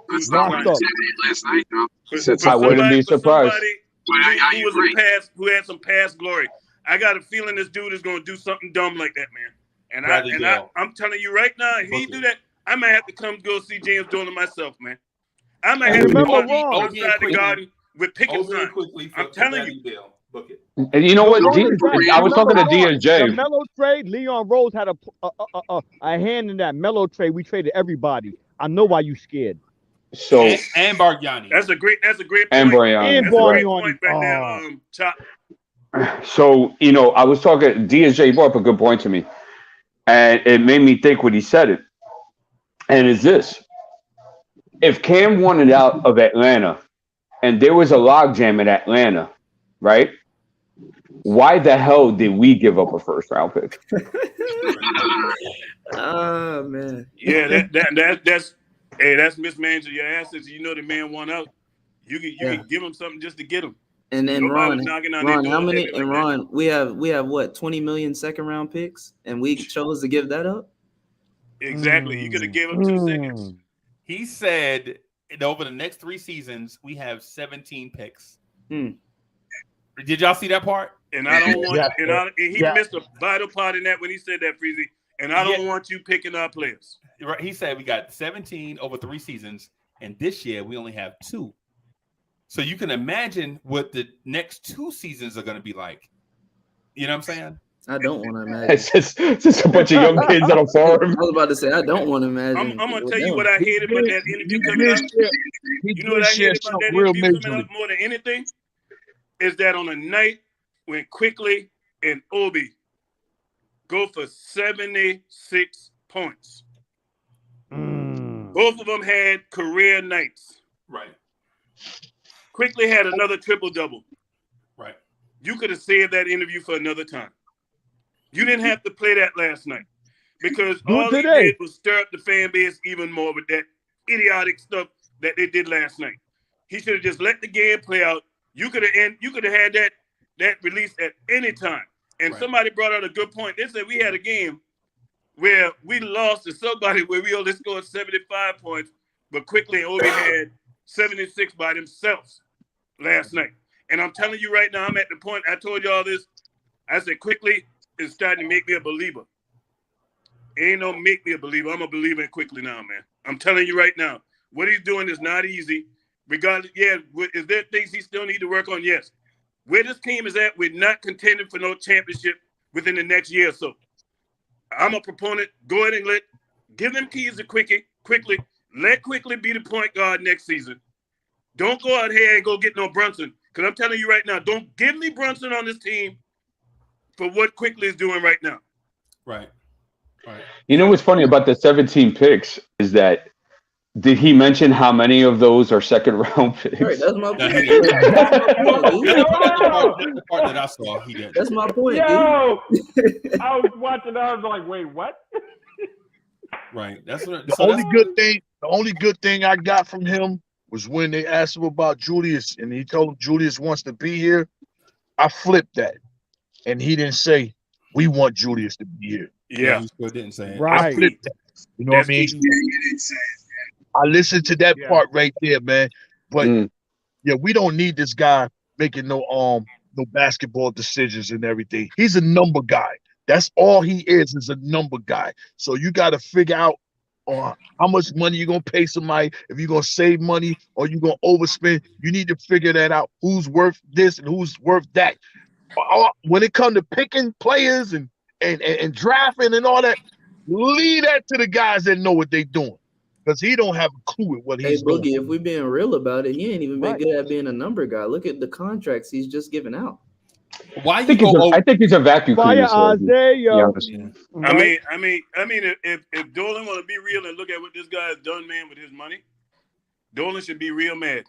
who's last night, I wouldn't be surprised. Who had some past glory. I got a feeling this dude is going to do something dumb like that, man. And I'm telling you right now, if he do that, I might have to come go see James Dolan myself, man. I might have to go outside the garden with picket signs. I'm telling you. And you know what? I was talking to DSJ. The Melo trade, Leon Rose had a hand in that Melo trade. We traded everybody. I know why you scared. So and Bargnani. That's a great point. And Bargnani. That's a great point back there, Chop. So, I was talking, DSJ brought up a good point to me. And it made me think when he said it. And it's this. If Cam wanted out of Atlanta and there was a logjam in Atlanta, right? Why the hell did we give up a first round pick? Oh man. Yeah, that's mismanaging your assets. You know the man want out. You can give him something just to get him. And Nobody Ron, was knocking on their how door many? heavy And like that. Ron, we have what 20 million second round picks, and we chose to give that up. Exactly. You could have gave up 2 seconds. He said over the next 3 seasons, we have 17 picks. Did y'all see that part? And I don't want and he missed a vital part in that when he said that, Freezy. And I don't want you picking our players. Right. He said we got 17 over 3 seasons, and this year we only have 2. So you can imagine what the next 2 seasons are going to be like. You know what I'm saying? I don't want to imagine. It's just a bunch of young kids on a farm. I was about to say I don't want to imagine. I'm gonna tell you what I hated about that interview coming out. You know what I hated about that interview coming out more than anything? Is that on a night when Quickly and Obi go for 76 points. Both of them had career nights. Right. Quickly had another triple-double. Right. You could have saved that interview for another time. You didn't have to play that last night because all he did was stir up the fan base even more with that idiotic stuff that they did last night. He should have just let the game play out. You could have had that released at any time. And somebody brought out a good point. They said we had a game where we lost to somebody where we only scored 75 points, but Quickly and Obi had 76 by themselves last night. And I'm telling you right now, I'm at the point, I told y'all this, I said Quickly is starting to make me a believer. Ain't no make me a believer. I'm a believer in Quickly now, man. I'm telling you right now, what he's doing is not easy. Regardless, is there things he still need to work on? Yes. Where this team is at, we're not contending for no championship within the next year or so. I'm a proponent. Go ahead and give them keys to Quickly. Let Quickly be the point guard next season. Don't go out here and go get no Brunson. Because I'm telling you right now, don't give me Brunson on this team for what Quickly is doing right now. Right. You know what's funny about the 17 picks is that did he mention how many of those are second round picks? Right, that's my point. That's the part that I saw. He did. That's my point. Yo, I was watching. I was like, wait, what? Right. That's what. The only good thing I got from him was when they asked him about Julius, and he told him Julius wants to be here. I flipped that, and he didn't say we want Julius to be here. Yeah, he still didn't say it. I flipped that. You know what I mean? I listened to that part right there, man. But yeah, we don't need this guy making no basketball decisions and everything. He's a number guy. That's all he is a number guy. So you got to figure out how much money you're gonna pay somebody, if you're gonna save money or you're gonna overspend. You need to figure that out. Who's worth this and who's worth that. When it comes to picking players and drafting and all that, leave that to the guys that know what they're doing. Because he don't have a clue at what he's Boogie, doing. if we're being real about it, he ain't even been good at being a number guy. Look at the contracts he's just giving out. I think he's a vacuum cleaner. Isaiah. I mean, if Dolan want to be real and look at what this guy has done, man, with his money, Dolan should be real mad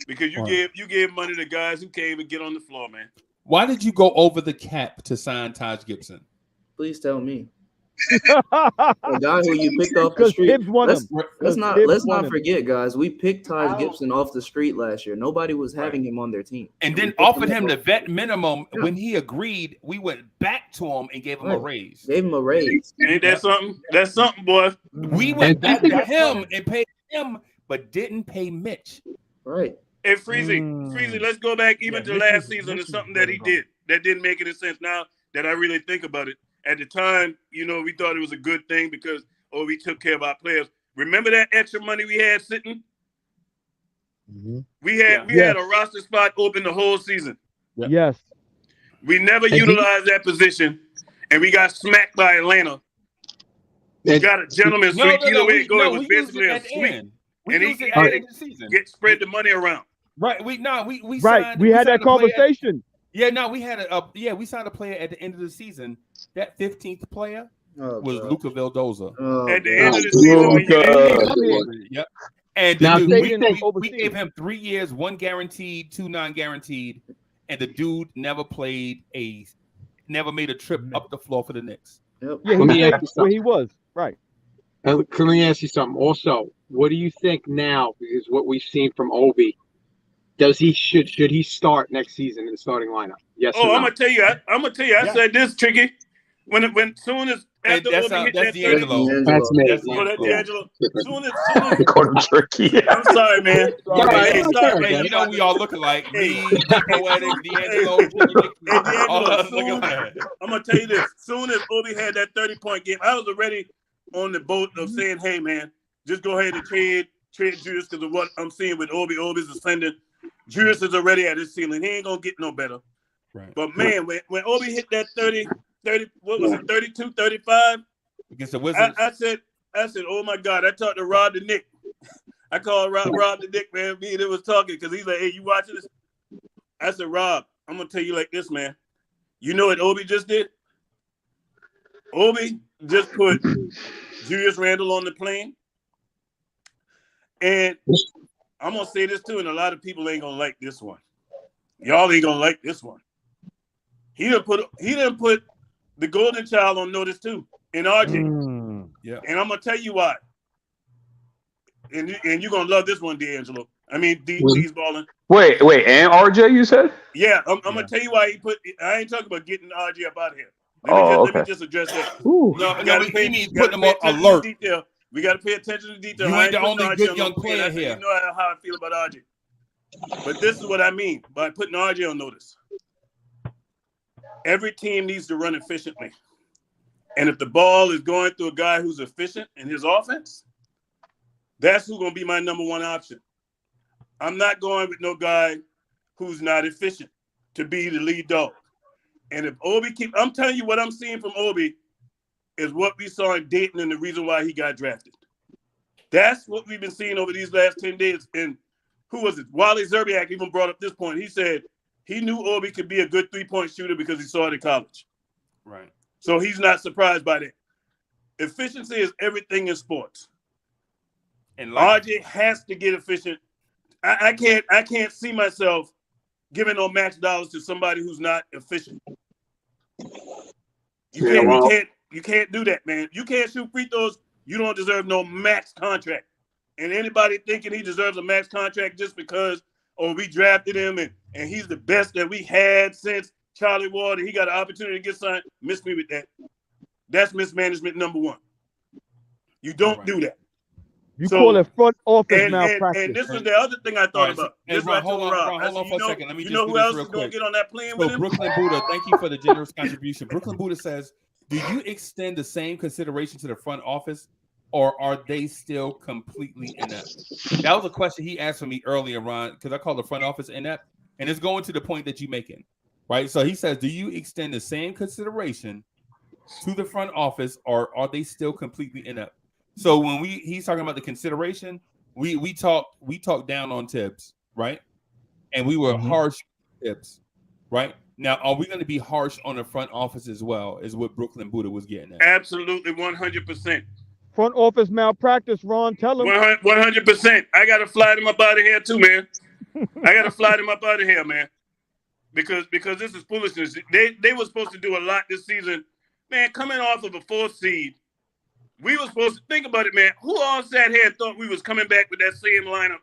because you gave money to guys who can't even get on the floor, man. Why did you go over the cap to sign Taj Gibson? Please tell me. The guy who you picked off the street. Let's not forget, guys. We picked Taj Gibson off the street last year. Nobody was having him on their team, and then offered him the vet minimum. When he agreed, we went back to him and gave him a raise. Gave him a raise. Ain't that something? That's something, boy. We went back to him and paid him, but didn't pay Mitch. Right. Hey, Freezy, let's go back even to last season to something that he did that didn't make any sense. Now that I really think about it. At the time, we thought it was a good thing because, we took care of our players. Remember that extra money we had sitting? Mm-hmm. We had a roster spot open the whole season. Yes. We never utilized that position, and we got smacked by Atlanta. We got a gentleman's sweep. Either way it goes, it was basically a sweep. And he spread the money around. Right. We had that conversation. We had we signed a player at the end of the season. That 15th player was Luka Vildoza. At the end of the season, yep. And now we gave him 3 years, 1 guaranteed, 2 non-guaranteed, and the dude never made a trip up the floor for the Knicks. Yep. Yeah, let me ask you where he was. Right. Let me ask you something. Also, what do you think now? Because what we've seen from Obi, should he start next season in the starting lineup? Yes or Oh, no? I'm gonna tell you. I said this, Tricky. When soon as after that's Obi hit that's that 30, D'Angelo. That's me. That's oh, that Yeah. D'Angelo. Soon as Call him tricky. I'm sorry, man. Yeah, Hey, sorry, Hey, man. you know we all look alike. Hey, Me, D Poetic, D'Angelo, Jimmy Dixon. Hey, All D'Angelo, of us look alike. I'm gonna tell you this. Soon as Obi had that 30-point game, I was already on the boat of saying, "Hey, man, just go ahead and trade Julius because of what I'm seeing with Obi. Obi's ascending. Julius is already at his ceiling. He ain't gonna get no better." Right. But man, when Obi hit that 30, what was it, 32, 35? Against the Wizards. I said, oh my God! I talked to Rob the Nick. I called Rob the Nick, man. Me and him was talking because he's like, "Hey, you watching this?" I said, "Rob, I'm gonna tell you like this, man. You know what Obi just did? Obi just put Julius Randle on the plane, and I'm gonna say this too, and a lot of people ain't gonna like this one. Y'all ain't gonna like this one. He didn't put the golden child on notice too, in RJ. Yeah. And I'm gonna tell you why. And you're gonna love this one, D'Angelo. I mean, D's balling. Wait, and RJ, you said? Yeah, I'm gonna tell you why he put. I ain't talking about getting RJ up out of here. Let me just address that. He needs put them on alert. Detail. We got to pay attention to detail. You ain't the putting only RJ good on young no plane. player I said, here. You know how I feel about RJ. But this is what I mean by putting RJ on notice. Every team needs to run efficiently. And if the ball is going through a guy who's efficient in his offense, that's who's going to be my number one option. I'm not going with no guy who's not efficient to be the lead dog. And if Obi I'm telling you what I'm seeing from Obi is what we saw in Dayton and the reason why he got drafted. That's what we've been seeing over these last 10 days. And who was it? Wally Zerbiak even brought up this point. He said he knew Obi could be a good three-point shooter because he saw it in college. Right. So he's not surprised by that. Efficiency is everything in sports. And RJ has to get efficient. I can't see myself giving no max dollars to somebody who's not efficient. You can't do that, man. You can't shoot free throws. You don't deserve no max contract. And anybody thinking he deserves a max contract just because we drafted him and he's the best that we had since Charlie Ward and he got an opportunity to get signed, miss me with that. That's mismanagement number one. You don't do that. You call it front office malpractice. And this was the other thing I thought about. Hey, This is what I Ron, told hold Rob. on for a second. Let me you just know do who this else real is going to quick. get on that plane So with him? Brooklyn Buddha, thank you for the generous contribution. Brooklyn Buddha says, do you extend the same consideration to the front office or are they still completely inept? That was a question he asked for me earlier, Ron, because I call the front office inept. And it's going to the point that you're making, right? So he says, do you extend the same consideration to the front office or are they still completely inept? So when he's talking about the consideration, we talked down on Tibbs, right? And we were harsh on Tibbs, right? Now, are we going to be harsh on the front office as well? Is what Brooklyn Buddha was getting at? Absolutely, 100%. Front office malpractice, Ron. Tell him. 100%. I got to fly them up out of here too, man. I got to fly them up out of here, man. Because this is foolishness. They were supposed to do a lot this season, man. Coming off of a 4th seed. We were supposed to think about it, man. Who all sat here and thought we was coming back with that same lineup,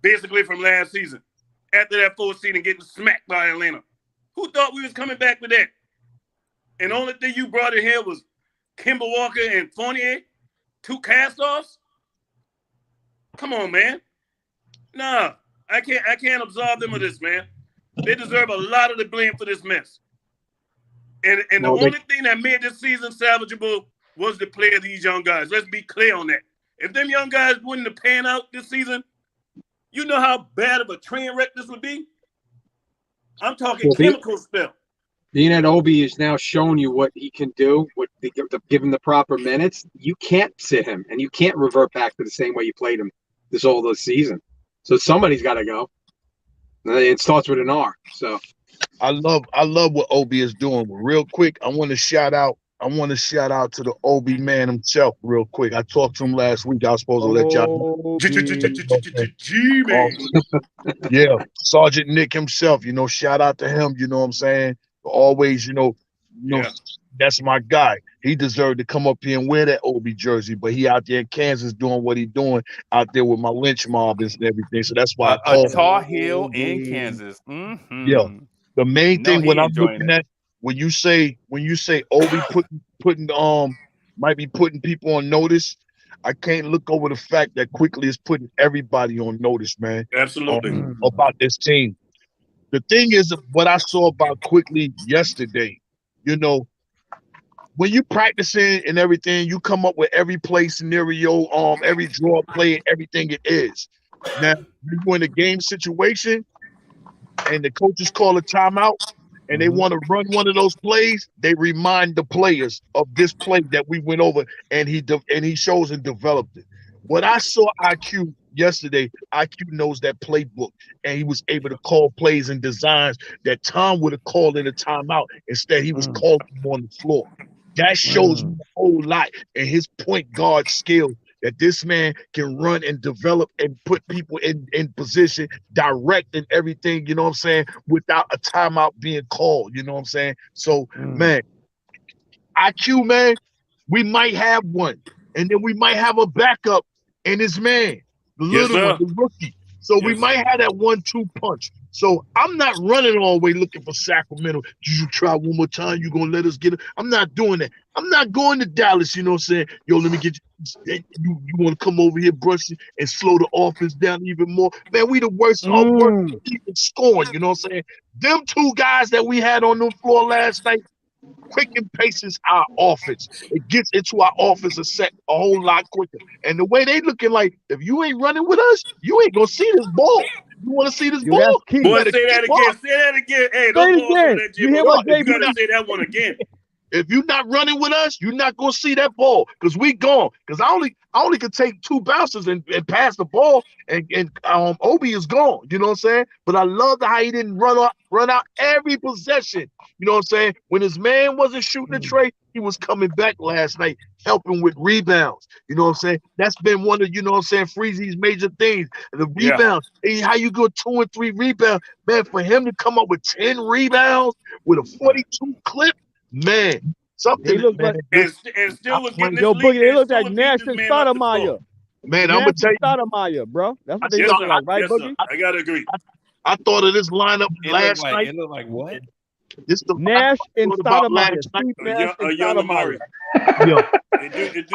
basically from last season, after that 4th seed and getting smacked by Atlanta? Who thought we was coming back with that? And the only thing you brought in here was Kemba Walker and Fournier, 2 cast-offs? Come on, man. Nah, I can't absolve them of this, man. They deserve a lot of the blame for this mess. And the only thing that made this season salvageable was the play of these young guys. Let's be clear on that. If them young guys wouldn't have panned out this season, you know how bad of a train wreck this would be? I'm talking chemical spill. Being that Obi has now shown you what he can do, give him the proper minutes, you can't sit him, and you can't revert back to the same way you played him this season. So somebody's got to go. It starts with an R. So I love what Obi is doing. Real quick, I want to shout out to the Obi man himself real quick. I talked to him last week. I was supposed to let y'all G-Man. Yeah, Sergeant Nick himself, shout out to him, you know what I'm saying? Always, That's my guy. He deserved to come up here and wear that Obi jersey, but he out there in Kansas doing what he doing out there with my lynch mob and everything. So that's why I A called him. Tar Heel in Kansas. Yeah. The main No, thing he when I'm enjoying looking it. at when you say Obi putting might be putting people on notice, I can't look over the fact that Quickly is putting everybody on notice, man. Absolutely. About this team. The thing is, what I saw about Quickly yesterday, you know, when you practicing and everything, you come up with every play scenario, every draw play, everything it is. Now, when you're in a game situation and the coaches call a timeout and they want to run one of those plays, they remind the players of this play that we went over, and he shows and developed it. What I saw IQ yesterday, IQ knows that playbook, and he was able to call plays and designs that Tom would have called in a timeout. Instead, he was calling them on the floor. That shows me a whole lot in his point guard skill, that this man can run and develop and put people in position, direct and everything, you know what I'm saying, without a timeout being called, you know what I'm saying? So, man, IQ, man, we might have one. And then we might have a backup in his man, the Yes, little one, sir. the rookie. So we Yes. might have that 1-2 punch. So I'm not running all the way looking for Sacramento. Did you try one more time? You gonna let us get it? I'm not doing that. I'm not going to Dallas, you know what I'm saying? Yo, let me get you. You want to come over here, brush it, and slow the offense down even more? Man, we the worst even scoring, you know what I'm saying? Them two guys that we had on the floor last night, quicken paces our offense. It gets into our offensive set a whole lot quicker. And the way they looking like, if you ain't running with us, you ain't gonna see this ball. You want to see this ball? That's key. You Boy, better say that keep again. up. Say that again. Hey, Say don't it go off again. on that, You Jim. hear what You JB got to say that one again. If you're not running with us, you're not gonna see that ball because we gone. Because I only could take 2 bounces and pass the ball, and Obi is gone. You know what I'm saying? But I love how he didn't run out every possession. You know what I'm saying? When his man wasn't shooting the tray, he was coming back last night, helping with rebounds. You know what I'm saying? That's been one of, you know what I'm saying, Freezy's major things. The rebounds. Hey, how you go 2 and 3 rebounds. Man, for him to come up with 10 rebounds with a 42 clip, man, something, They look man. like And still was getting this Yo, lead. Boogie, they And look still like was Nash beating and this man up the floor. Stoudemire. Man, I'm Nash gonna tell and you, Stoudemire, bro. That's what I they Yes, look sir. like, right, Yes, Boogie? sir. I got to agree. I thought of this lineup last night. It looked like what? This the Nash and thought about Stoudemire. last night. Steve Nash A and young Stoudemire. Amari. Yo, I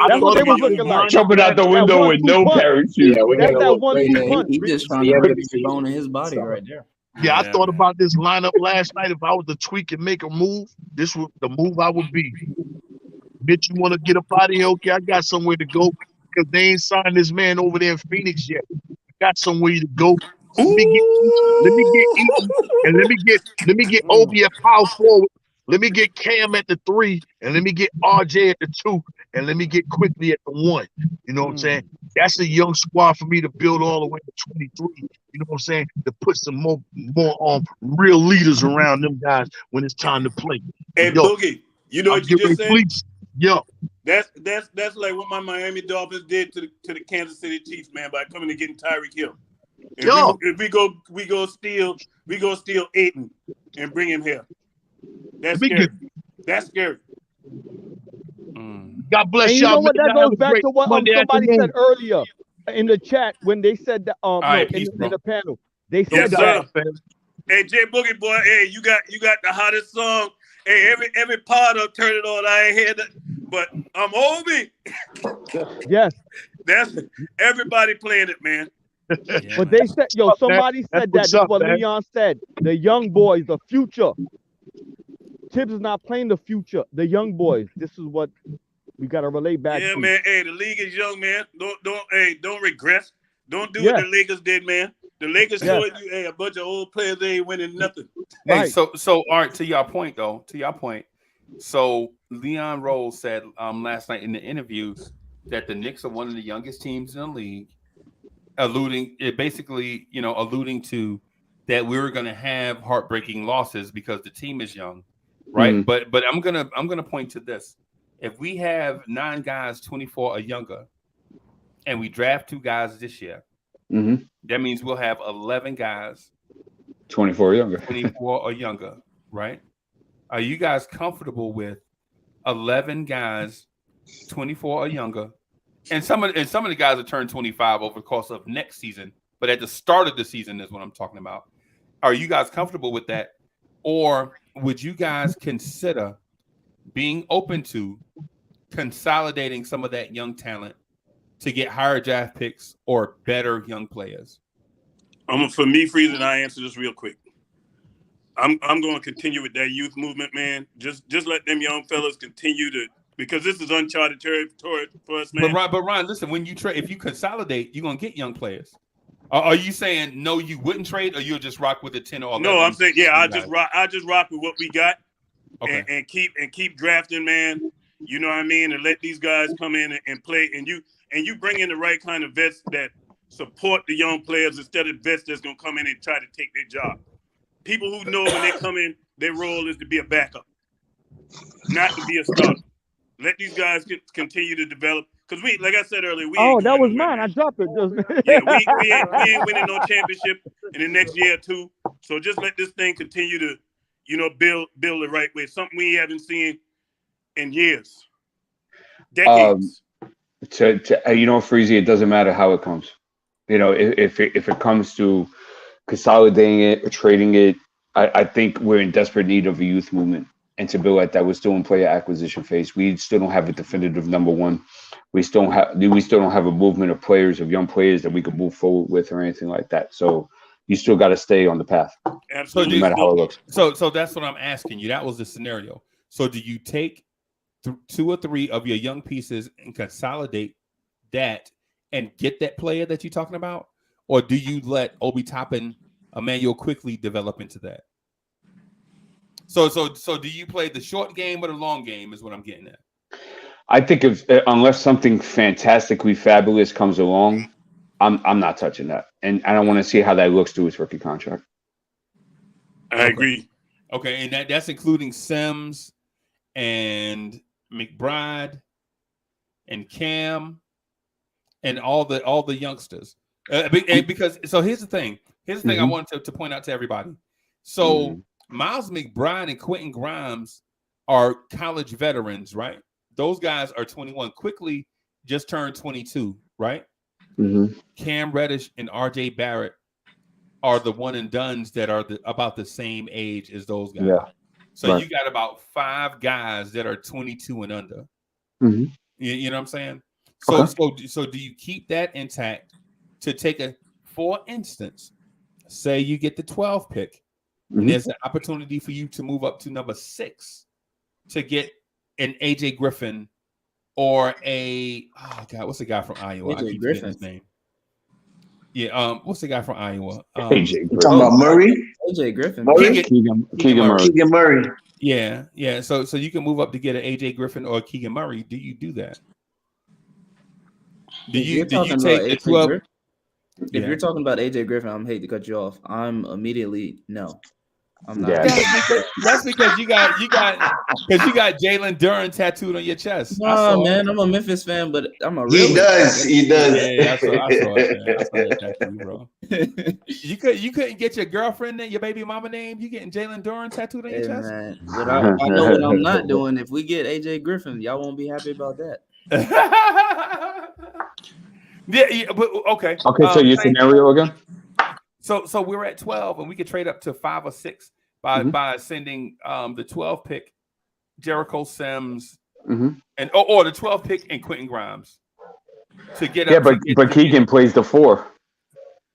That's what they was looking like. Jumping out the window with no parachute. Yeah, we That's gotta that look 1-2 great. punch. He just trying to break every bone in his body right there. Yeah, I thought about this lineup last night. If I was to tweak and make a move, this was the move I would be. Bitch, you want to get up out of here? Okay, I got somewhere to go because they ain't signed this man over there in Phoenix yet. I got somewhere to go. Let me get Eaton, and let me get Obi at power forward. Let me get Cam at the 3, and let me get RJ at the 2, and let me get Quickly at the 1. You know what I'm saying? That's a young squad for me to build all the way to 23. You know what I'm saying? To put some more real leaders around them guys when it's time to play. Hey, Yo, Boogie, you know I'm what you just said? please. Yo, That's like what my Miami Dolphins did to the Kansas City Chiefs, man, by coming and getting Tyreek Hill. If we go steal Ayton and bring him here. That's scary. That's scary. God bless And you y'all. know what? Man. That Y'all have goes a back great to what Monday somebody afternoon. said earlier in the chat when they said that right, in peace, bro. the panel. They Yes, said sir. that. Hey, J Boogie boy, hey, you got the hottest song. Hey, every part of Turn It On, I ain't heard that, but I'm Obi. Yes. That's everybody playing it, man. But they said, somebody said that. This is what Leon said. The young boys, the future. Tibbs is not playing the future. The young boys. This is what we got to relate back to. Yeah, man. Hey, the league is young, man. Don't regress. Don't do what the Lakers did, man. The Lakers showed you, hey, a bunch of old players, they ain't winning nothing. Hey, so all right, to your point though, so Leon Rose said last night in the interview that the Knicks are one of the youngest teams in the league, alluding to that we were going to have heartbreaking losses because the team is young, right? Mm-hmm. But I'm gonna point to this: if we have 9 guys 24 or younger, and we draft 2 guys this year, that means we'll have 11 guys 24 or younger. 24 or younger, right? Are you guys comfortable with 11 guys, 24 or younger, and some of the guys will turn 25 over the course of next season. But at the start of the season is what I'm talking about. Are you guys comfortable with that, or would you guys consider being open to consolidating some of that young talent to get higher draft picks or better young players? For me, Freeze, and I answer this real quick. I'm going to continue with that youth movement, man. Just let them young fellas continue to, because this is uncharted territory for us, man. But Ron, listen, when you trade, if you consolidate, you're gonna get young players. Are you saying no, you wouldn't trade, or you'll just rock with the 10 or 11? No, I'm saying I just rock with what we got, okay, and keep drafting, man. You know what I mean, and let these guys come in and play, and you bring in the right kind of vets that support the young players instead of vets that's gonna come in and try to take their job. People who know when they come in, their role is to be a backup, not to be a starter. Let these guys continue to develop. Because like I said earlier, that was mine. I dropped it. Yeah, we ain't winning no championship in the next year or two. So just let this thing continue to, build the right way. Something we haven't seen in years, decades. Freezy, it doesn't matter how it comes. If it comes to consolidating it or trading it, I think we're in desperate need of a youth movement. And to build at that, we're still in player acquisition phase. We still don't have a definitive number one. We still don't have a movement of players, of young players that we could move forward with or anything like that. So you still got to stay on the path, absolutely, no matter how it looks. So that's what I'm asking you. That was the scenario. So do you take 2 or 3 of your young pieces and consolidate that and get that player that you're talking about, or do you let Obi Toppin, Emmanuel quickly develop into that? So do you play the short game or the long game is what I'm getting at. I think unless something fantastically fabulous comes along, I'm not touching that. And I don't want to see how that looks through his rookie contract. I agree. Okay, and that's including Sims and McBride and Cam and all the youngsters. Because here's the thing. I wanted to point out to everybody. So Miles McBride and Quentin Grimes are college veterans, right? Those guys are 21. Quickly just turned 22, right? Cam Reddish and RJ Barrett are the one and dones that are about the same age as those guys. Yeah. So you got about 5 guys that are 22 and under. You know what I'm saying? So do you keep that intact to take for instance, say you get the 12 pick, and there's an opportunity for you to move up to number 6 to get an AJ Griffin or what's the guy from Iowa? AJ Griffin. His name. Yeah, what's the guy from Iowa? AJ Griffin. Talking about Murray? AJ Griffin. Keegan Murray. Keegan Murray. Yeah. So you can move up to get an AJ Griffin or Keegan Murray. Do you do that? Do you take the 12? If you're talking about AJ Griffin, I'm hate to cut you off. I'm immediately no. I'm not. That's because you got Jalen Duren tattooed on your chest. No, man, I'm a Memphis fan, but I'm a real. He does. Yeah, I saw it. I saw that tattoo, bro. You couldn't get your girlfriend and your baby mama name. You getting Jalen Duren tattooed on your chest? Man, but I know what I'm not doing. If we get AJ Griffin, y'all won't be happy about that. Yeah, but okay. Okay, so your scenario again? So we're at 12, and we could trade up to 5 or 6 by sending the 12 pick, Jericho Sims, and or the 12 pick and Quentin Grimes to get up. Yeah, but Keegan plays the 4.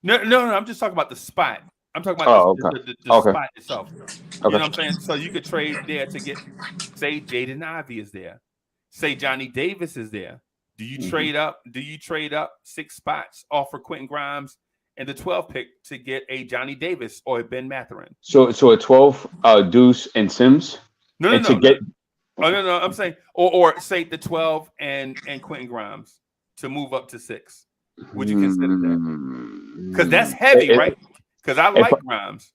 No. I'm just talking about the spot. I'm talking about the spot itself. You know what I'm saying? So you could trade there to get, say, Jaden Ivey is there, say Johnny Davis is there. Do you trade up? Do you trade up 6 spots, offer Quentin Grimes and the 12 pick to get a Johnny Davis or a Ben Mathurin? So a 12, Deuce and Sims. No. I'm saying, or say the 12 and Quentin Grimes to move up to 6. Would you consider that? Because that's heavy, right? Because I like Grimes.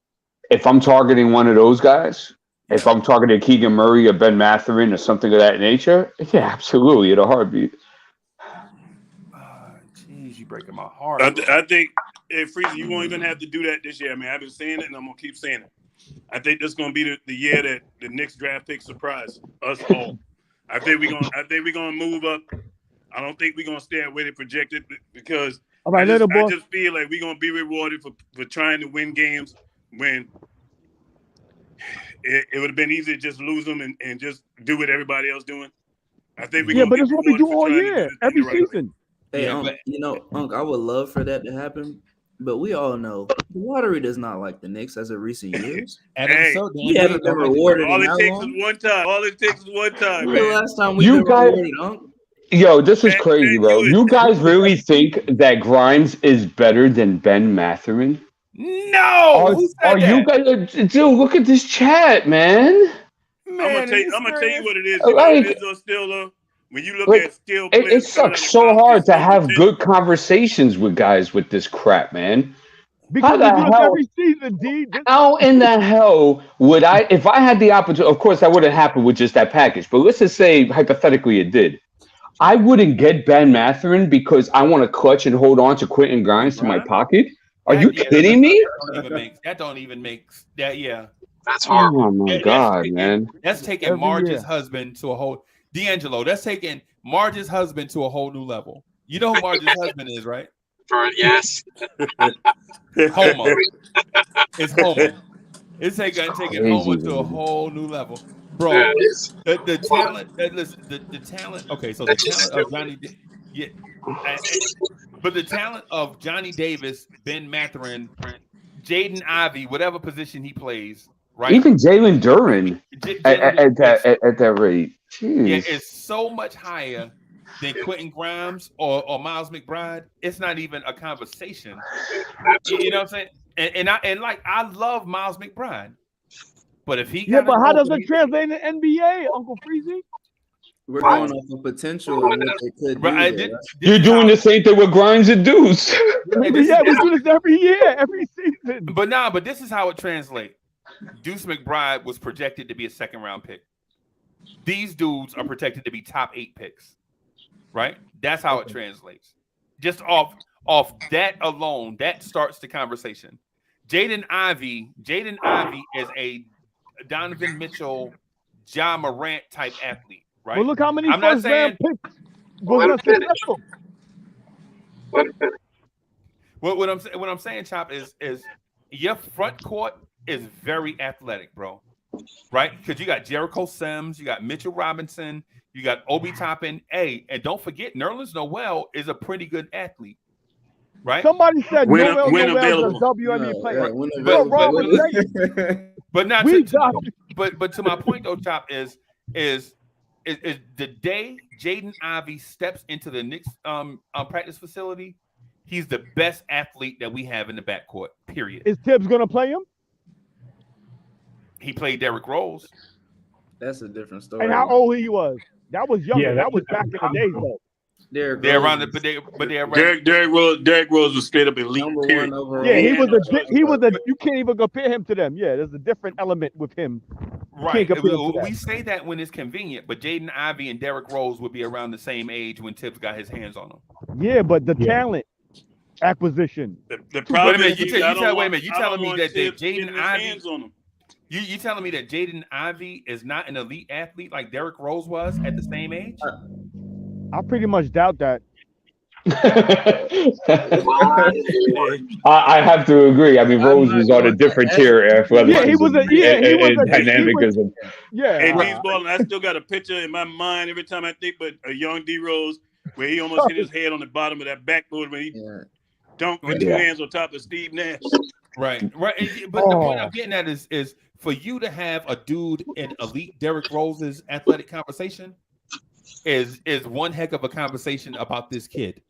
If I'm targeting one of those guys, if I'm targeting Keegan Murray or Ben Mathurin or something of that nature, yeah, absolutely, at a heartbeat. Jeez, you breaking my heart. I think, Freezy, you won't even have to do that this year, man. I've been saying it, and I'm gonna keep saying it. I think this is gonna be the year that the Knicks draft pick surprise us all. I think we're gonna move up. I don't think we're gonna stay at where they projected because All right, I boy. just feel like we're gonna be rewarded for trying to win games when it would have been easy to just lose them and just do what everybody else doing. I think we're gonna but get it's what we rewarded do for all trying to year, do this every the right way. season. Hey, Yeah, but- you know, I would love for that to happen, but we all know the lottery does not like the Knicks as of recent years. Hey, we haven't been rewarded all in it how takes long? is one time. All it takes is one time, When the man. last time we've been rewarded, Unc? Yo, this is crazy, bro. You guys really think that Grimes is better than Ben Mathurin? No, who said Are you guys? Dude, look at this chat, man. I'm gonna tell you what it is. You know Like- what it is though, still though? When you look Like, at skill It players coming out sucks of so college, hard to their skill have potential- good conversations with guys with this crap, man. Because How we the do this hell? every season, D. How in the hell would I, if I had the opportunity? Of course, that wouldn't happen with just that package. But let's just say hypothetically it did. I wouldn't get Ben Mathurin because I want to clutch and hold on to Quentin Grimes to my pocket. Are you kidding me? That don't even make that. Yeah, that's horrible. Oh my God, taking, man. That's taking Every Marge's year. husband to a whole D'Angelo. That's taking Marge's husband to a whole new level. You know who Marge's husband is, right? Yes. Homer. It's Homer. It's taking crazy, Homer to a man. whole new level, bro. Yeah, it is. The talent. Listen, the talent. Okay, so the talent of Johnny. Yeah, but the talent of Johnny Davis, Ben Mathurin, Jaden Ivey, whatever position he plays, right? Even Jalen Duran at that rate. Jeez. Yeah, it's so much higher than Quentin Grimes or Miles McBride. It's not even a conversation. You know what I'm saying? And I love Miles McBride, but if he but how does it translate in NBA, Uncle Freezy? We're going off of potential and what they could do. You're doing the same thing with Grimes and Deuce. We do this every year, every season. But this is how it translates. Deuce McBride was projected to be a second-round pick. These dudes are projected to be top 8 picks, right? That's how it translates. Just off that alone, that starts the conversation. Jaden Ivey is a Donovan Mitchell, John Morant type athlete, right? Well, look how many I'm not first round saying picks was unsuccessful. what I'm saying, Chop, is your front court is very athletic, bro. Right? Because you got Jericho Sims, you got Mitchell Robinson, you got Obi Toppin. Hey, and don't forget, Nerlens Noel is a pretty good athlete. Right? Somebody said When Noel's available. a WNBA player. But- What's wrong with that? But not We to, got but to my point though, Chop, is the day Jaden Ivey steps into the Knicks practice facility, he's the best athlete that we have in the backcourt. Period. Is Tibbs gonna play him? He played Derrick Rose. That's a different story. And how old he was? That was younger. Yeah, that was back in the days though. They're around the, but they're around. Derrick Rose was straight up elite. Number Period. one overall. Yeah, he was a you can't even compare him to them. Yeah, there's a different element with him. You Right. can't compare him to We that. say that when it's convenient, but Jaden Ivey and Derrick Rose would be around the same age when Tibbs got his hands on them. Yeah, but the talent acquisition. The Wait a problem minute, is, wait a I don't minute. want- You I telling don't me want that Tibbs getting Jaden his Ivey? hands on him. You telling me that Jaden Ivey is not an elite athlete like Derrick Rose was at the same age? I pretty much doubt that. I have to agree. I mean, Rose was on a different tier athleticism Yeah, he was a and dynamicism. Yeah. Hey, D's balling. I still got a picture in my mind every time I think about a young D Rose where he almost hit his head on the bottom of that backboard when he dunked with two hands on top of Steve Nash. Right. But the point I'm getting at is for you to have a dude in elite Derrick Rose's athletic conversation is one heck of a conversation about this kid,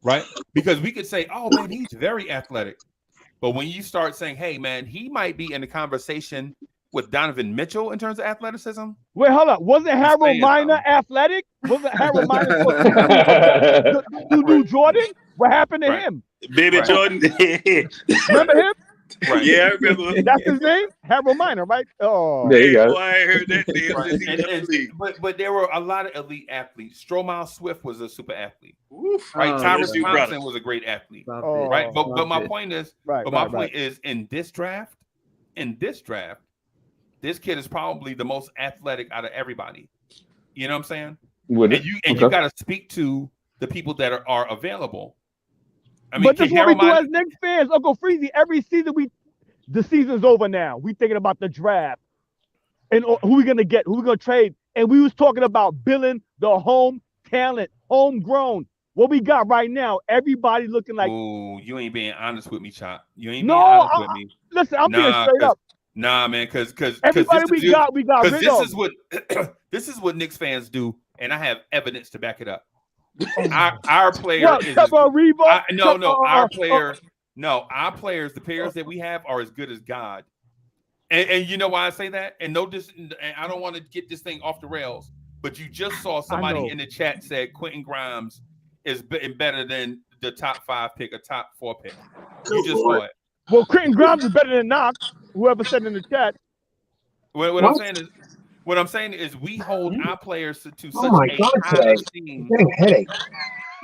right? Because we could say, oh man, he's very athletic, but when you start saying, hey man, he might be in the conversation with Donovan Mitchell in terms of athleticism. Wait, hold up. Wasn't Harold Miner athletic? Wasn't Harold Miner to New Jordan? What happened to him? Baby Jordan. Remember him? Right. Yeah, I remember. That's his name? Harold Miner, right? Oh, there you go. Boy, I heard that name since he left the league. But there were a lot of elite athletes. Stromile Swift was a super athlete. Oof. Right? Oh, Tyrese yes, Thompson was a great athlete. Oh, right? But stop my it. point is, Right, but my right, point right. is in this draft, this kid is probably the most athletic out of everybody. You know what I'm saying? Would And it? you got to speak to the people that are available. I mean, But this is what we do Harold as Knicks fans, Uncle Freezy. Every season the season's over now. We thinking about the draft and who we gonna get, who we gonna trade. And we was talking about building the home talent, homegrown. What we got right now, everybody looking like. Ooh, you ain't being honest with me, Chop. You ain't No, being honest with me. Listen, I'm being straight up. Nah, man, because Everybody we got rid this of. is what this is what Knicks fans do, and I have evidence to back it up. Our player What, is Trevor Reba? our players, the players that we have are as good as God. And you know why I say that? And I don't want to get this thing off the rails, but you just saw somebody in the chat said Quentin Grimes is better than the top 5 pick, a top 4 pick. You just saw it. Well, Quentin Grimes is better than Knox. Whoever said in the chat. What I'm saying is we hold our players to such a high esteem. I'm getting a headache.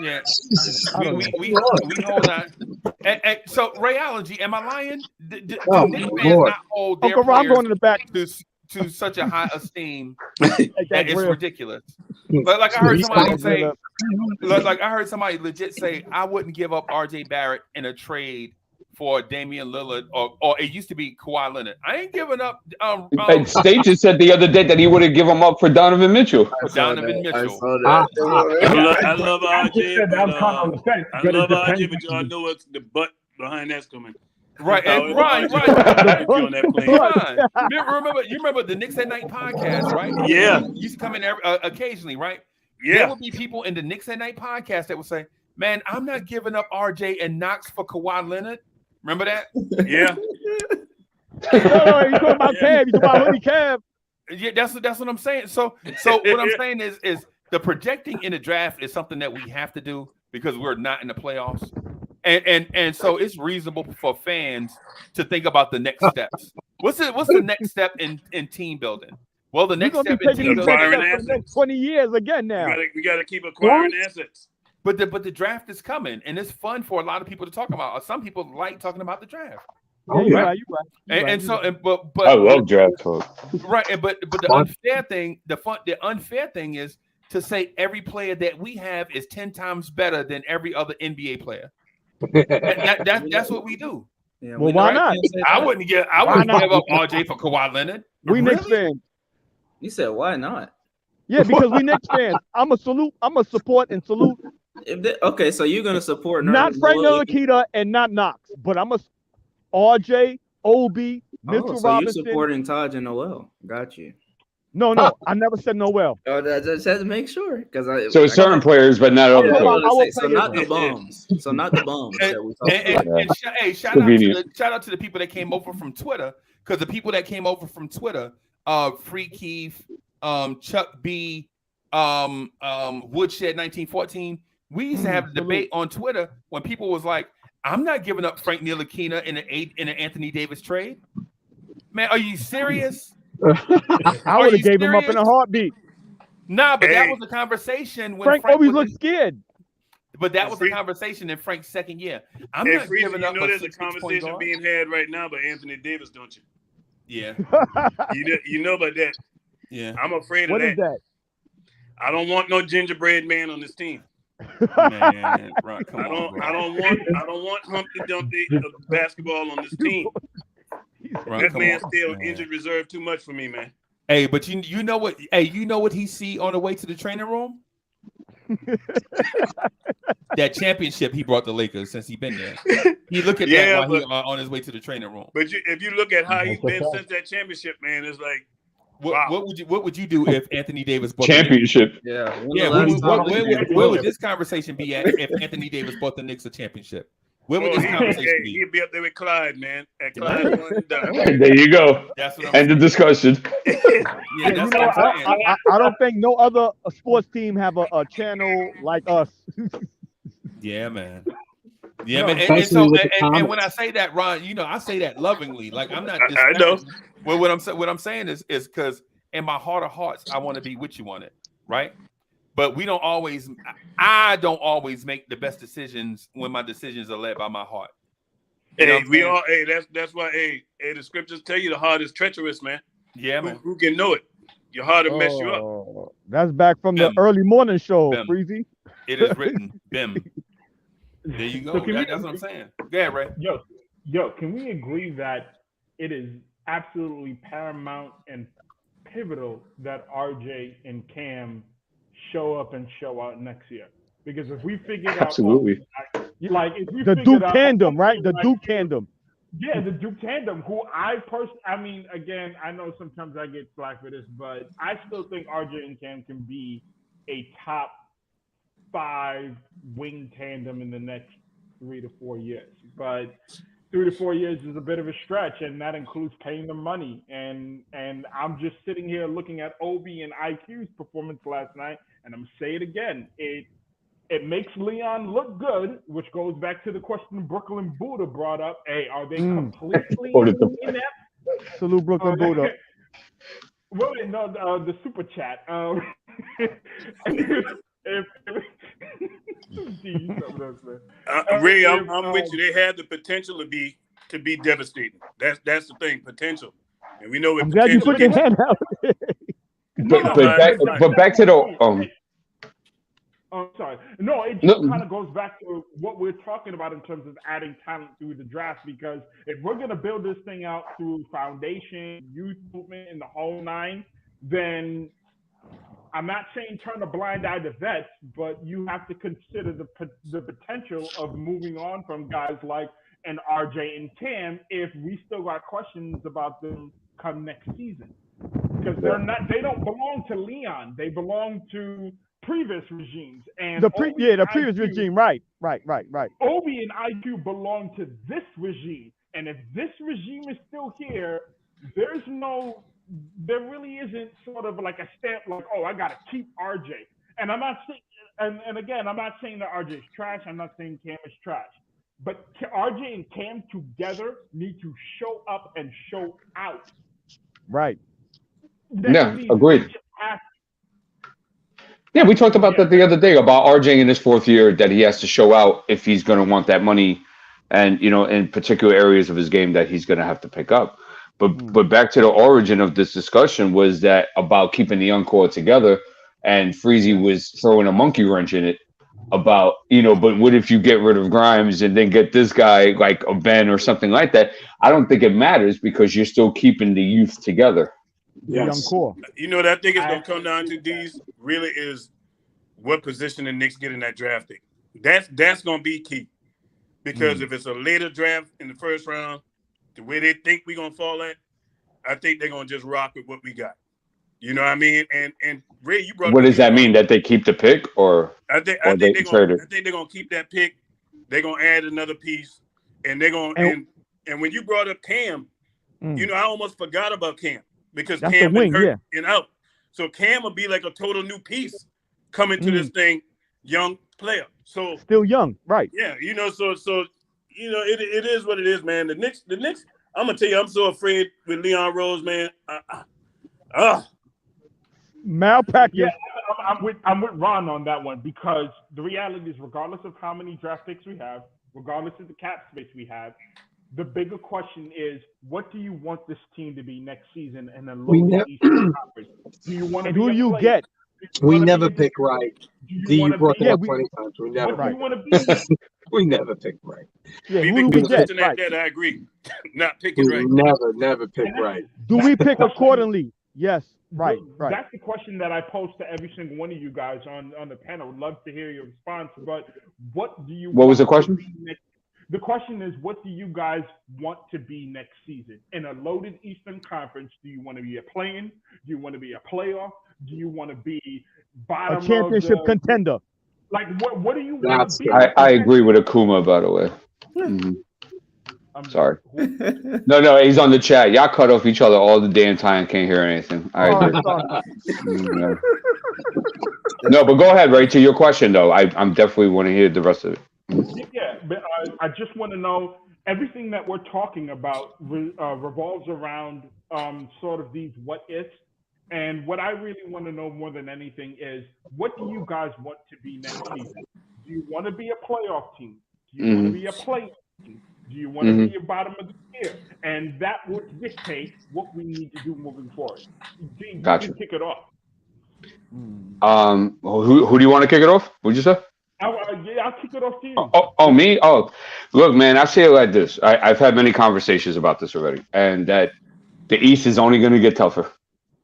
Yeah, we hold on. So Rayology, am I lying? Do Knicks fans not hold their Uncle Rob players going in the back to such a high esteem that it's ridiculous? But like I heard somebody say, like I heard somebody legit say, I wouldn't give up RJ Barrett in a trade for Damian Lillard, or it used to be Kawhi Leonard. I ain't giving up. State just said the other day that he wouldn't give him up for Donovan Mitchell. I love RJ, but y'all know what's the butt behind that's coming. Right, and Ryan. You remember the Knicks at Night podcast, right? Yeah, used to come in occasionally, right? Yeah, there would be people in the Knicks at Night podcast that would say, "Man, I'm not giving up RJ and Knox for Kawhi Leonard." Remember that? Yeah. You talking about Cab? You talking about Hoodie Cab? Yeah, that's what I'm saying. So what I'm saying is the projecting in the draft is something that we have to do because we're not in the playoffs, and so it's reasonable for fans to think about the next steps. What's the next step in team building? Well, the next step in team building for the next 20 years again. Now we got to keep acquiring assets. But the draft is coming, and it's fun for a lot of people to talk about. Some people like talking about the draft. You're right. But I love draft talk. Right, but the unfair thing is to say every player that we have is 10 times better than every other NBA player. That's what we do. Yeah, well, why not? I wouldn't give up RJ for Kawhi Leonard. We Knicks fans. You said why not? Yeah, because we Knicks fans. I'm a support and salute. Okay, so you're gonna support not Frank Ntilikina and not Knox, but I'm a RJ, Obi, Mitchell so Robinson. You supporting Taj and Noel? Got you. No, I never said Noel. I just had to make sure because certain players, but not other players. So not the bums. So not the bums. Shout out to the people that came over from Twitter, because the people that came over from Twitter, Free Keith, Chuck B, Woodshed 1914. We used to have a debate on Twitter when people was like, "I'm not giving up Frank Ntilikina in an Anthony Davis trade." Man, are you serious? I would have gave him up in a heartbeat. Nah, but that was a conversation when Frank always looked scared. But that was a conversation in Frank's second year. I'm not giving up. You know, there's a conversation being had right now by Anthony Davis, don't you? Yeah. you know about that. Yeah. I'm afraid of What is that? I don't want no gingerbread man on this team. Man, right, I don't want Humpty Dumpty basketball on this team. That man's still injured reserve too much for me, man. Hey, but you know what? Hey, you know what he see on the way to the training room? That championship he brought the Lakers since he been there. He look at that while he on his way to the training room. But if you look at how he's been since that championship, man, it's like, what would you do if Anthony Davis bought championship? Where would this conversation be at if Anthony Davis bought the Knicks a championship? Where would this conversation be? He'd be up there with Clyde, man. At Clyde one and done. There you go. End of discussion. I don't think no other sports team have a channel like us. Yeah, man. Yeah, man. And when I say that, Ron, I say that lovingly. Like I'm not. I know. Well, what I'm saying is because in my heart of hearts, I want to be with you on it, right? But I don't always make the best decisions when my decisions are led by my heart. That's why the scriptures tell you the heart is treacherous, man. Yeah, man. Who can know it? Your heart will mess you up. Oh, that's back from the Bim. early morning show, Bim. Freezy. It is written, Bim. There you go. So can we- That's what I'm saying. Go ahead, Ray. Yo, can we agree that it is absolutely paramount and pivotal that RJ and Cam show up and show out next year? Because if we figured out, Absolutely. like if we The figured Duke out, tandem, right? The like, Duke tandem. Yeah, the Duke tandem, who I mean, again, I know sometimes I get flack for this, but I still think RJ and Cam can be a top 5 wing tandem in the next 3 to 4 years. But 3 to 4 years is a bit of a stretch, and that includes paying them money. And I'm just sitting here looking at Obi and IQ's performance last night, and I'm gonna say it again. It makes Leon look good, which goes back to the question Brooklyn Buddha brought up. Hey, are they completely inept? Salute Brooklyn Buddha. Well, no, the super chat. Ray, I'm with you. They had the potential to be devastating. That's the thing, potential. And we know I'm glad you put your hand out. But back to the Oh, sorry. No, it just kind of goes back to what we're talking about in terms of adding talent through the draft. Because if we're going to build this thing out through foundation, youth movement, and the whole nine, then I'm not saying turn a blind eye to vets, but you have to consider the potential of moving on from guys like an RJ and Cam if we still got questions about them come next season. Because they don't belong to Leon. They belong to previous regimes. And the previous regime, right. Obi and IQ belong to this regime. And if this regime is still here, there really isn't sort of like a stamp like, oh, I got to keep RJ. And I'm not saying, and again, I'm not saying that RJ is trash. I'm not saying Cam is trash. But RJ and Cam together need to show up and show out. Right. Yeah, agreed. Yeah, we talked about that the other day about RJ in his 4th year, that he has to show out if he's going to want that money, and in particular areas of his game that he's going to have to pick up. But back to the origin of this discussion was that about keeping the young core together, and Freezy was throwing a monkey wrench in it about but what if you get rid of Grimes and then get this guy like a Ben or something like that? I don't think it matters because you're still keeping the youth together. Young core. You know what I think it's going to come down to, D's, really is what position the Knicks get in that draft pick. That's going to be key. Because if it's a later draft in the first round, the way they think we're going to fall at, I think they're going to just rock with what we got. You know what I mean? And Ray, you brought. What does that mean? That they keep the pick, or I think they're going to keep that pick. They're going to add another piece, and they're going and when you brought up Cam, I almost forgot about Cam because That's Cam the wing, been hurt and out. So Cam will be like a total new piece coming to this thing, young player. So still young, right? Yeah, so it is what it is, man. The Knicks. I'm gonna tell you, I'm so afraid with Leon Rose, man. Malpractice. Yeah, I'm with Ron on that one because the reality is, regardless of how many draft picks we have, regardless of the cap space we have, the bigger question is, what do you want this team to be next season? And then look at the Eastern Conference. Do you want to? And who do you get? We never pick right. You brought that up plenty times. We never pick. We never pick right. Yeah, who do we get? Right. That I agree. Not picking right. Never pick right. Do we pick accordingly? Yes. Right. That's the question that I pose to every single one of you guys on the panel. Would love to hear your response. But what do you? What was the question? The question is, what do you guys want to be next season? In a loaded Eastern Conference, do you want to be a play-in? Do you want to be a playoff? Do you want to be bottom a championship contender? Like, what do you want to be? I agree with Akuma, by the way. I'm sorry. No, he's on the chat. Y'all cut off each other all the damn time. Can't hear anything. I agree. No, but go ahead, Ray, to your question, though. I'm definitely want to hear the rest of it. Yeah, but I just want to know, everything that we're talking about revolves around sort of these what-ifs. And what I really want to know more than anything is, what do you guys want to be next season? Do you want to be a playoff team? Do you want to be a play-in team? Do you want to be a bottom of the tier? And that would dictate what we need to do moving forward. D, you Gotcha. can kick it off. Who do you want to kick it off? What'd you say? Yeah, I'll kick it off to you. Me? Oh, look, man, I say it like this. I've had many conversations about this already, and that the East is only going to get tougher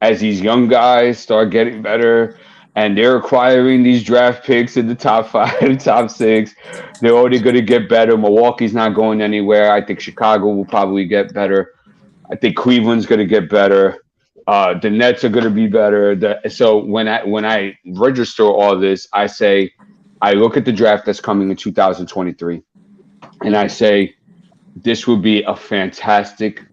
as these young guys start getting better, and they're acquiring these draft picks in the top 5, top 6. They're only going to get better. Milwaukee's not going anywhere. I think Chicago will probably get better. I think Cleveland's going to get better. The Nets are going to be better. So when I register all this, I say I look at the draft that's coming in 2023, and I say this would be a fantastic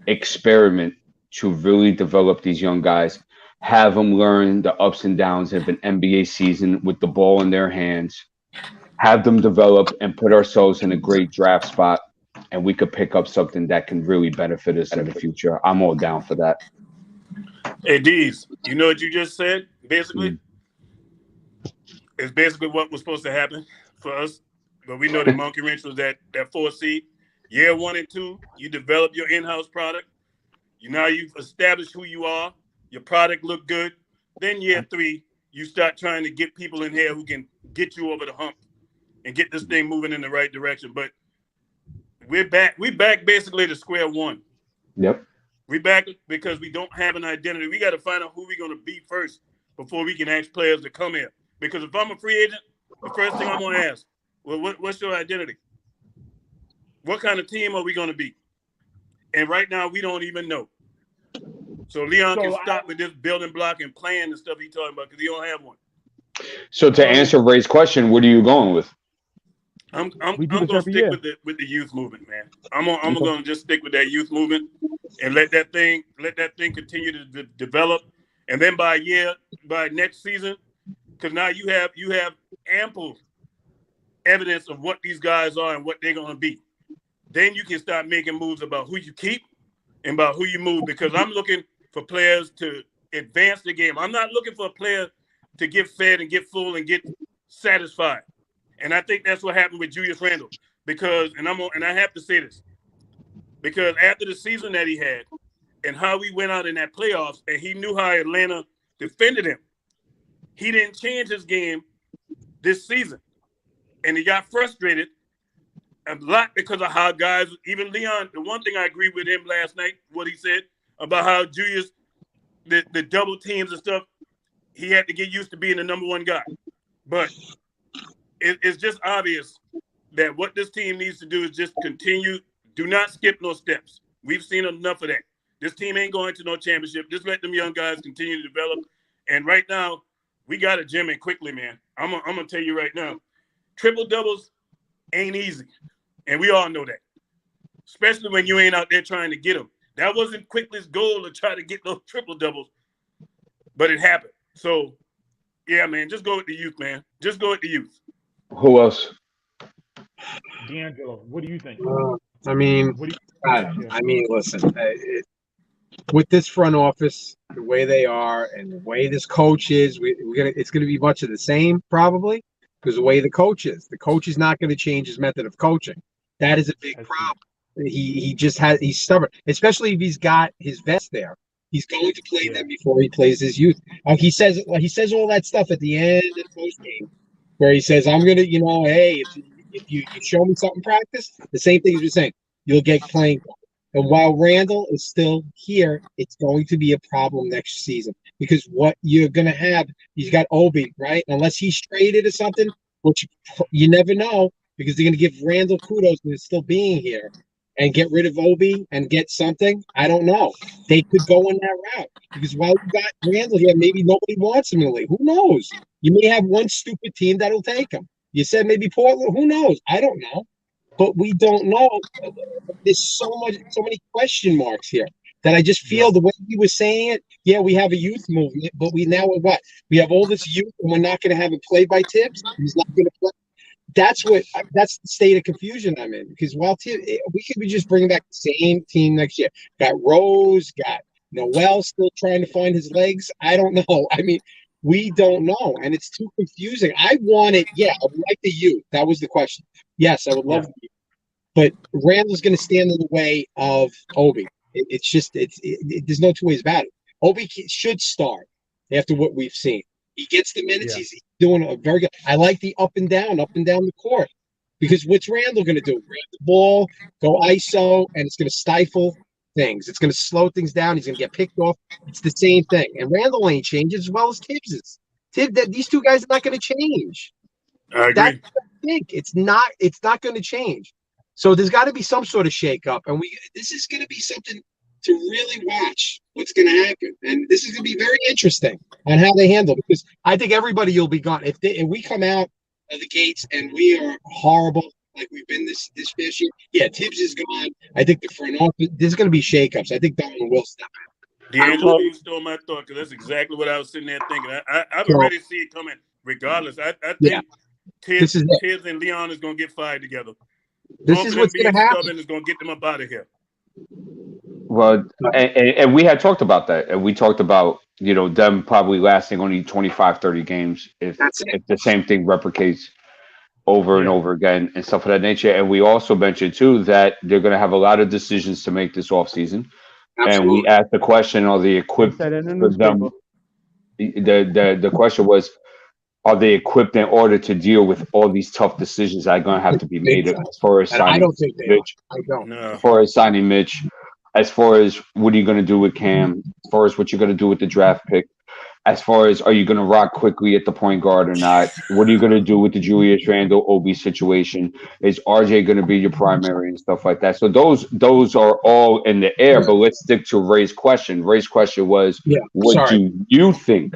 experiment to really develop these young guys, have them learn the ups and downs of an NBA season with the ball in their hands, have them develop and put ourselves in a great draft spot, and we could pick up something that can really benefit us in the future. I'm all down for that. Hey, Deez, you know what you just said? Basically, it's basically what was supposed to happen for us. But we know the monkey wrench was that 4 seed. Year 1 and 2, you develop your in-house product. You've established who you are. Your product look good. Then year 3, you start trying to get people in here who can get you over the hump and get this thing moving in the right direction. But we're back. We're back basically to square one. Yep. We're back because we don't have an identity. We got to find out who we're going to be first before we can ask players to come here. Because if I'm a free agent, the first thing I'm going to ask, well, what's your identity? What kind of team are we going to be? And right now, we don't even know. So Leon can stop with this building block and plan and stuff he's talking about because he don't have one. So to answer Ray's question, what are you going with? I'm going to stick with the youth movement, man. I'm going to just stick with that youth movement and let that thing continue to develop. And then by next season, because now you have ample evidence of what these guys are and what they're going to be. Then you can start making moves about who you keep and about who you move, because I'm looking for players to advance the game. I'm not looking for a player to get fed and get full and get satisfied. And I think that's what happened with Julius Randle, because I have to say this, because after the season that he had and how we went out in that playoffs and he knew how Atlanta defended him, he didn't change his game this season. And he got frustrated a lot because of how guys, even Leon, the one thing I agreed with him last night, what he said about how Julius, the double teams and stuff, he had to get used to being the number one guy. But it's just obvious that what this team needs to do is just continue. Do not skip no steps. We've seen enough of that. This team ain't going to no championship. Just let them young guys continue to develop. And right now, we got to gym it quickly, man. I'm gonna tell you right now, triple doubles ain't easy, and we all know that. Especially when you ain't out there trying to get them. That wasn't Quickly's goal to try to get those triple doubles, but it happened. So, yeah, man, just go with the youth, man. Just go with the youth. Who else? D'Angelo, what do you think? Listen, with this front office, the way they are and the way this coach is, it's going to be much of the same probably, because the way the coach is not going to change his method of coaching. That is a big problem. He's stubborn, especially if he's got his vets there. He's going to play them before he plays his youth. He says all that stuff at the end of the post game, where he says, "I'm gonna, hey, if you show me something practice," the same thing he's been saying, you'll get playing time. And while Randall is still here, it's going to be a problem next season, because what you're going to have, he's got Obi, right? Unless he's traded or something, which you never know, because they're going to give Randall kudos for still being here and get rid of Obi and get something. I don't know. They could go in that route, because while you got Randall here, maybe nobody wants him in the league. Who knows? You may have one stupid team that'll take him. You said maybe Portland. Who knows? I don't know. But we don't know. There's so many question marks here that I just feel the way he was saying it. Yeah, we have a youth movement, but we we have all this youth, and we're not going to have it played by Tibbs. He's not going to play. That's the state of confusion I'm in. Because while we could be just bringing back the same team next year. Got Rose, got Noel still trying to find his legs. I don't know. I mean, we don't know, and it's too confusing. I would like the youth. That was the question. Yes, I would love the youth. but Randall's going to stand in the way of Obi. There's no two ways about it. Obi should start after what we've seen. He gets the minutes. Yeah. He's doing a very good. I like the up and down the court, because what's Randall going to do? Grab the ball, go ISO, and it's going to stifle things. It's going to slow things down. He's going to get picked off. It's the same thing. And Randall ain't changed as well as Tibbs is. These two guys are not going to change. I agree. That's what I think. It's not going to change. So there's got to be some sort of shakeup, and this is going to be something to really watch what's going to happen. And this is going to be very interesting on how they handle it, because I think everybody will be gone. If we come out of the gates and we are horrible like we've been this past year, yeah, Tibbs is gone. I think the front office, there's going to be shakeups. I think Donovan will step out. D'Angelo, you stole my thought, because that's exactly what I was sitting there thinking. I've already see it coming regardless. I think Tibbs and Leon is going to get fired together. This is what's going to happen. Is going to get them up out of here. Well, and we had talked about that, and we talked about them probably lasting only 25, 30 games if the same thing replicates over and over again and stuff of that nature. And we also mentioned too that they're going to have a lot of decisions to make this offseason. And we asked the question: are they equipped for them? The question was, are they equipped in order to deal with all these tough decisions that are going to have to be made as far as signing I don't think they Mitch? are. I don't. No. As far as signing Mitch, as far as what are you going to do with Cam, as far as what you're going to do with the draft pick, as far as are you going to rock quickly at the point guard or not? What are you going to do with the Julius Randle Obi situation? Is RJ going to be your primary and stuff like that? So those are all in the air. But let's stick to Ray's question. Ray's question was, what do you think?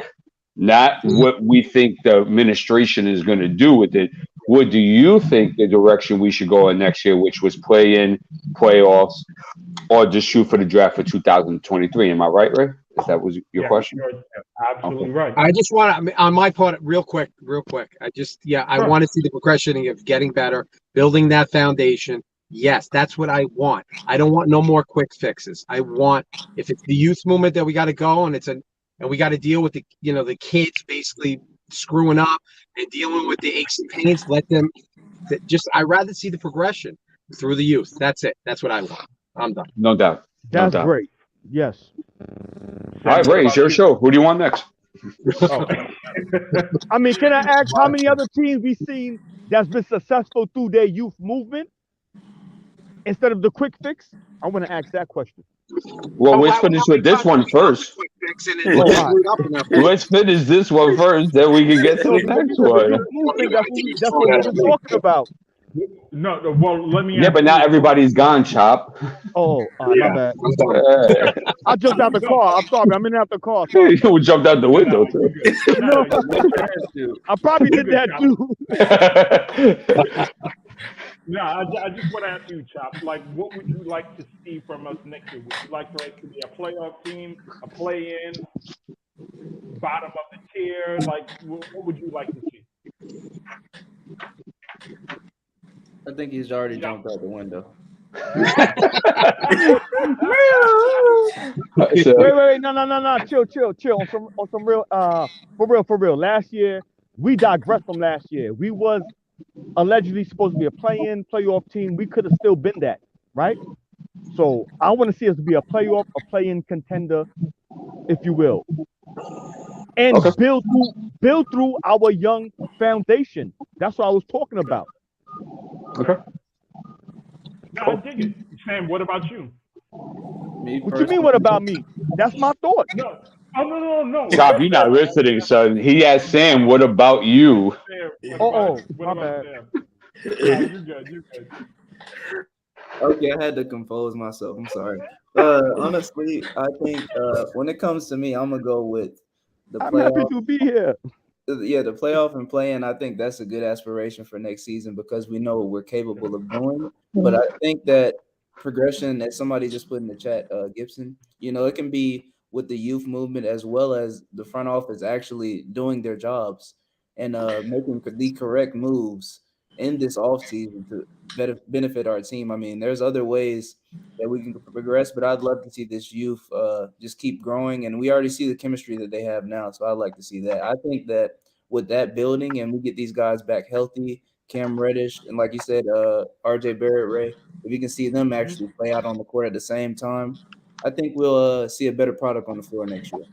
Not what we think the administration is going to do with it. What do you think the direction we should go in next year, which was play in, playoffs, or just shoot for the draft for 2023? Am I right, Ray? If that was your question? You're absolutely right. I just want to, on my part, real quick. I want to see the progression of getting better, building that foundation. Yes, that's what I want. I don't want no more quick fixes. I want, if it's the youth movement that we got to go, and we got to deal with the kids basically screwing up and dealing with the aches and pains. Let them I'd rather see the progression through the youth. That's it. That's what I want. I'm done. No doubt. That's great. Yes. All right, Ray, it's your show. Who do you want next? I mean, can I ask how many other teams we've seen that's been successful through their youth movement instead of the quick fix? I want to ask that question. Well, let's finish with this one first. Let's finish this one first, then we can get to the next one. That's what we're talking about. No, well, let me. Yeah, but not everybody's gone, Chop. Oh, my bad. I jumped out the car. I'm sorry. I'm in out the car. You jumped out the window too. No, I probably did that too. No, I just want to ask you, Chop. Like, what would you like to see from us next year? Would you like for it to be a playoff team, a play-in, bottom of the tier? Like, what would you like to see? I think he's already jumped out the window. Wait, no. Chill. On some real, for real. Last year, we digressed from last year. We was allegedly supposed to be a playoff team. We could have still been that, right? So I want to see us be a play-in contender, if you will, and build through our young foundation. That's what I was talking about. Okay. No, I dig it. Sam, what about you? What you mean? What about me? That's my thought. No. Oh, no. Chop, you're not listening, son. He asked Sam, what about you? My bad. You're good. Okay, I had to compose myself. I'm sorry. Honestly, I think when it comes to me, I'm going to go with the playoff. I'm happy to be here. Yeah, the playoff and play-in, I think that's a good aspiration for next season because we know what we're capable of doing. But I think that progression, as somebody just put in the chat, Gibson, it can be with the youth movement as well as the front office actually doing their jobs and making the correct moves in this offseason to benefit our team. I mean, there's other ways that we can progress, but I'd love to see this youth just keep growing. And we already see the chemistry that they have now, so I'd like to see that. I think that with that building and we get these guys back healthy, Cam Reddish, and like you said, RJ Barrett, Ray. If you can see them actually play out on the court at the same time, I think we'll see a better product on the floor next year.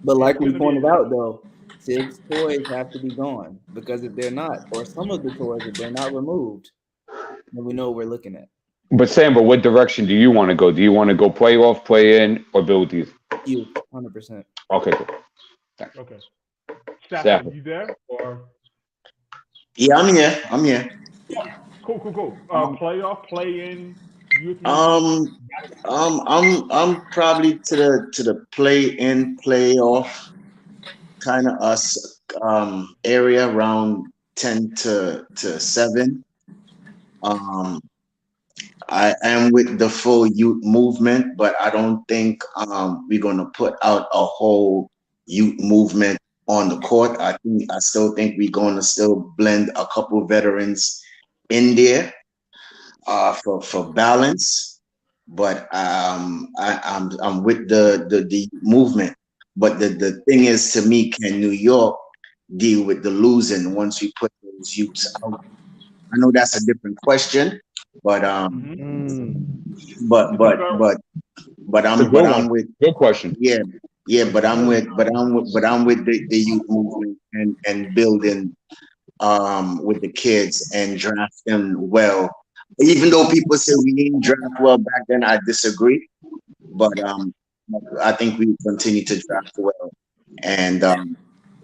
But like we pointed out, though, Tibbs toys have to be gone, because if they're not, or some of the toys, if they're not removed, then we know what we're looking at. But Sam, but what direction do you want to go? Do you want to go playoff, play in, or build these? You 100%. Okay, cool. Okay. Stafford. Stafford, you there? Or Yeah, I'm here. cool. Playoff, play in, youth. I'm probably to the play in playoff kind of us area around 10 to 7. I am with the full youth movement, but I don't think we're gonna put out a whole youth movement on the court. I still think we're gonna still blend a couple veterans in there for balance. But I'm with the movement. But the thing is, to me, can New York deal with the losing once we put those youths out? I know that's a different question, but I'm with good question. Yeah, but I'm with the youth movement and building with the kids and drafting well. Even though people say we didn't draft well back then, I disagree. But I think we continue to draft well and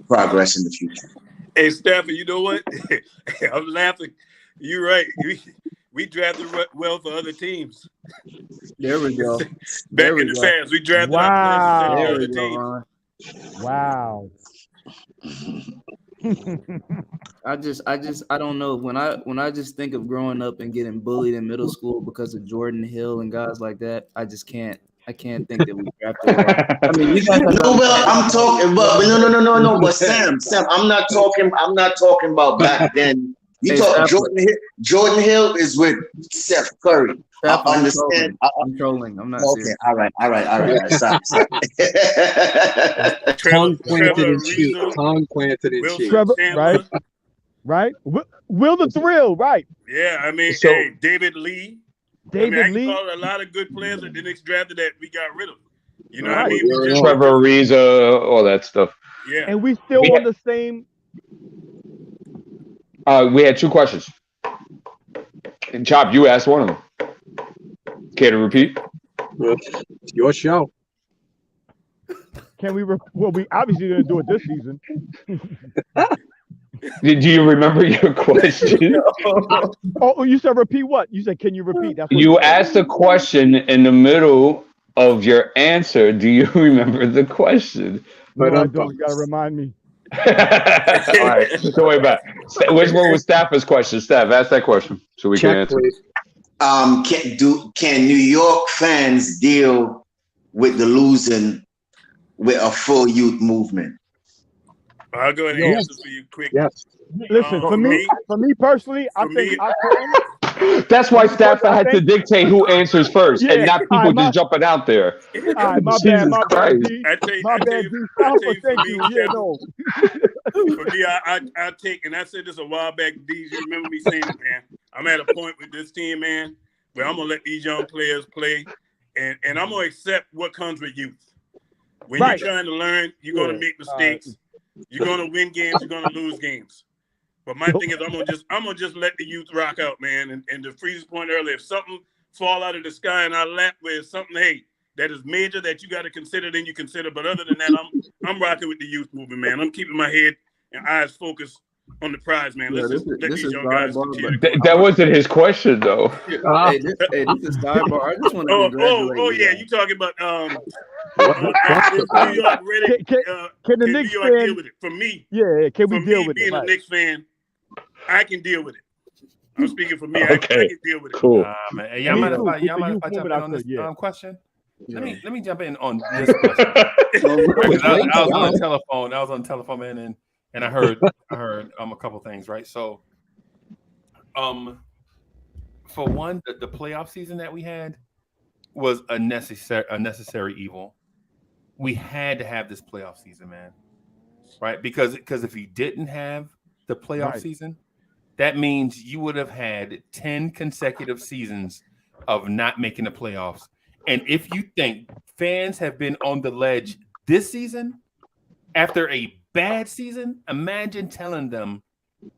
progress in the future. Hey, Stafford, you know what? I'm laughing. You're right. We drafted well for other teams. There we go. Back in the past, we drafted our players for other teams. Wow. I don't know. When I just think of growing up and getting bullied in middle school because of Jordan Hill and guys like that, I can't think that we drafted well. I mean, you guys I'm talking, but no. But Sam, I'm not talking about back then. You talk Jordan Hill is with Steph Curry. I understand. I'm trolling. I'm not okay. serious. All right. Stop. Tongue planted in cheek. Trevor, right? Will the Thrill, right? Yeah, I mean, David Lee. David Lee. Call a lot of good players that the Knicks drafted that we got rid of. You know what I Right. mean? Trevor Ariza, all that stuff. Yeah. And we still on the same. We had 2 questions. And Chop, you asked one of them. Care to repeat? It's your show. Can we? Well, we obviously didn't do it this season. Do you remember your question? Oh, you said repeat what? You said, can you repeat? That's what You asked a question in the middle of your answer. Do you remember the question? No, I don't. You gotta remind me. All right, so way back. Which one was Stafford's question? Staff, ask that question so we can answer. Can New York fans deal with the losing with a full youth movement? I'll go ahead and answer for you quick. Yes. Listen, for me personally, I think I can. That's why Stafford had to dictate who answers first, and not people just jumping out there. All right, my Jesus bad, Christ. D. My bad, D. Thank you. Yeah, no. For me, I take, and I said this a while back, D, you remember me saying it, man. I'm at a point with this team, man, where I'm going to let these young players play, and I'm going to accept what comes with youth. When you're trying to learn, you're going to make mistakes. You're going to win games. You're going to lose games. But my thing is, I'm gonna just let the youth rock out, man. And to Freeze's point earlier, if something fall out of the sky in our lap with something, that is major that you got to consider, then you consider. But other than that, I'm rocking with the youth movement, man. I'm keeping my head and eyes focused on the prize, man. Let's let these young guys continue. That wasn't his question, though. Hey, this is sidebar. I just want to congratulate yeah, you talking about New York ready? Can the Knicks New York deal with it? For me, can we deal with it? Being a Knicks fan, I can deal with it. I'm speaking for me. Okay. I can deal with it. Cool. Man. Hey, y'all mind if I jump in on this question? Let me jump in on this question. I was on the telephone, man, and I heard a couple things, right? So, for one, the playoff season that we had was a necessary evil. We had to have this playoff season, man, right? Because if you didn't have the playoff season, that means you would have had 10 consecutive seasons of not making the playoffs. And if you think fans have been on the ledge this season after a bad season, imagine telling them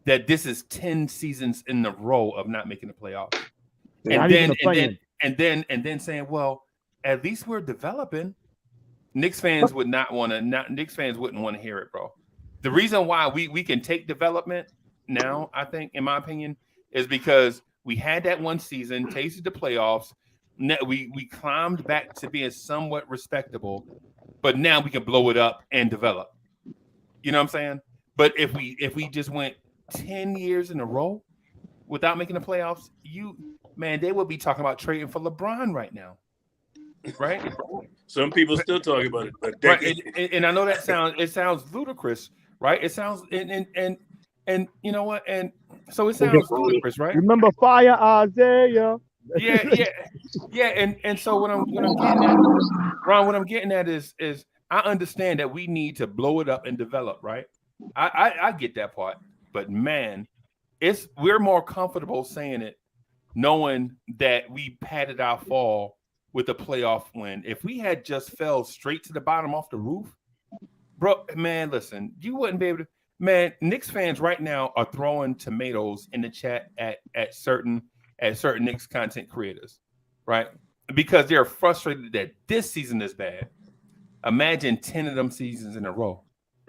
that this is 10 seasons in a row of not making the playoffs. And then saying, well, at least we're developing. Knicks fans would not want to. Knicks fans wouldn't want to hear it, bro. The reason why we can take development now, I think, in my opinion, is because we had that one season, tasted the playoffs. We climbed back to being somewhat respectable, but now we can blow it up and develop. You know what I'm saying? But if we just went 10 years in a row without making the playoffs, they would be talking about trading for LeBron right now. Right? Some people still talk about it. Right. And I know that sounds ludicrous, right? It sounds and you know what? And so it sounds ludicrous, right? Remember Fire Isaiah? Yeah. And so what I'm getting at, Ron, what I'm getting at is I understand that we need to blow it up and develop, right? I get that part, but man, we're more comfortable saying it, knowing that we padded our fall with a playoff win. If we had just fell straight to the bottom off the roof, bro, man, listen, you wouldn't be able to. Man, Knicks fans right now are throwing tomatoes in the chat at certain Knicks content creators, right? Because they're frustrated that this season is bad. Imagine 10 of them seasons in a row.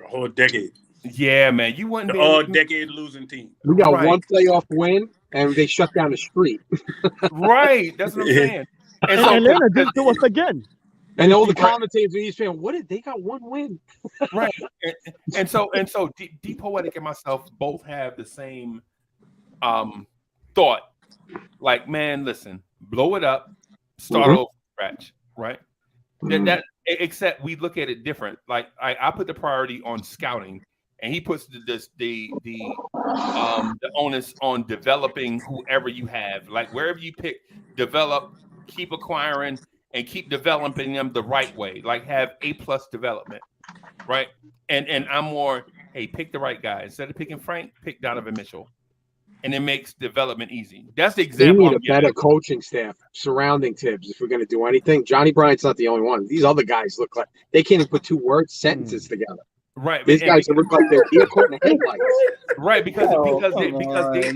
A whole decade. Yeah, man, you wouldn't be all-decade losing team. We got one playoff win, and they shut down the street. Right, that's what I'm saying. And Atlanta did it to us again. And all the commentators are saying, "What did they got one win?" Right, and so D Poetic and myself both have the same thought. Like, man, listen, blow it up, start over from scratch, right? That except we look at it different. Like I put the priority on scouting, and he puts the onus on developing whoever you have. Like wherever you pick, develop, keep acquiring, and keep developing them the right way. Like have A+ development, right? And I'm more, hey, pick the right guy. Instead of picking Frank, pick Donovan Mitchell. And it makes development easy. That's the example. We need a better coaching staff surrounding Tibbs if we're going to do anything. Johnny Bryant's not the only one. These other guys look like they can't even put two sentences together. Right. These guys look like they're deer caught in the headlights. Right, because they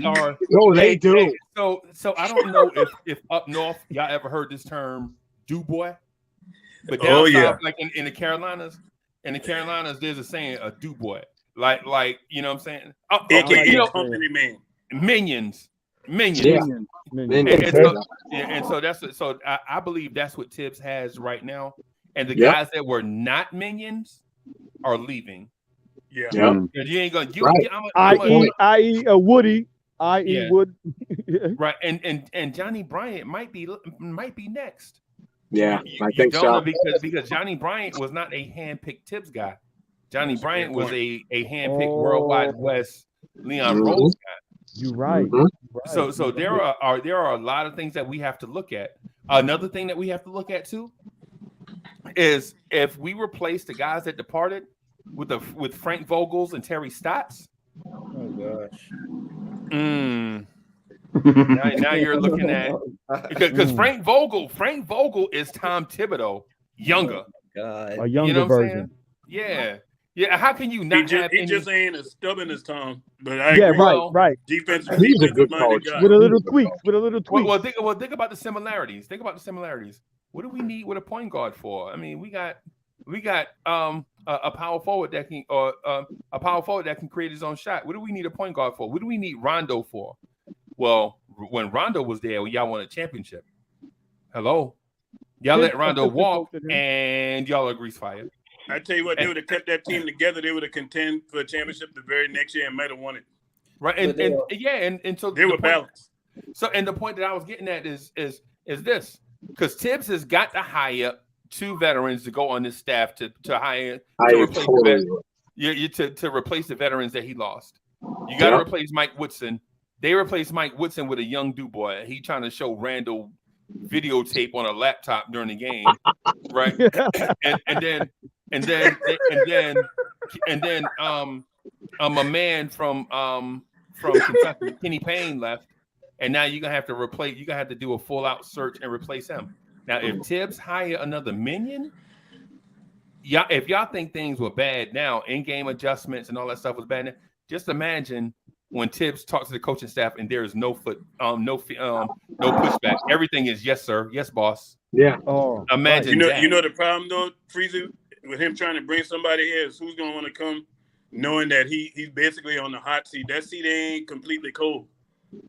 are. No, they do. So I don't know if up north y'all ever heard this term "do boy," but down south, like in the Carolinas, there's a saying a "do boy," like you know what I'm saying? Company man. Minions. Yeah. And so that's so I believe that's what Tibbs has right now. And the guys that were not minions are leaving. Yeah. You ain't gonna i.e. Woody. Wood. Right. And Johnny Bryant might be next. Yeah, I think so. Because Johnny Bryant was not a hand-picked Tibbs guy. Johnny Bryant was a hand-picked Worldwide West Leon Rose guy. You're right. So there are a lot of things that we have to look at. Another thing that we have to look at too is if we replace the guys that departed with Frank Vogels and Terry Stotts. Oh gosh. Now you're looking at because Frank Vogel is Tom Thibodeau younger. God. A younger version. Yeah. Yeah, how can you not he just ain't as stubborn as Tom, but right. Defensive, he's a good coach with a little tweak. Well, think about the similarities. What do we need with a point guard for? I mean, we got a power forward that can create his own shot. What do we need a point guard for? What do we need Rondo for? Well, when Rondo was there, y'all won a championship. Hello, y'all let Rondo walk, and y'all are grease fire. I tell you what, they would have kept that team together. They would have contended for a championship the very next year and might have won it. Right, and so they were balanced. So, and the point that I was getting at is this, because Tibbs has got to hire two veterans to go on this staff to replace the veterans that he lost. You got to replace Mike Woodson. They replaced Mike Woodson with a young Dubois. He trying to show Randall videotape on a laptop during the game, right? and then a man from from Kentucky, Kenny Payne left, and now you're gonna have to replace. You're gonna have to do a full out search and replace him. Now, if Tibbs hire another minion, y'all, if y'all think things were bad now, in-game adjustments and all that stuff was bad, just imagine when Tibbs talks to the coaching staff and there is no pushback. Everything is yes, sir, yes, boss. Yeah. Oh, imagine that. You know the problem though, Freezy, with him trying to bring somebody here is who's gonna want to come, knowing that he's basically on the hot seat. That seat ain't completely cold.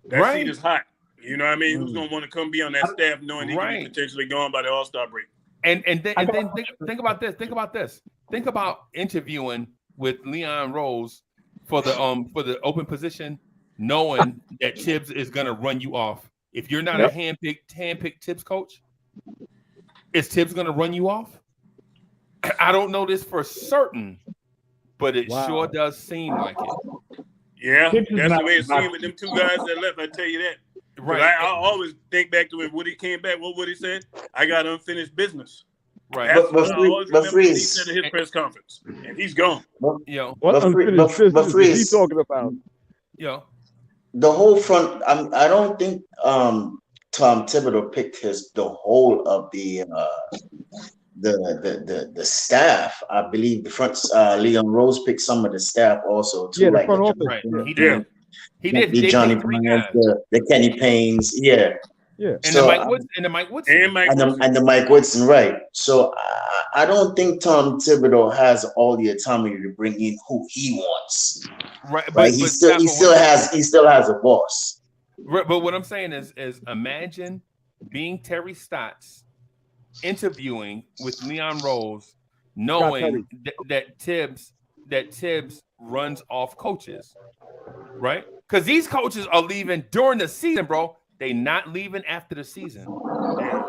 That seat is hot. You know what I mean? Who's gonna want to come be on that staff knowing he can be potentially gone by the All-Star break? And then think about this. Think about this. Think about interviewing with Leon Rose for the open position, knowing that Tibbs is gonna run you off. If you're not a handpicked Tibbs coach, is Tibbs gonna run you off? I don't know this for certain, but it sure does seem like it. Yeah, that's the way it seemed with them two guys that left. I tell you that. Right. I always think back to when he came back. What he said? I got unfinished business. Right. That's what I always remember what he said at his press conference, and he's gone. What unfinished business is he talking about? The whole front. I don't think Tom Thibodeau picked the whole of the staff. I believe the front. Leon Rose picked some of the staff also too. Yeah, the front office. Right. He did. He did. The Johnny Bryant, the Kenny Paynes, yeah. And so, the Mike Woodson. And the Mike Woodson, right. So I don't think Tom Thibodeau has all the autonomy to bring in who he wants. Right. But he still has a boss. Right, but what I'm saying is imagine being Terry Stotts interviewing with Leon Rose, knowing that Tibbs runs off coaches, right? Because these coaches are leaving during the season, bro. They not leaving after the season.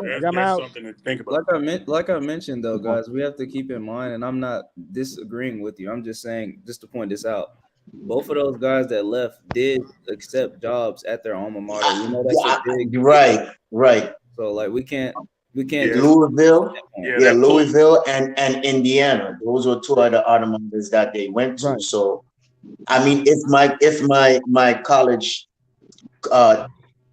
That's something to think about. Like I mentioned, though, guys, we have to keep in mind, and I'm not disagreeing with you. I'm just saying, just to point this out, both of those guys that left did accept jobs at their alma mater. You know, that's a big right. So like we can't Louisville, Louisville and Indiana. Those were two of the alma maters that they went to. Right. So, I mean, if my college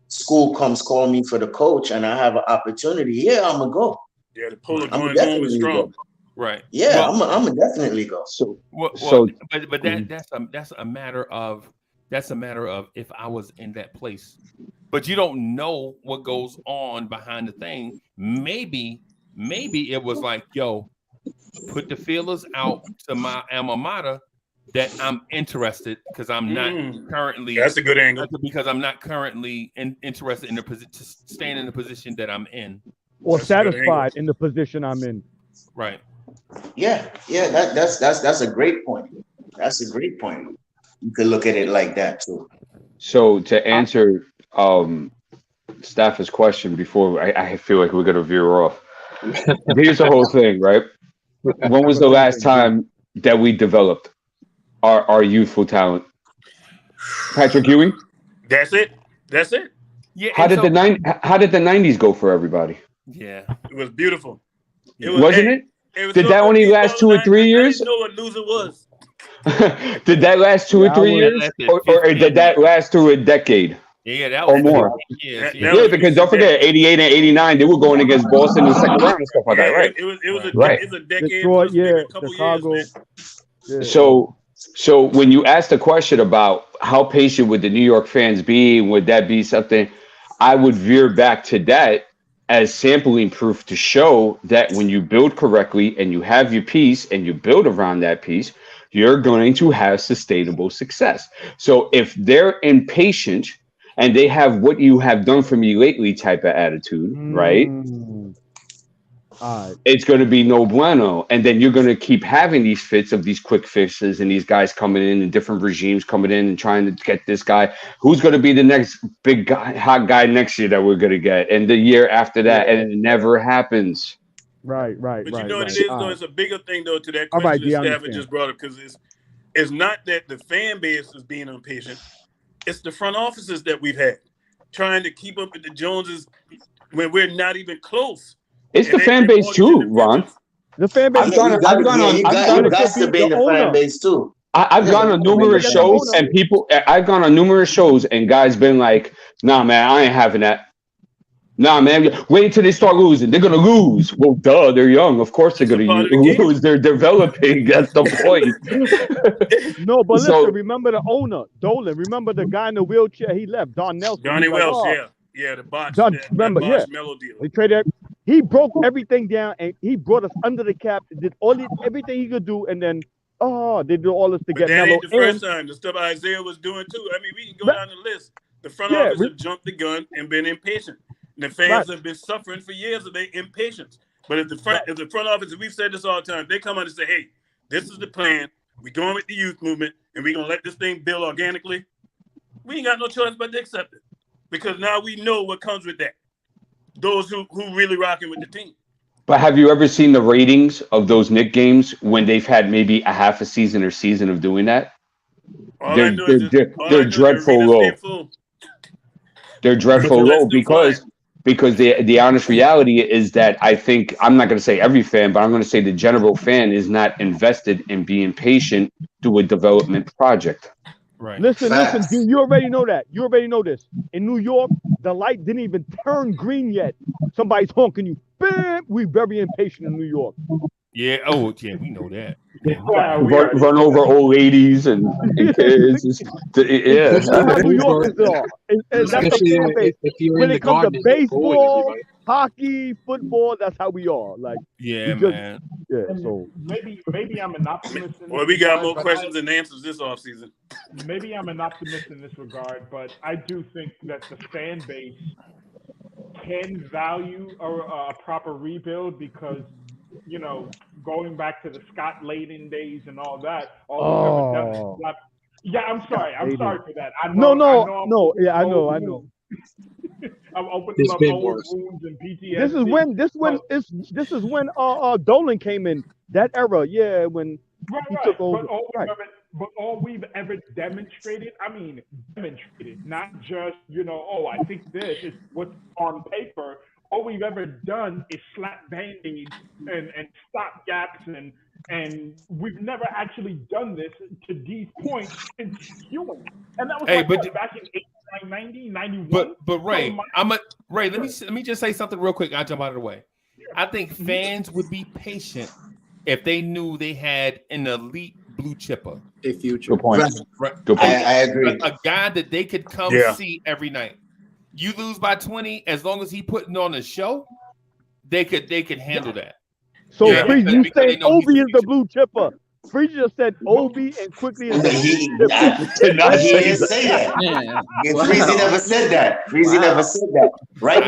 school call me for the coach and I have an opportunity, I'm gonna go. Yeah, the pull going home is strong. Go. Right. Yeah, I'm gonna definitely go. But that's a matter of if I was in that place. But you don't know what goes on behind the thing. Maybe it was like, yo, put the feelers out to my alma mater that I'm interested because I'm not currently. That's a good angle. Because I'm not currently interested in the position, staying in the position that I'm in, or satisfied in the position I'm in. Right. Yeah. That's a great point. That's a great point. You could look at it like that too. So to answer Stafford's question before I feel like we're gonna veer off. Here's the whole thing, right? When was the last time that we developed our youthful talent? Patrick Ewing? That's it. Yeah. How did the 90s go for everybody? Yeah. It was beautiful. Wasn't it? Did that only last 2 or 3 years? I didn't know what loser was. Did that last 2 or 3 years? Or did that last through a decade? Yeah, that was or more. Yeah, because don't forget, 88 and 89, they were going against Boston in the second round and stuff like that, right? It was a decade. Detroit, a couple Chicago. Years, man. So when you asked the question about how patient would the New York fans be, would that be something, I would veer back to that as sampling proof to show that when you build correctly and you have your piece and you build around that piece, you're going to have sustainable success. So if they're impatient and they have what you have done for me lately type of attitude, right? It's going to be no bueno. And then you're going to keep having these fits of these quick fixes and these guys coming in and different regimes coming in and trying to get this guy. Who's going to be the next big guy, hot guy next year that we're going to get? And the year after that, and it never happens. Right. But you know what it is, though? It's a bigger thing, though, to that question that Stafford just brought up, because it's not that the fan base is being impatient. It's the front offices that we've had trying to keep up with the Joneses when we're not even close. It's the fan base too, Ron. The fan base. You got to be in the fan base too. I've gone on numerous shows and I've gone on numerous shows and guys been like, nah, man, I ain't having that. Nah, man, wait until they start losing. They're gonna lose. Well, duh, they're young. Of course they're gonna lose. They're developing. That's the point. No, but So- listen, remember the owner, Dolan. Remember the guy in the wheelchair? He left, Don Nelson. Donnie He's like, Wells, "Oh." yeah, the botch. Don, that remember, botch mellow deal. They traded. He broke everything down, and he brought us under the cap. Did everything he could do, and then they do all this to But get that Melo. ain't the first time. The stuff Isaiah was doing too. I mean, we can go down the list. The front office have jumped the gun and been impatient. And the fans have been suffering for years of their impatience. But if the front office, and we've said this all the time, they come out and say, "Hey, this is the plan. We're going with the youth movement, and we're gonna let this thing build organically." We ain't got no choice but to accept it, because now we know what comes with that. Those who really rocking with the team. But have you ever seen the ratings of those Knicks games when they've had maybe a half a season or season of doing that? They're dreadful low. They're dreadful low because the honest reality is that I think, I'm not going to say every fan, but I'm going to say the general fan is not invested in being patient through a development project. Right. Listen, dude, you already know that. You already know this. In New York, the light didn't even turn green yet. Somebody's honking you. Bam! We very impatient in New York. Yeah. Oh, yeah. We know that. Run over old ladies and kids. Yeah. That's how New Yorkers are. And that's the fan base. When it comes to baseball, hockey, football, that's how we are. Like, yeah, man. Yeah. So maybe I'm an optimist. Well, we got more questions than answers this offseason. Maybe I'm an optimist in this regard, but I do think that the fan base can value a proper rebuild because, you know, going back to the Scott Layden days and all that. Yeah, I'm sorry. I'm sorry for that. I know. Yeah, I know. I'm opening up old wounds and PTSD. This is when Dolan came in, that era. Yeah, when he took over. But all we've ever demonstrated, not just, I think this is what's on paper. All we've ever done is slap band-aids and stop gaps, and we've never actually done this to D's point since Ewing. And that was back in 89, 90, 91. But Ray, Ray, let me just say something real quick. I'll jump out of the way. I think fans would be patient if they knew they had an elite blue chipper. A future. Good point. Right. Good point. I agree. A guy that they could come see every night. You lose by 20, as long as he putting on a show, they could handle that. So Freeze, you say Obi is the blue chipper. Freeze just said Obi and quickly is the blue chipper. He didn't say that. Freezy never said that. Freezy never said that. Right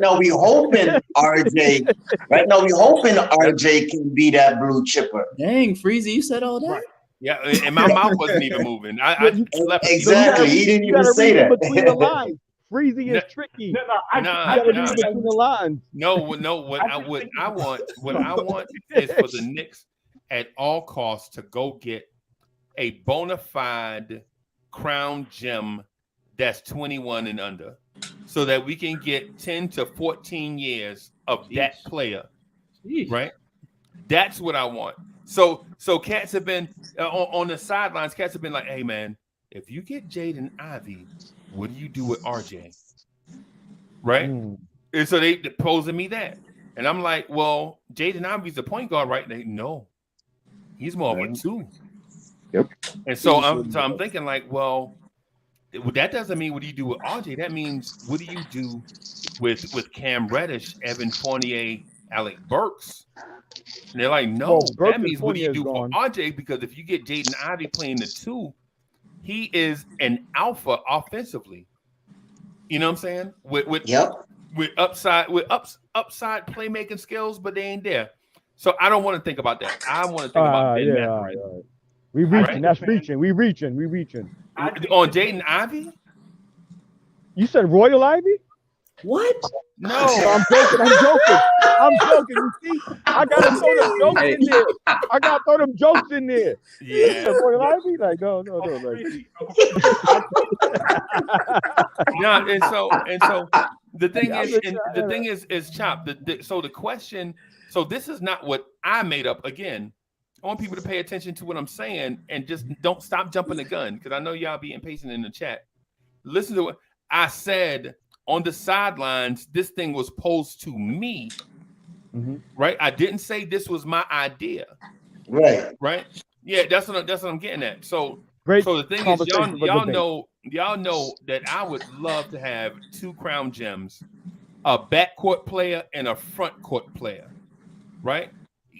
now we hoping RJ. Right now we hoping RJ can be that blue chipper. Dang, Freezy, you said all that. Right. Yeah, and my mouth wasn't even moving. I left. Exactly. He didn't even say that. Between the lines. Freezy is tricky. Between the lines. No. What I want is for the Knicks at all costs to go get a bona fide crown gem that's 21 and under, so that we can get 10 to 14 years of that player. Right. That's what I want. So cats have been on the sidelines. Cats have been like, "Hey, man, if you get Jaden Ivey, what do you do with RJ?" Right? And so they posing me that. And I'm like, well, Jaden Ivey's the point guard, right? No. He's more of a 2. Yep. And so I'm thinking like, well, that doesn't mean what do you do with RJ? That means what do you do with Cam Reddish, Evan Fournier, Alec Burks? And they're like, no, that means what do you do for RJ? Because if you get Jaden Ivey playing the 2, he is an alpha offensively. You know what I'm saying? With upside playmaking skills, but they ain't there. So I don't want to think about that. I want to think about Ben Mathurin. We reaching. That's reaching. We reaching. On Jaden Ivey? You said Royal Ivy? What? No, I'm joking. You see, I gotta throw them jokes in there. I gotta throw them jokes in there. Yeah. Royal Ivy? Like, no. Yeah, and so the thing is Chop. So the question. So this is not what I made up. Again, I want people to pay attention to what I'm saying and just don't stop jumping the gun because I know y'all be impatient in the chat. Listen to what I said on the sidelines. This thing was posed to me, right? I didn't say this was my idea, right? Yeah, that's what I'm getting at. So the thing is, y'all know that I would love to have 2 crown gems, a backcourt player and a front court player, right?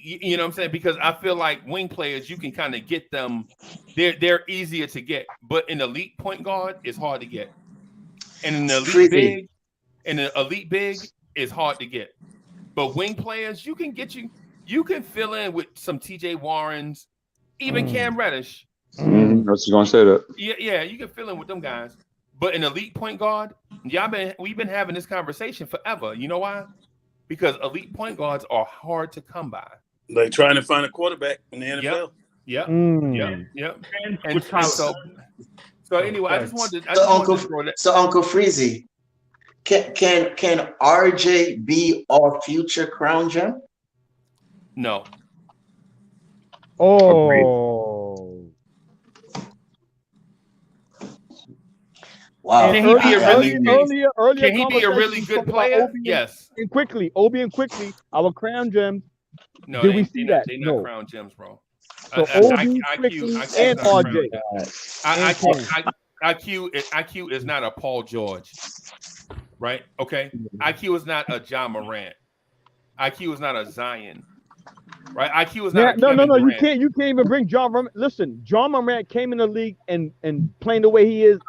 You know what I'm saying? Because I feel like wing players, you can kind of get them. They're easier to get, but an elite point guard is hard to get, and an elite big is hard to get. But wing players, you can fill in with some TJ Warrens, even Cam Reddish. I was going to say that. Yeah, you can fill in with them guys. But an elite point guard, we've been having this conversation forever. You know why? Because elite point guards are hard to come by. Like trying to find a quarterback in the NFL. Yep. And so anyway, I just wanted to throw that. So Uncle Freezy, can RJ be our future crown gem? No. Oh. Wow. Can he be a earlier can he be a really good player? Yes. And quickly, our crown gems. No, did we see that? They're No. not crown gems, bro. So Obi, quickly, and RJ. IQ is not a Paul George, right? Okay. IQ is not a John Morant. IQ is not a Zion, right? IQ is not. No. You can't even bring John Morant. Listen, John Morant came in the league and playing the way he is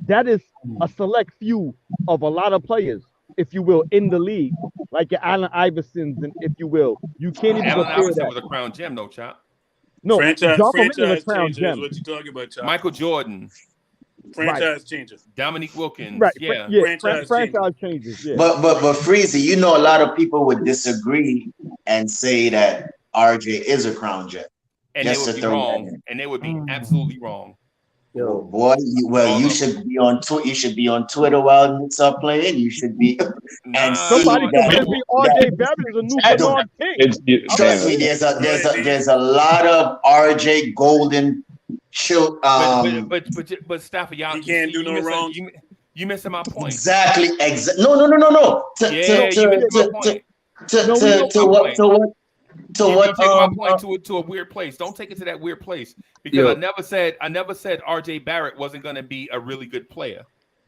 that is a select few of a lot of players, if you will, in the league, like your Allen Iversons, and if you will, you can't even Allen compare Iverson that. was a crown gem, though, Chop. No, franchise is a crown changer gem. is what you talking about, Chop. Michael Jordan, franchise changer. Dominique Wilkins, right? Yeah, franchise changes. Yeah. But Freezy, you know, a lot of people would disagree and say that RJ is a crown gem. And they would be wrong. And they would be absolutely wrong. Yo, boy, you should be on Twitter. You should be on Twitter while Knicks are playing. You should be. And somebody can be RJ Barrett is a new Bernard King. Trust me, there's a lot of RJ Golden. But Stafford, y'all, he can't do no wrong. You missing my point. Exactly. No. To my point to a weird place. Don't take it to that weird place because I never said RJ Barrett wasn't going to be a really good player.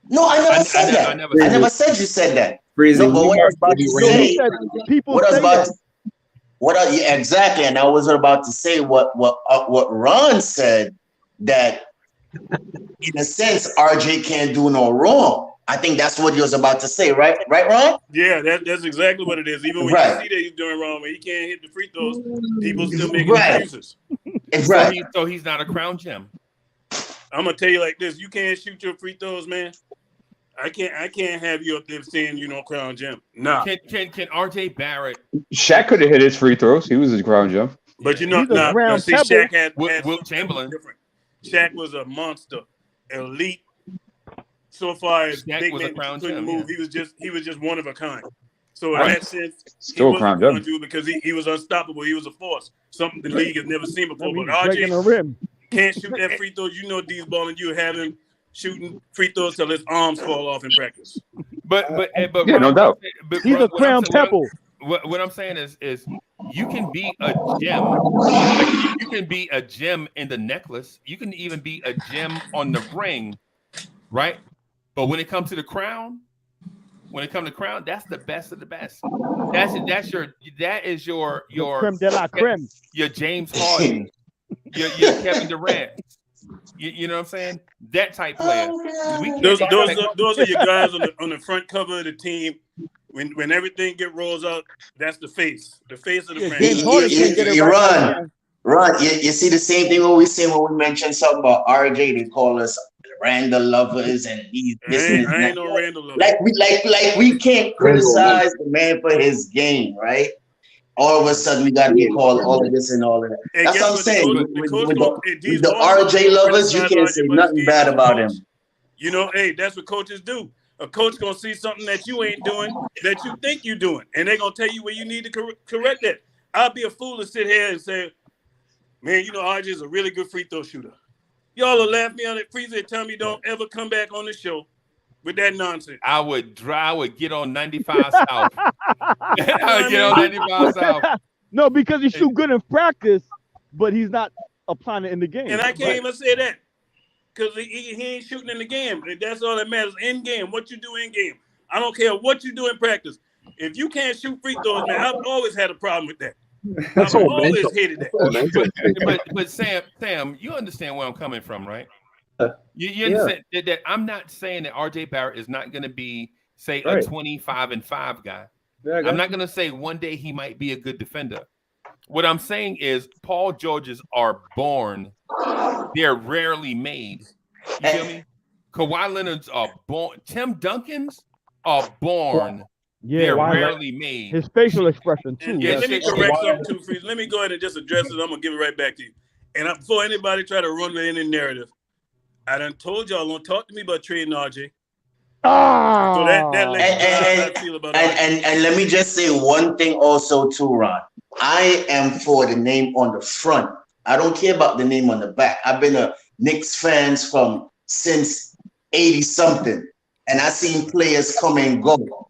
No, I never said that. I never said you said that. No, but what I was about to say, exactly, and I was about to say what Ron said, that in a sense RJ can't do no wrong. I think that's what he was about to say, right, Ron? Yeah, that's exactly what it is. Even when you see that he's doing wrong, when he can't hit the free throws, people still making excuses. So he's not a crown gem. I'm gonna tell you like this: you can't shoot your free throws, man. I can't have you up there saying you know crown gem. Nah. Can RJ Barrett? Shaq could have hit his free throws. He was a crown gem. But you know, see, Shaq had Wilt Chamberlain. Different. Shaq was a monster, elite. So far as big man couldn't move, he was just one of a kind. So in that sense, still he crown wasn't gem because he was unstoppable. He was a force, something the league has never seen before. But breaking the rim. can't shoot that free throw. You know, D's balling. You have him shooting free throws till his arms fall off in practice. But yeah, no doubt. He's a crown pebble. What I'm saying is you can be a gem. Like you can be a gem in the necklace. You can even be a gem on the ring, right? But when it comes to the crown, that's the best of the best. That is your creme de la creme. Your James Harden, your Kevin Durant. You know what I'm saying? That type player. Those are your guys on the front cover of the team. When everything rolls out, that's the face of the franchise. Ron, you see the same thing always say when we mention something about RJ, they call us Randall lovers and I ain't no Randall lover. Like we can't criticize the man for his game, right? All of a sudden we gotta get called all of this and all of that. That's what I'm saying. With the RJ lovers, you can't say nothing bad about him. You know, hey, that's what coaches do. A coach gonna see something that you ain't doing that you think you're doing, and they're gonna tell you where you need to correct that. I'll be a fool to sit here and say, Man, you know RJ is a really good free throw shooter. Y'all will laugh me on it. Freezer and tell me don't ever come back on the show with that nonsense. I would get on 95 South. I would get on 95 South. No, because he shoot good in practice, but he's not applying it in the game. And I can't even say that because he ain't shooting in the game. That's all that matters. In game, what you do in game. I don't care what you do in practice. If you can't shoot free throws, man, I've always had a problem with that. That's I've all always mental. hated that. But Sam, you understand where I'm coming from, right? You understand that I'm not saying that RJ Barrett is not going to be, say, a 25-5 guy. Yeah, I'm not going to say one day he might be a good defender. What I'm saying is Paul Georges are born. They're rarely made. You feel me? Kawhi Leonard's are born. Tim Duncan's are born. Yeah, they're rarely made. His facial expression too. Yeah, let me correct something too, Freeze. Let me go ahead and just address it. I'm gonna give it right back to you. And before anybody try to run with any narrative, I done told y'all don't talk to me about trading RJ. So that lets you know how I feel about RJ. And let me just say one thing also too, Ron. I am for the name on the front. I don't care about the name on the back. I've been a Knicks fans from since 80 something, and I seen players come and go.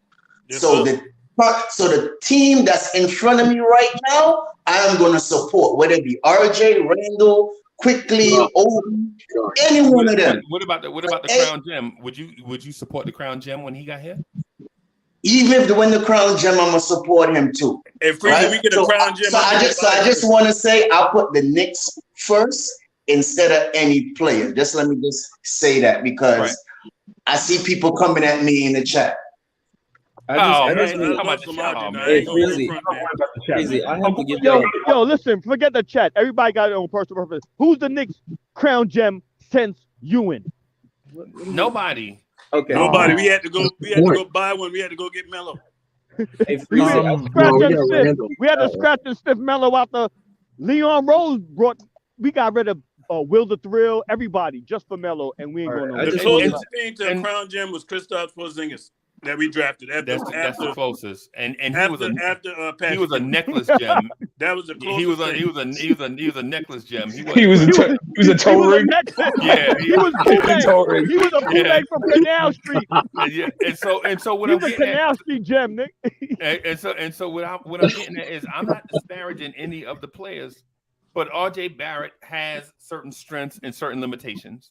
Yes, So the team that's in front of me right now, I am going to support, whether it be RJ, Randall, Quickly, any one of them. What about the Crown Gem? Would you support the Crown Gem when he got here? Even if they win the Crown Gem, I'm gonna support him too. If we get a Crown Gem, so I just want to say I'll put the Knicks first instead of any player. Just let me just say that because I see people coming at me in the chat. Yo, listen, forget the chat. Everybody got their own personal preference. Who's the Knicks Crown Gem since Ewing? Nobody. Okay. Nobody. We had to go buy one. We had to go get Melo. We had to scratch and stiff Melo out the Leon Rose brought. We got rid of Will the Thrill, everybody just for Melo, and we ain't going to. The closest thing to a Crown Gem was Kristaps Porzingis that we drafted. That's the closest, and he was a necklace gem. That was the closest. He was a necklace gem. He was a toe ring. Yeah, he was Bootleg. He was a bootleg from Canal Street. Yeah, and so what he I'm was a getting Canal at, Street gem, Nick. and so what I'm getting at is I'm not disparaging any of the players, but RJ Barrett has certain strengths and certain limitations.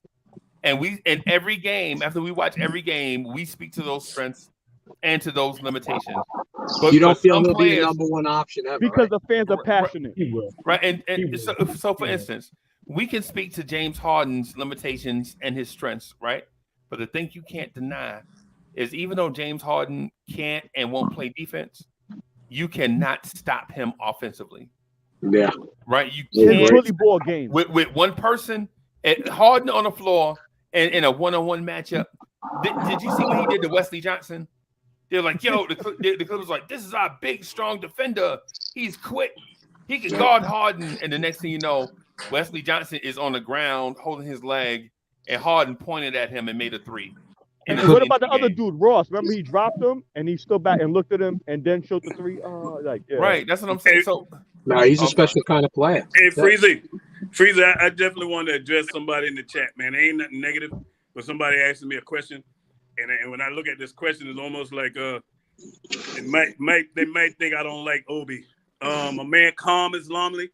And in every game, after we watch every game, we speak to those strengths and to those limitations. But you don't feel he'll players, be the number one option ever. Because the fans are passionate. Right. And so for instance, we can speak to James Harden's limitations and his strengths, right? But the thing you can't deny is even though James Harden can't and won't play defense, you cannot stop him offensively. Yeah. Right. You can't can't ball game. With one person at Harden on the floor and in a one-on-one matchup. Did you see what he did to Wesley Johnson? They're like, yo, the Clippers like, this is our big, strong defender. He's quick. He can guard Harden. And the next thing you know, Wesley Johnson is on the ground holding his leg, and Harden pointed at him and made a three. And what about the other dude, Ross? Remember he dropped him and he stood back and looked at him and then shot the three? Right, that's what I'm saying. So no, he's a special kind of player. Hey, Freezy, I definitely want to address somebody in the chat, man. It ain't nothing negative, but somebody asking me a question, and when I look at this question, it's almost like they might think I don't like Obi. A man calm as Lumley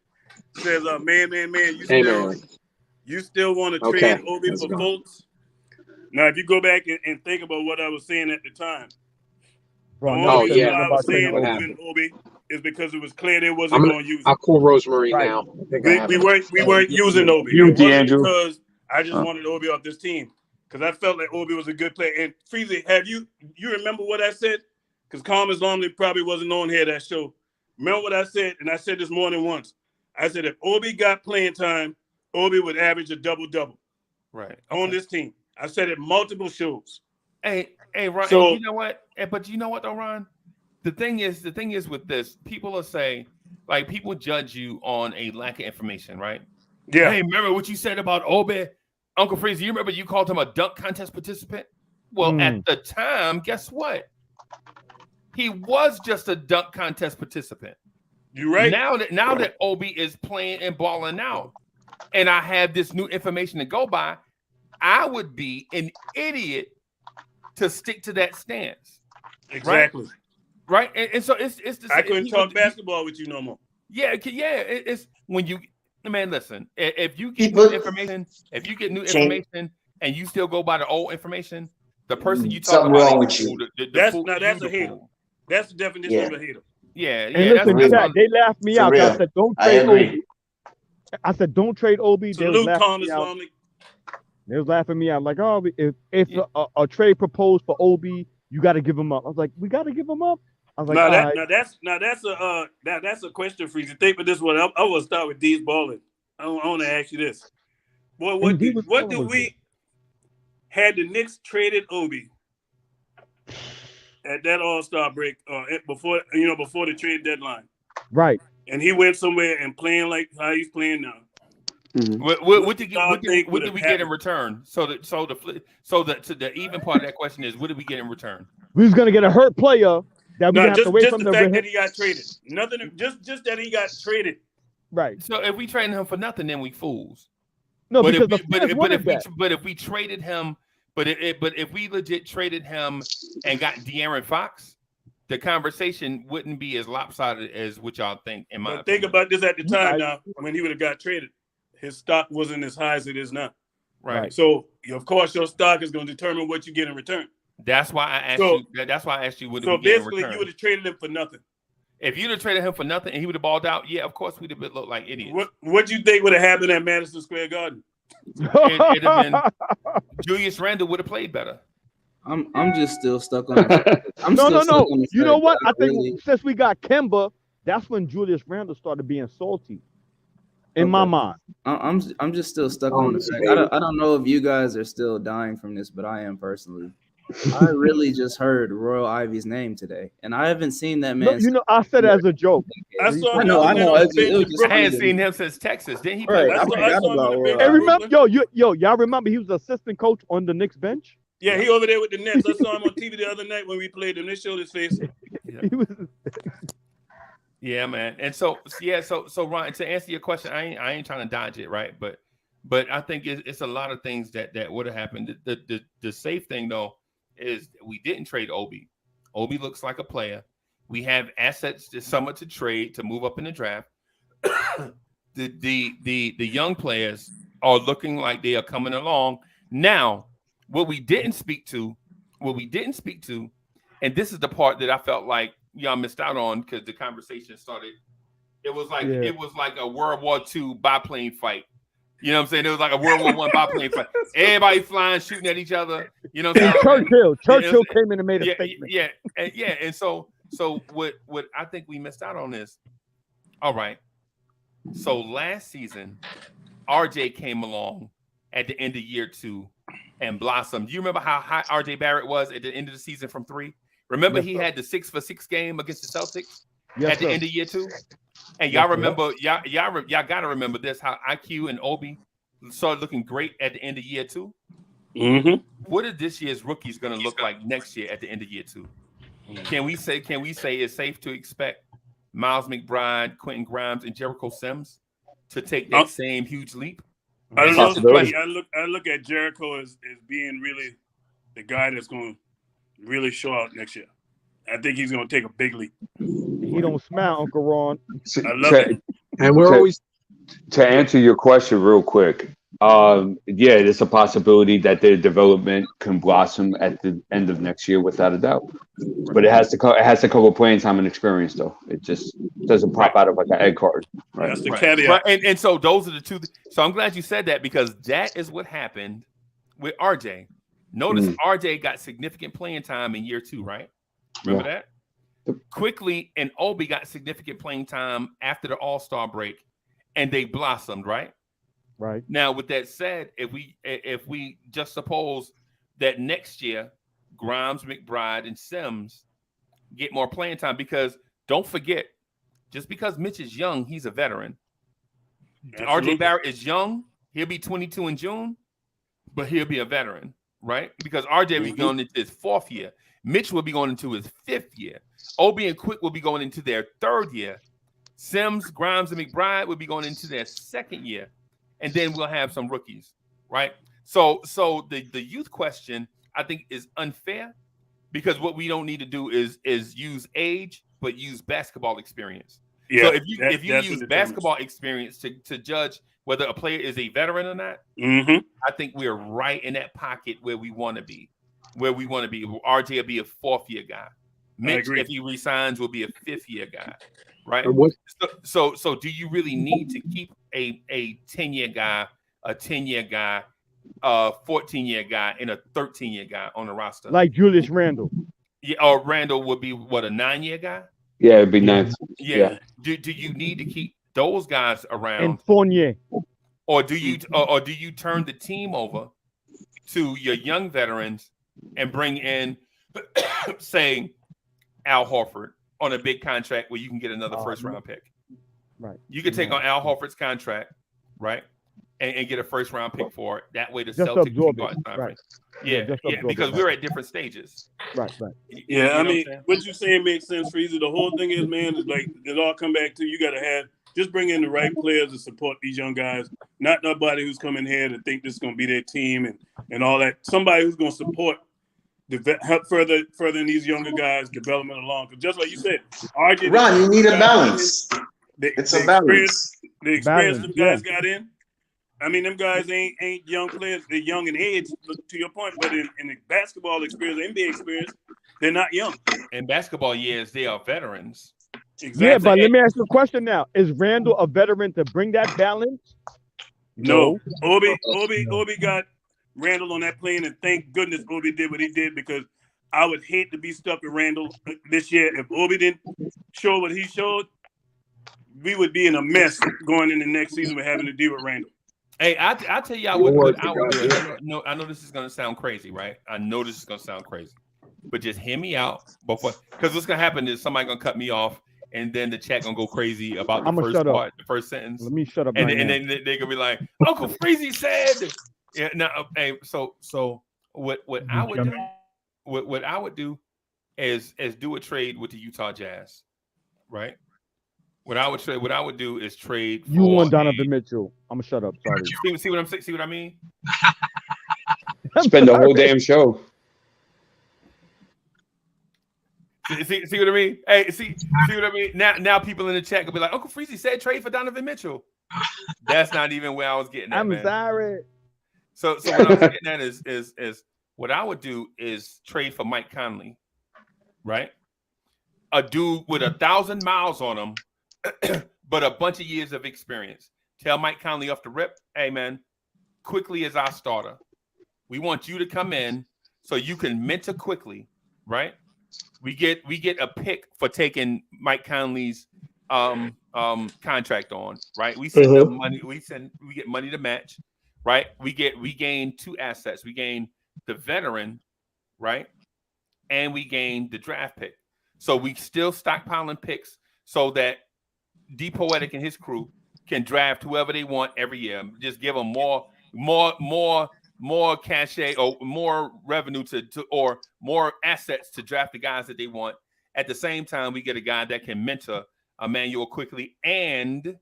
says, man, you still want to trade Obi for Fultz? Now, if you go back and think about what I was saying at the time, I was saying moving Obi is because it was clear they wasn't going to use it. I'll call Rosemary now. We weren't using Obi. You, it wasn't D'Angelo. because I just wanted Obi off this team because I felt like Obi was a good player. And Freezy, you remember what I said? Because Carmen Lumley probably wasn't on here that show. Remember what I said? And I said this more than once. I said if Obi got playing time, Obi would average a double-double. Right. On this team. I said it multiple shows. Hey, Ron. So, you know what? But you know what, though, Ron? The thing is with this, people will say, like, people judge you on a lack of information, right? Yeah. Hey, remember what you said about Obi? Uncle Freeze, you remember you called him a dunk contest participant? Well, at the time, guess what? He was just a dunk contest participant. You're right. Now that Obi is playing and balling out, and I have this new information to go by, I would be an idiot to stick to that stance. Exactly. Right. And so it's the I couldn't talk basketball with you no more. Yeah. It's when you, man, listen, if you get new information, and you still go by the old information, the person you talk Something about wrong with you. That's a hater. That's the definition of a hater. Yeah. And listen, they laughed me out. I said, don't trade Obi. I said, don't trade Obi. They was laughing me out. They was laughing me out like, oh, if a trade proposed for Obi, you got to give him up. I was like, we got to give him up. I was like, that's a question for you. Think of this one. I will start with D's balling. I want to ask you this. Boy, what do we had the Knicks traded Obi at that All-Star break before the trade deadline? Right. And he went somewhere and playing like how he's playing now. Mm-hmm. What did we get in return? So the even part of that question is, what did we get in return? We was gonna get a hurt player that we have to wait just from the fact that he got traded. Nothing. Just that he got traded. Right. So if we traded him for nothing, then we fools. No, but because if we traded him, if we legit traded him and got De'Aaron Fox, the conversation wouldn't be as lopsided as what y'all think. In my think about this at the time now, when he would have got traded, his stock wasn't as high as it is now. Right. So of course your stock is going to determine what you get in return. That's why I asked you. That's why I asked you what. So basically, you would have traded him for nothing. If you'd have traded him for nothing and he would have balled out, yeah, of course we'd have looked like idiots. What do you think would have happened at Madison Square Garden? It'd have been Julius Randle would have played better. I'm just still stuck on it. No. You know what? I think since we got Kemba, that's when Julius Randle started being salty. In my mind, I'm just still stuck on the fact. I don't know if you guys are still dying from this, but I am personally. I really just heard Royal Ivy's name today, and I haven't seen that man. No, I said it as a joke. I know. I hadn't seen him since Texas. Didn't he? Right. I forgot about Royal Ivy. Remember, y'all remember he was assistant coach on the Knicks bench? Yeah, he over there with the Nets. I saw him on TV the other night when we played them. They showed his face. Yeah, man. And so Ryan, to answer your question, I ain't trying to dodge it, right? But I think it's a lot of things that would have happened. The safe thing though is we didn't trade Obi. Obi looks like a player. We have assets this summer to trade to move up in the draft. the young players are looking like they are coming along. Now, what we didn't speak to, and this is the part that I felt like y'all missed out on because the conversation started. It was like a World War II biplane fight. You know what I'm saying? It was like a World War I biplane fight. Everybody flying, shooting at each other. You know what I'm saying? Churchill came in and made a statement. Yeah. And so what I think we missed out on is, all right. So last season, RJ came along at the end of year 2 and blossomed. Do you remember how high RJ Barrett was at the end of the season from 3? Remember he had the 6-for-6 game against the Celtics at the end of year 2? And y'all remember, y'all gotta remember this, how IQ and Obi started looking great at the end of year 2. Mm-hmm. What are this year's rookies gonna look like next year at the end of year 2? Can we say it's safe to expect Miles McBride, Quentin Grimes, and Jericho Sims to take that same huge leap? I don't know. I look at Jericho as being really the guy that's going to really show out next year. I think he's going to take a big leap. He don't smile, Uncle Ron. I love it. And we're always to answer your question real quick. Yeah, there's a possibility that their development can blossom at the end of next year, without a doubt. But it has to come with playing time and experience, though. It just doesn't pop out of like an egg carton. Right? That's the caveat. And so those are the two. So I'm glad you said that because that is what happened with RJ. Notice RJ got significant playing time in year 2, right? Remember that? Quickly and Obi got significant playing time after the All-Star break, and they blossomed, right? Right. Now, with that said, if we just suppose that next year Grimes, McBride, and Sims get more playing time, because don't forget, just because Mitch is young, he's a veteran. Absolutely. RJ Barrett is young; he'll be 22 in June, but he'll be a veteran, right? Because RJ will be going into his 4th year. Mitch will be going into his 5th year. Obi and Quick will be going into their 3rd year. Sims, Grimes, and McBride will be going into their second year, and then we'll have some rookies, right? So the youth question I think is unfair because what we don't need to do is use age, but use basketball experience. Yeah, so if you use basketball experience to judge whether a player is a veteran or not, I think we're right in that pocket where we want to be. RJ will be a 4th-year guy. Mitch, if he resigns, will be a 5th-year guy, right? So do you really need to keep a 10-year guy, a 10-year guy, a 14-year guy, and a 13-year guy on the roster? Like Julius Randle. Yeah, or Randle would be what, a 9-year guy? Yeah, it'd be nice. Yeah. Do you need to keep those guys around? And Fournier. Or do you turn the team over to your young veterans and bring in, say, Al Horford on a big contract where you can get another first-round pick? Right. You could take on Al Horford's contract, right, and get a first-round pick for it. That way the Just Celtics absorb can go it. out. Right. Yeah, Just absorb because it. we're at different stages. Right. Yeah, I mean, what I'm saying? what you're saying makes sense, Freezy. The whole thing is, man, is like it all come back to you got to just bring in the right players to support these young guys. Not nobody who's coming here to think this is going to be their team and all that. Somebody who's going to support help furthering these younger guys' development along. Because just like you said, RJ, Ron, you need a balance. It's a balance. The experience them guys got in. I mean, them guys ain't young players. They're young in age, to your point. But in the basketball experience, NBA experience, they're not young. In basketball years, they are veterans. Exactly. Yeah, but let me ask you a question now. Is Randall a veteran to bring that balance? No. Obi got Randall on that plane, and thank goodness Obi did what he did, because I would hate to be stuck with Randall this year. If Obi didn't show what he showed, we would be in a mess going into next season with having to deal with Randall. Hey, I tell y'all what I would do. I know this is going to sound crazy, right? I know this is going to sound crazy, but just hear me out before, because what's going to happen is somebody going to cut me off, and then the chat going to go crazy about the first part, the first sentence. Let me shut up. And then they're going to be like, Uncle Freezy said. Yeah. No. Hey. So what I would do? What I would do is do a trade with the Utah Jazz, right? What I would do is trade. You want Donovan Mitchell? I'm gonna shut up. Sorry. See what I'm saying? See what I mean? Spend the whole damn show. See what I mean? Hey, see what I mean? Now people in the chat will be like, Uncle Freezy said trade for Donovan Mitchell. That's not even where I was getting at. I'm sorry. So what I was getting at is what I would do is trade for Mike Conley, right? A dude with 1,000 miles on him, but a bunch of years of experience. Tell Mike Conley off the rip, hey man, quickly is our starter. We want you to come in so you can mentor quickly, right? We get a pick for taking Mike Conley's contract on, right? We send them money. We get money to match, right? We gain 2 assets. We gain the veteran, right? And we gain the draft pick. So we still stockpiling picks so that D Poetic and his crew can draft whoever they want every year. Just give them more cachet or more revenue or more assets to draft the guys that they want. At the same time, we get a guy that can mentor Emmanuel quickly, and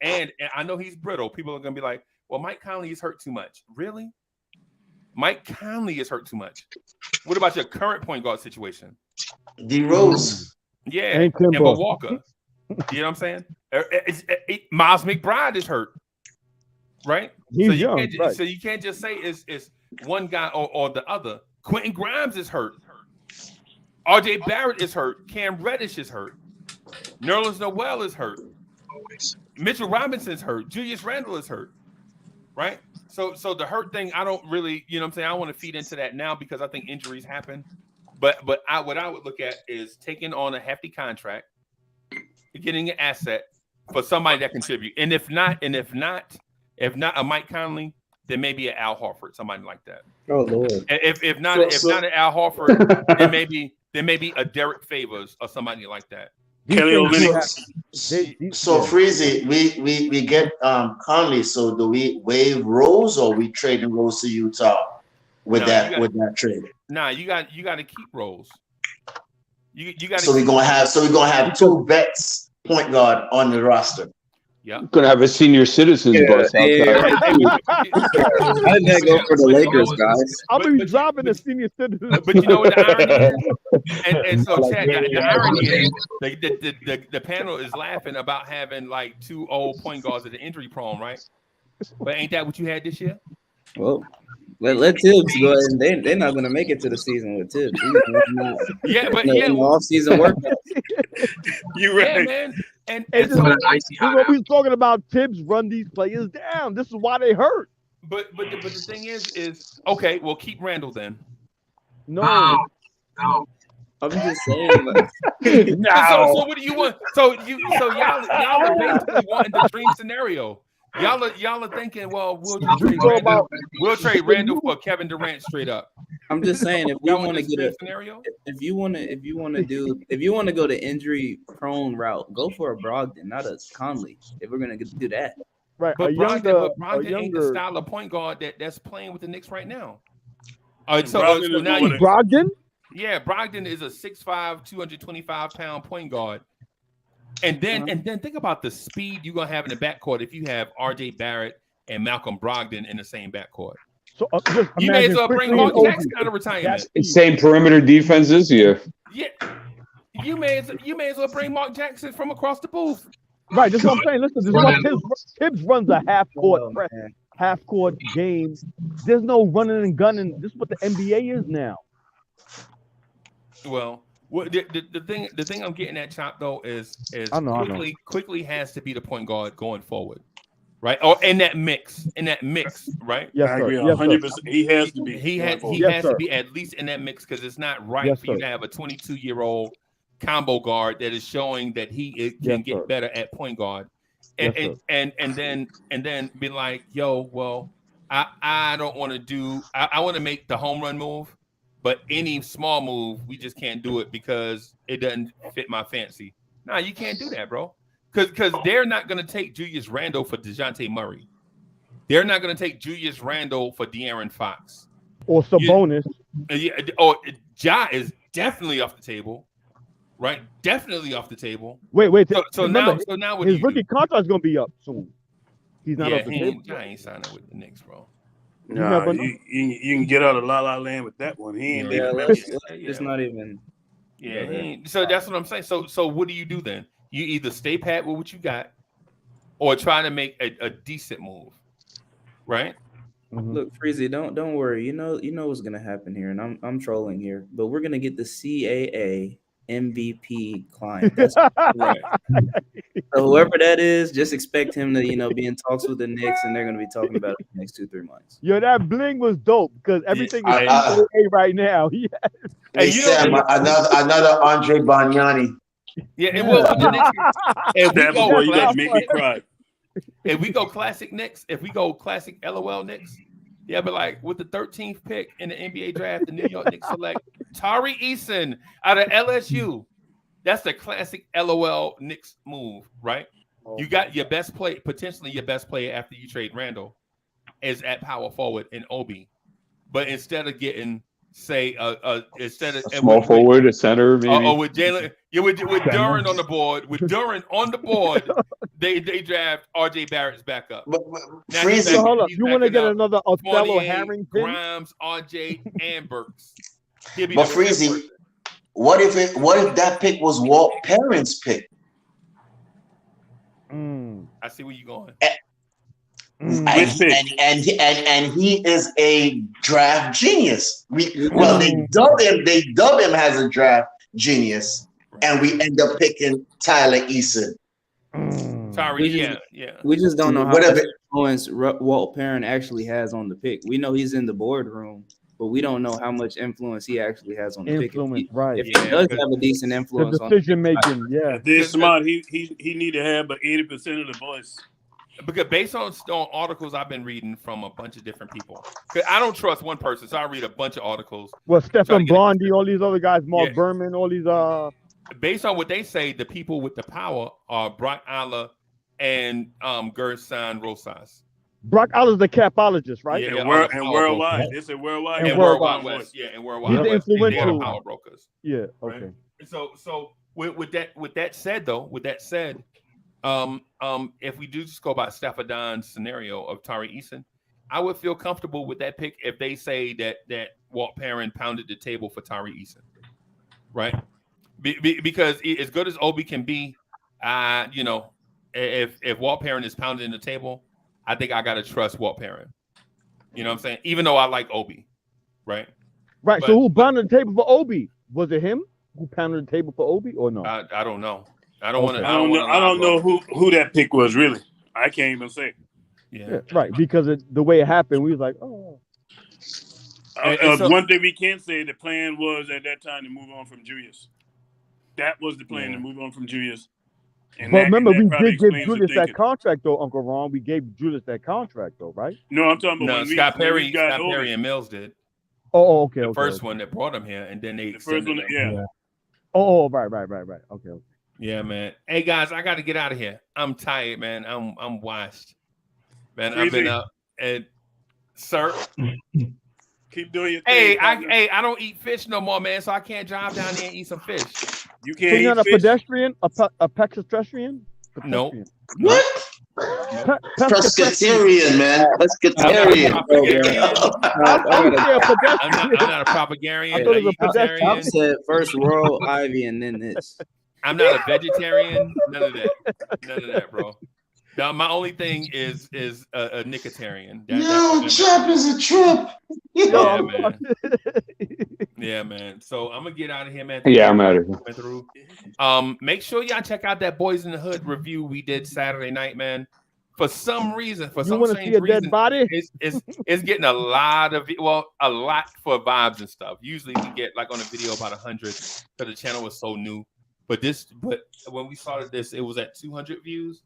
I know he's brittle. People are gonna be like, well, Mike Conley is hurt too much. Really? Mike Conley is hurt too much. What about your current point guard situation? D Rose. Yeah, and Walker. You know what I'm saying? Miles McBride is hurt, right? He's young, right. So you can't just say it's one guy or the other. Quentin Grimes is hurt. RJ Barrett is hurt. Cam Reddish is hurt. Nerlens Noel is hurt. Mitchell Robinson's hurt. Julius Randle is hurt, right? So the hurt thing, I don't really, you know what I'm saying? I don't want to feed into that now because I think injuries happen. But what I would look at is taking on a hefty contract, getting an asset for somebody that contribute. And if not a Mike Conley, then maybe an Al Horford, somebody like that. Oh Lord. If not an Al Horford, then maybe a Derek Favors or somebody like that. So Freezy, we get Conley. So do we waive Rose or we trade Rose to Utah with that trade? Nah, you got to keep Rose. You got. So we're gonna have 2 vets point guard on the roster. Yeah, gonna have a senior citizens bus outside. How did that go for the Lakers, guys? I'm gonna be driving the senior citizens. But you know what the irony is? And so, Chad, the irony is the panel is laughing about having like 2 old point guards that are injury prone, right? But ain't that what you had this year? Well, let Tibbs go ahead. And they're not going to make it to the season with Tibbs. Yeah, but in the off-season workouts. You right, yeah, man. And this is so, what we was talking about. Tibbs run these players down. This is why they hurt. but the thing is okay. Well, keep Randall then. No. I'm just saying. Like, So what do you want? So y'all are basically wanting the dream scenario. Y'all are thinking, well, we'll trade Randall for Kevin Durant straight up. I'm just saying, if we want to get a scenario, if you want to go the injury prone route, go for a Brogdon, not a Conley. If we're gonna do that, right? But Brogdon ain't the style of point guard that's playing with the Knicks right now. All right, so now Brogdon. Yeah, Brogdon is a 6'5", 225-pound point guard. And then think about the speed you're gonna have in the backcourt if you have R.J. Barrett and Malcolm Brogdon in the same backcourt. So you may as well bring Mark Jackson out of retirement. Same perimeter defense this year. Yeah, you may as well bring Mark Jackson from across the booth. Right, that's what I'm saying. Listen, this is what Tibbs runs a half court game. There's no running and gunning. This is what the NBA is now. Well, the thing I'm getting at, Chop, though, is quickly has to be the point guard going forward, right? Or in that mix, right? Yes, I agree, sir. 100%. He has to be. He has to be at least in that mix because it's not right for you to have a 22-year-old combo guard that is showing that he can get better at point guard, and then be like, yo, well, I don't want to do. I want to make the home run move. But any small move, we just can't do it because it doesn't fit my fancy. Nah, you can't do that, bro. Because they're not going to take Julius Randle for DeJounte Murray. They're not going to take Julius Randle for De'Aaron Fox. Or Sabonis. Or Ja is definitely off the table, right? Definitely off the table. Wait. So now what his rookie contract is going to be up soon. He's not off the table. Ja ain't signing with the Knicks, bro. Nah, you can get out of La La Land with that one. He ain't it's not even. Yeah, so that's what I'm saying. So what do you do then? You either stay pat with what you got, or try to make a decent move, right? Look, Freezy, don't worry. You know what's gonna happen here, and I'm trolling here, but we're gonna get the CAA MVP client. That's right. So whoever that is, just expect him to be in talks with the Knicks, and they're gonna be talking about it the next 2-3 months. Yo, that bling was dope because everything is CAA right now. Hey, Sam, another Andre Bagnani. Yeah, and well, make me cry. If we go classic Knicks, if we go classic LOL Knicks, yeah, but like with the 13th pick in the NBA draft, the New York Knicks select Tari Eason out of LSU. That's the classic LOL Knicks move, right? You got your best play, potentially your best player after you trade Randall, is at power forward in Obi, but instead of getting say instead of a small forward, a center, maybe. Or with Jalen, with Duran on the board, they draft RJ Barrett's back up. Freezy, hold up. You want to get another Othello Harrington? Grimes, RJ, and Burks. But Freezy, what if that pick was Walt Perrin's pick? I see where you're going. And he is a draft genius. They dub him as a draft genius, and we end up picking Tyler Eason. Sorry, we just don't know how much influence Walt Perrin actually has on the pick. We know he's in the boardroom, but we don't know how much influence he actually has on the pick. If he does have a decent influence on decision making, this smart, he need to have but 80% of the voice. Because based on articles I've been reading from a bunch of different people, because I don't trust one person, so I read a bunch of articles. Well, Stephen Blondie, all these other guys, Mark Berman, all these Based on what they say, the people with the power are Brock Aller and Gerson Rosas. Brock Aller's the capologist, right? Yeah, and worldwide. It's a worldwide. And worldwide West. Yeah, and worldwide. He's the influential power brokers. Yeah. Okay. Right? So with that said, if we do just go by Stafford Don's scenario of Tari Eason, I would feel comfortable with that pick if they say that Walt Perrin pounded the table for Tari Eason, right? Because as good as Obi can be, if Walt Perrin is pounding the table, I think I gotta trust Walt Perrin. You know what I'm saying? Even though I like Obi, right? Right. So who pounded the table for Obi? Was it him who pounded the table for Obi or no? I don't know. I don't know who that pick was really. I can't even say. Yeah, right. Because the way it happened, we was like, oh. One thing we can't say, the plan was at that time to move on from Julius. That was the plan to move on from Julius. But remember, we did give Julius that contract, though, Uncle Ron. We gave Julius that contract, though, right? No, I'm talking about Scott Perry and Mills did. Oh, okay. The first one that brought him here, and then they first one, yeah. Oh, right. Okay. Yeah, man. Hey guys, I got to get out of here. I'm tired, man. I'm washed, man. I've been up and sir. Keep doing your thing. I don't eat fish no more, man. So I can't drive down there and eat some fish. You can't. So you're not a pedestrian, a pedestrian? Nope. What? Pescatarian, man. Pescatarian. I'm not a propagarian. I said first Royal Ivy and then this. I'm not a vegetarian. None of that, bro. Now, my only thing is a nicotarian. Chop is a trip. Yeah, man. Yeah, man. So I'm gonna get out of here, man. Yeah, I'm out of here. Make sure y'all check out that Boys in the Hood review we did Saturday night, man. For some reason, strange reason, dead body? It's getting a lot for vibes and stuff. Usually we get like on a video about 100 because the channel was so new. But when we started this, it was at 200 views,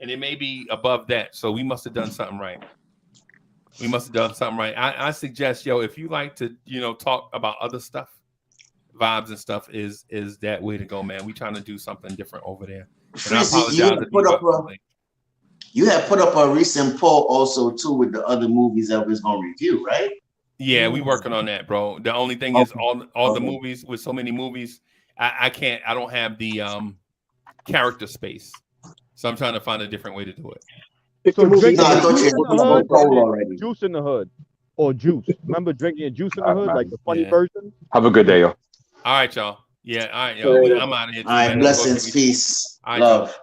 and it may be above that. So we must have done something right. I suggest, if you like to, talk about other stuff, vibes and stuff is that way to go, man. We trying to do something different over there. And I apologize. You had put up a recent poll also too with the other movies that was gonna review, right? Yeah, we working on that, bro. The only thing is all the movies with so many movies, I don't have the character space. So I'm trying to find a different way to do it. So drinking Juice in the Hood or Juice. Remember drinking a Juice in the Hood, like the funny version? Have a good day, y'all. All right, y'all. Yeah, all right, yo. I'm out of here. All right, blessings, peace, love.